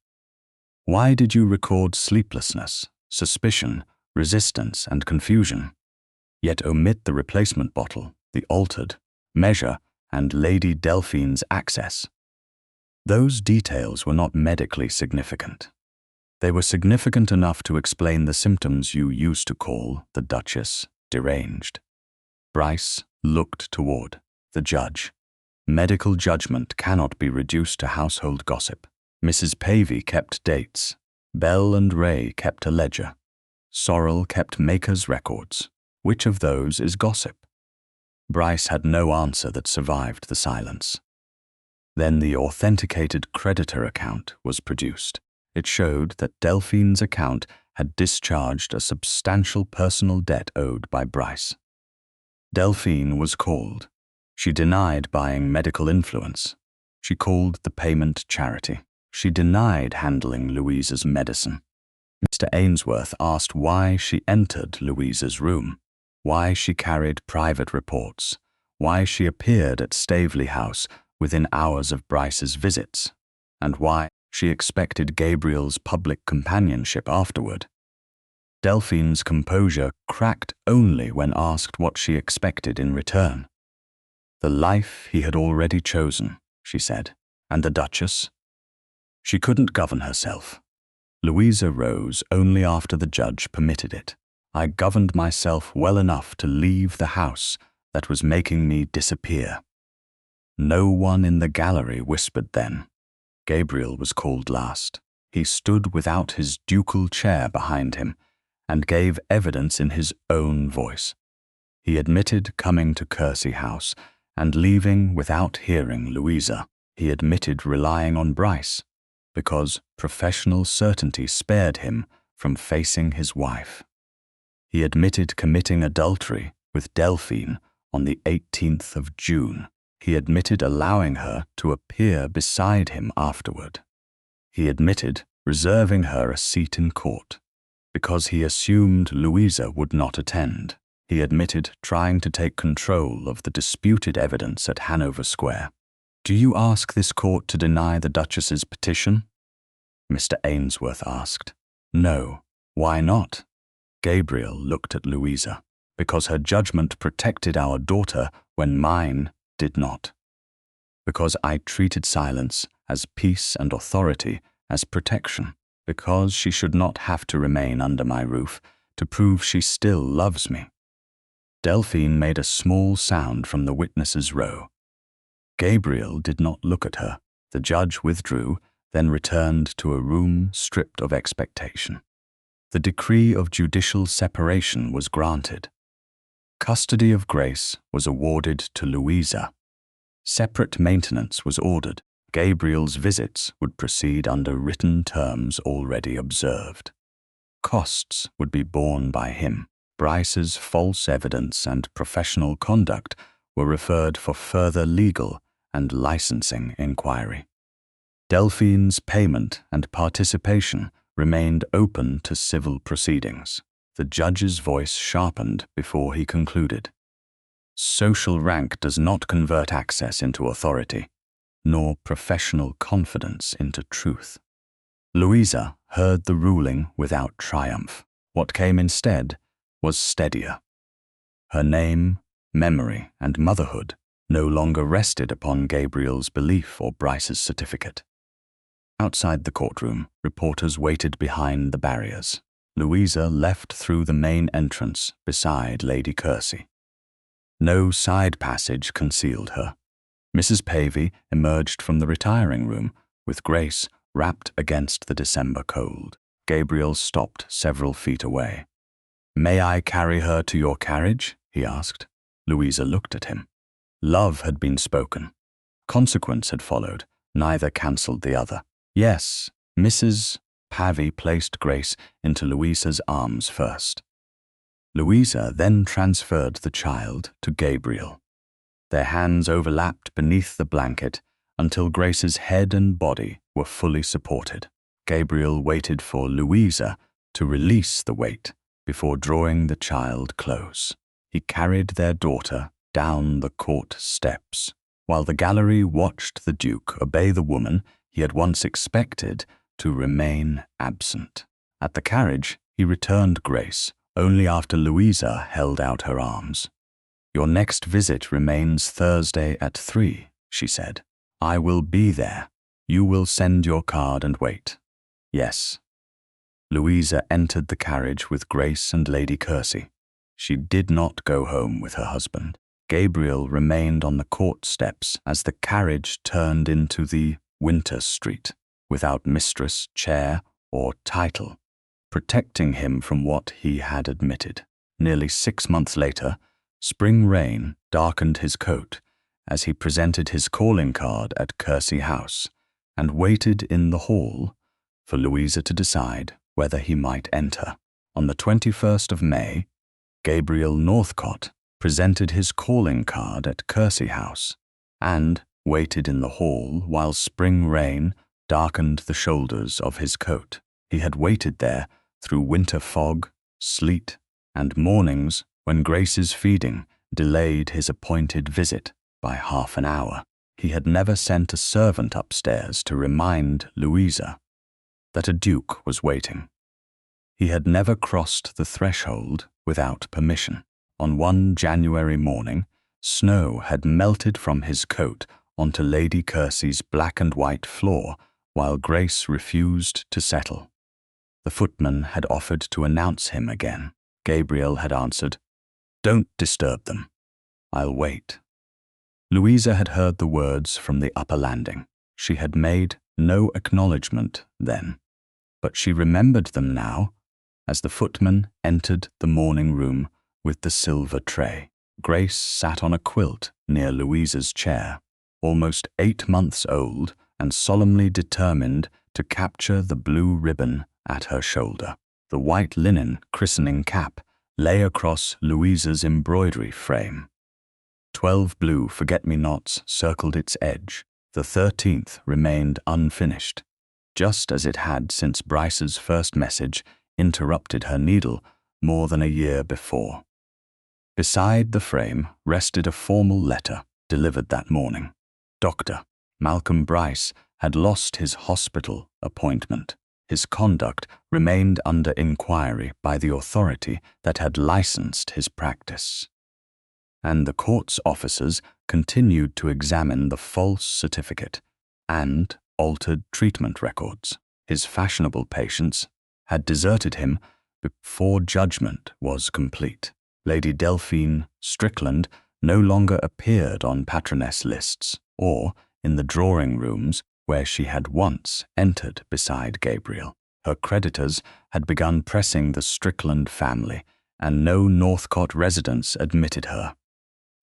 Why did you record sleeplessness, suspicion, resistance, and confusion, yet omit the replacement bottle, the altered measure, and Lady Delphine's access? Those details were not medically significant. They were significant enough to explain the symptoms you used to call the Duchess deranged. Brice looked toward the judge. Medical judgment cannot be reduced to household gossip. Mrs. Pavey kept dates. Bell and Ray kept a ledger. Sorrel kept maker's records. Which of those is gossip? Brice had no answer that survived the silence. Then the authenticated creditor account was produced. It showed that Delphine's account had discharged a substantial personal debt owed by Brice. Delphine was called. She denied buying medical influence. She called the payment charity. She denied handling Louisa's medicine. Mr. Ainsworth asked why she entered Louisa's room, why she carried private reports, why she appeared at Staveley House within hours of Brice's visits, and why she expected Gabriel's public companionship afterward. Delphine's composure cracked only when asked what she expected in return. The life he had already chosen, she said, and the Duchess? She couldn't govern herself. Louisa rose only after the judge permitted it. I governed myself well enough to leave the house that was making me disappear. No one in the gallery whispered then. Gabriel was called last. He stood without his ducal chair behind him and gave evidence in his own voice. He admitted coming to Kersey House and leaving without hearing Louisa. He admitted relying on Brice because professional certainty spared him from facing his wife. He admitted committing adultery with Delphine on the 18th of June. He admitted allowing her to appear beside him afterward. He admitted reserving her a seat in court because he assumed Louisa would not attend. He admitted trying to take control of the disputed evidence at Hanover Square. Do you ask this court to deny the Duchess's petition? Mr. Ainsworth asked. No. Why not? Gabriel looked at Louisa. Because her judgment protected our daughter when mine did not. Because I treated silence as peace and authority as protection. Because she should not have to remain under my roof to prove she still loves me. Delphine made a small sound from the witnesses' row. Gabriel did not look at her. The judge withdrew, then returned to a room stripped of expectation. The decree of judicial separation was granted. Custody of Grace was awarded to Louisa. Separate maintenance was ordered. Gabriel's visits would proceed under written terms already observed. Costs would be borne by him. Brice's false evidence and professional conduct were referred for further legal and licensing inquiry. Delphine's payment and participation remained open to civil proceedings. The judge's voice sharpened before he concluded. Social rank does not convert access into authority, nor professional confidence into truth. Louisa heard the ruling without triumph. What came instead was steadier. Her name, memory, and motherhood no longer rested upon Gabriel's belief or Brice's certificate. Outside the courtroom, reporters waited behind the barriers. Louisa left through the main entrance beside Lady Kersey. No side passage concealed her. Mrs. Pavey emerged from the retiring room with Grace wrapped against the December cold. Gabriel stopped several feet away. "May I carry her to your carriage?" he asked. Louisa looked at him. Love had been spoken. Consequence had followed. Neither cancelled the other. Yes, Mrs. Pavey placed Grace into Louisa's arms first. Louisa then transferred the child to Gabriel. Their hands overlapped beneath the blanket until Grace's head and body were fully supported. Gabriel waited for Louisa to release the weight before drawing the child close. He carried their daughter down the court steps, while the gallery watched the Duke obey the woman he had once expected to remain absent. At the carriage, he returned Grace only after Louisa held out her arms. "Your next visit remains Thursday at 3, she said. "I will be there. You will send your card and wait." "Yes." Louisa entered the carriage with Grace and Lady Kersey. She did not go home with her husband. Gabriel remained on the court steps as the carriage turned into the Winter Street, without mistress, chair, or title, protecting him from what he had admitted. Nearly 6 months later, spring rain darkened his coat as he presented his calling card at Kersey House and waited in the hall for Louisa to decide whether he might enter. On the 21st of May, Gabriel Northcott presented his calling card at Kersey House and waited in the hall while spring rain darkened the shoulders of his coat. He had waited there through winter fog, sleet, and mornings when Grace's feeding delayed his appointed visit by half an hour. He had never sent a servant upstairs to remind Louisa that a duke was waiting. He had never crossed the threshold without permission. On one January morning, snow had melted from his coat onto Lady Kersey's black and white floor while Grace refused to settle. The footman had offered to announce him again. Gabriel had answered, "Don't disturb them. I'll wait." Louisa had heard the words from the upper landing. She had made no acknowledgement then, but she remembered them now as the footman entered the morning room with the silver tray. Grace sat on a quilt near Louisa's chair, almost 8 months old and solemnly determined to capture the blue ribbon at her shoulder. The white linen christening cap lay across Louisa's embroidery frame. 12 blue forget-me-nots circled its edge. The 13th remained unfinished, just as it had since Brice's first message interrupted her needle more than a year before. Beside the frame rested a formal letter delivered that morning. Dr. Malcolm Brice had lost his hospital appointment. His conduct remained under inquiry by the authority that had licensed his practice, and the court's officers continued to examine the false certificate and altered treatment records. His fashionable patients had deserted him before judgment was complete. Lady Delphine Strickland no longer appeared on patroness lists or in the drawing rooms where she had once entered beside Gabriel. Her creditors had begun pressing the Strickland family, and no Northcott residents admitted her.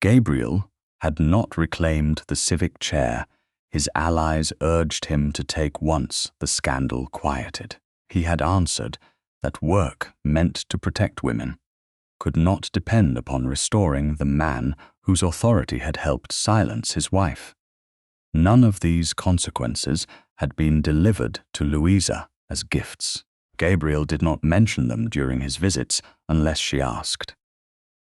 Gabriel had not reclaimed the civic chair his allies urged him to take once the scandal quieted. He had answered that work meant to protect women could not depend upon restoring the man whose authority had helped silence his wife. None of these consequences had been delivered to Louisa as gifts. Gabriel did not mention them during his visits unless she asked.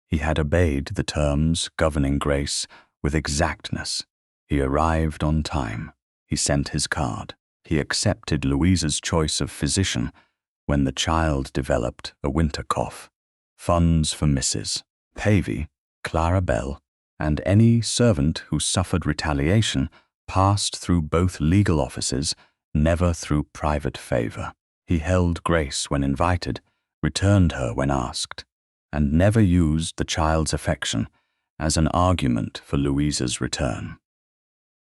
He had obeyed the terms governing Grace with exactness. He arrived on time. He sent his card. He accepted Louisa's choice of physician when the child developed a winter cough. Funds for Mrs. Pavey, Clara Bell, and any servant who suffered retaliation passed through both legal offices, never through private favor. He held Grace when invited, returned her when asked, and never used the child's affection as an argument for Louisa's return.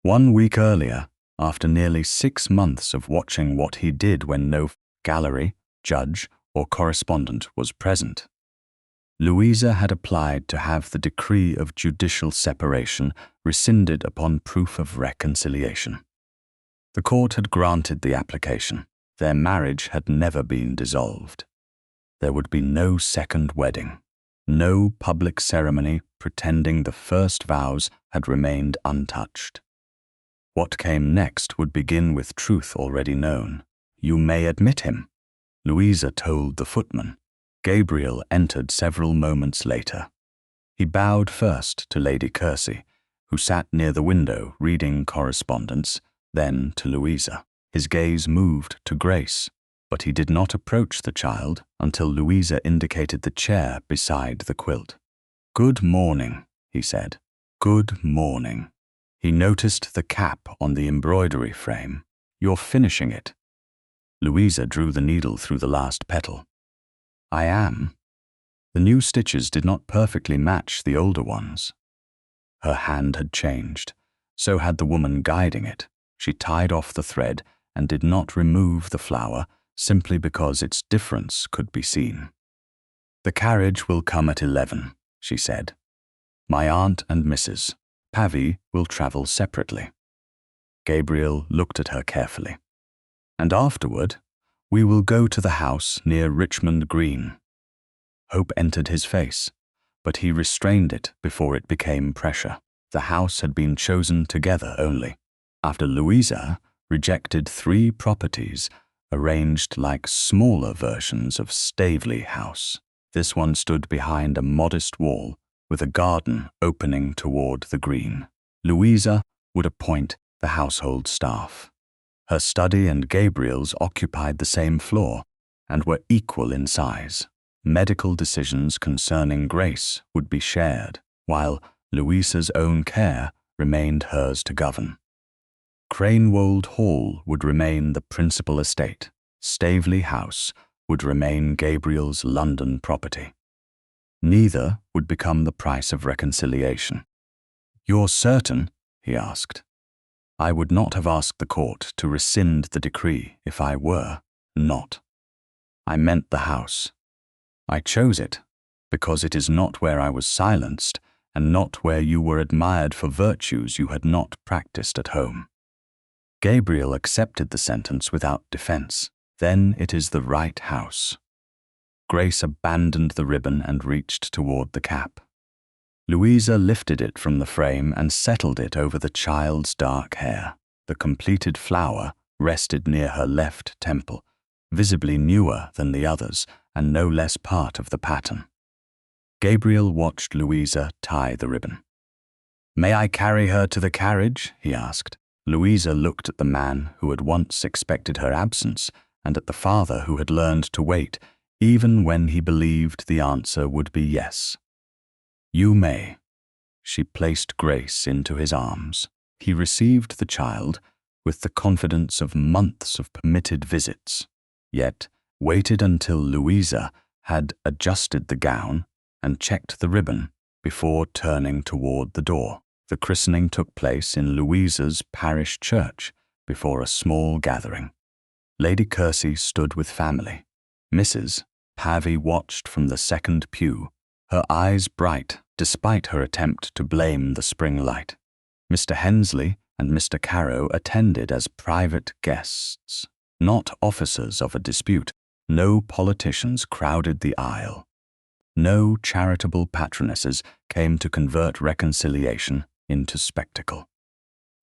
1 week earlier, after nearly 6 months of watching what he did when no gallery, judge, or correspondent was present, Louisa had applied to have the decree of judicial separation rescinded upon proof of reconciliation. The court had granted the application. Their marriage had never been dissolved. There would be no second wedding, no public ceremony pretending the first vows had remained untouched. What came next would begin with truth already known. "You may admit him," Louisa told the footman. Gabriel entered several moments later. He bowed first to Lady Courcy, who sat near the window reading correspondence, then to Louisa. His gaze moved to Grace, but he did not approach the child until Louisa indicated the chair beside the quilt. "Good morning," he said. "Good morning." He noticed the cap on the embroidery frame. "You're finishing it." Louisa drew the needle through the last petal. "I am." The new stitches did not perfectly match the older ones. Her hand had changed. So had the woman guiding it. She tied off the thread and did not remove the flower simply because its difference could be seen. "The carriage will come at 11, she said. "My aunt and Mrs. Pavy will travel separately." Gabriel looked at her carefully. "And afterward, we will go to the house near Richmond Green." Hope entered his face, but he restrained it before it became pressure. The house had been chosen together only, after Louisa rejected 3 properties arranged like smaller versions of Staveley House. This one stood behind a modest wall with a garden opening toward the green. Louisa would appoint the household staff. Her study and Gabriel's occupied the same floor and were equal in size. Medical decisions concerning Grace would be shared, while Louisa's own care remained hers to govern. Cranewold Hall would remain the principal estate. Staveley House would remain Gabriel's London property. Neither would become the price of reconciliation. "You're certain?" he asked. "I would not have asked the court to rescind the decree if I were not. I meant the house. I chose it because it is not where I was silenced and not where you were admired for virtues you had not practiced at home." Gabriel accepted the sentence without defense. "Then it is the right house." Grace abandoned the ribbon and reached toward the cap. Louisa lifted it from the frame and settled it over the child's dark hair. The completed flower rested near her left temple, visibly newer than the others and no less part of the pattern. Gabriel watched Louisa tie the ribbon. "May I carry her to the carriage?" he asked. Louisa looked at the man who had once expected her absence and at the father who had learned to wait, even when he believed the answer would be yes. "You may." She placed Grace into his arms. He received the child with the confidence of months of permitted visits, yet waited until Louisa had adjusted the gown and checked the ribbon before turning toward the door. The christening took place in Louisa's parish church before a small gathering. Lady Courcy stood with family. Mrs. Pavy watched from the second pew, her eyes bright despite her attempt to blame the spring light. Mr. Hensley and Mr. Carow attended as private guests, not officers of a dispute. No politicians crowded the aisle. No charitable patronesses came to convert reconciliation into spectacle.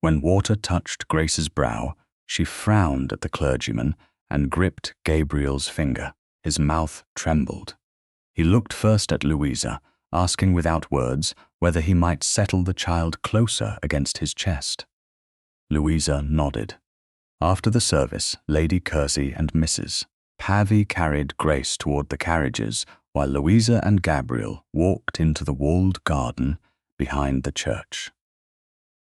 When water touched Grace's brow, she frowned at the clergyman and gripped Gabriel's finger. His mouth trembled. He looked first at Louisa, asking without words whether he might settle the child closer against his chest. Louisa nodded. After the service, Lady Courcy and Mrs. Pavy carried Grace toward the carriages, while Louisa and Gabriel walked into the walled garden behind the church.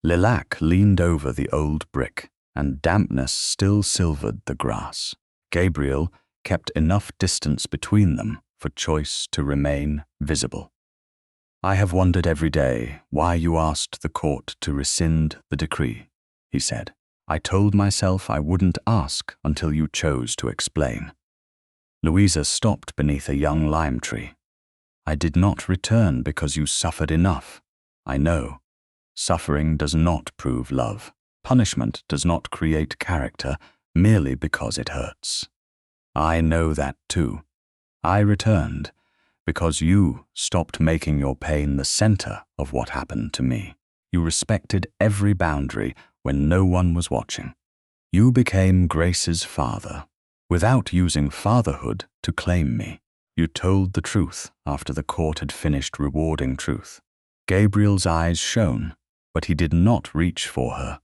Lilac leaned over the old brick, and dampness still silvered the grass. Gabriel kept enough distance between them for choice to remain visible. "I have wondered every day why you asked the court to rescind the decree," he said. "I told myself I wouldn't ask until you chose to explain." Louisa stopped beneath a young lime tree. "I did not return because you suffered enough. I know. Suffering does not prove love. Punishment does not create character merely because it hurts. I know that too. I returned because you stopped making your pain the center of what happened to me. You respected every boundary when no one was watching. You became Grace's father, without using fatherhood to claim me. You told the truth after the court had finished rewarding truth." Gabriel's eyes shone, but he did not reach for her.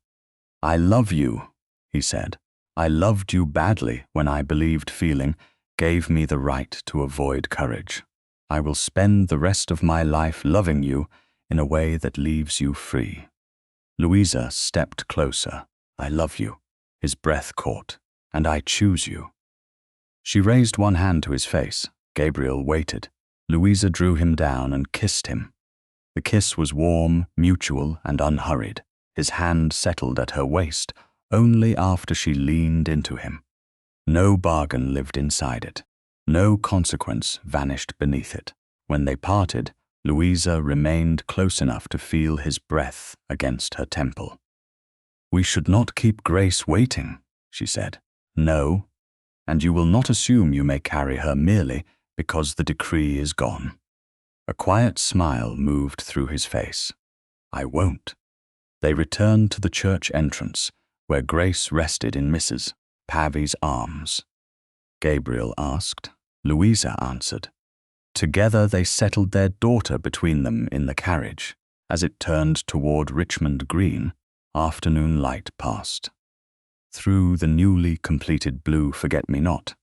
"I love you," he said. "I loved you badly when I believed feeling gave me the right to avoid courage. I will spend the rest of my life loving you in a way that leaves you free." Louisa stepped closer. "I love you," his breath caught, "and I choose you." She raised one hand to his face. Gabriel waited. Louisa drew him down and kissed him. The kiss was warm, mutual, and unhurried. His hand settled at her waist only after she leaned into him. No bargain lived inside it. No consequence vanished beneath it. When they parted, Louisa remained close enough to feel his breath against her temple. "We should not keep Grace waiting," she said. "No, and you will not assume you may carry her merely because the decree is gone." A quiet smile moved through his face. "I won't." They returned to the church entrance, where Grace rested in Mrs. Pavy's arms. Gabriel asked. Louisa answered. Together they settled their daughter between them in the carriage. As it turned toward Richmond Green, afternoon light passed through the newly completed blue forget-me-not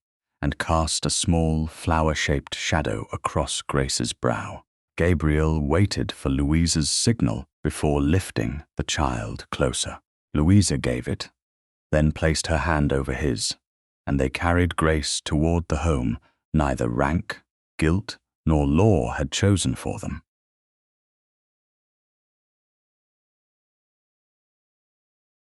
and cast a small flower-shaped shadow across Grace's brow. Gabriel waited for Louisa's signal before lifting the child closer. Louisa gave it, then placed her hand over his, and they carried Grace toward the home neither rank, guilt, nor law had chosen for them.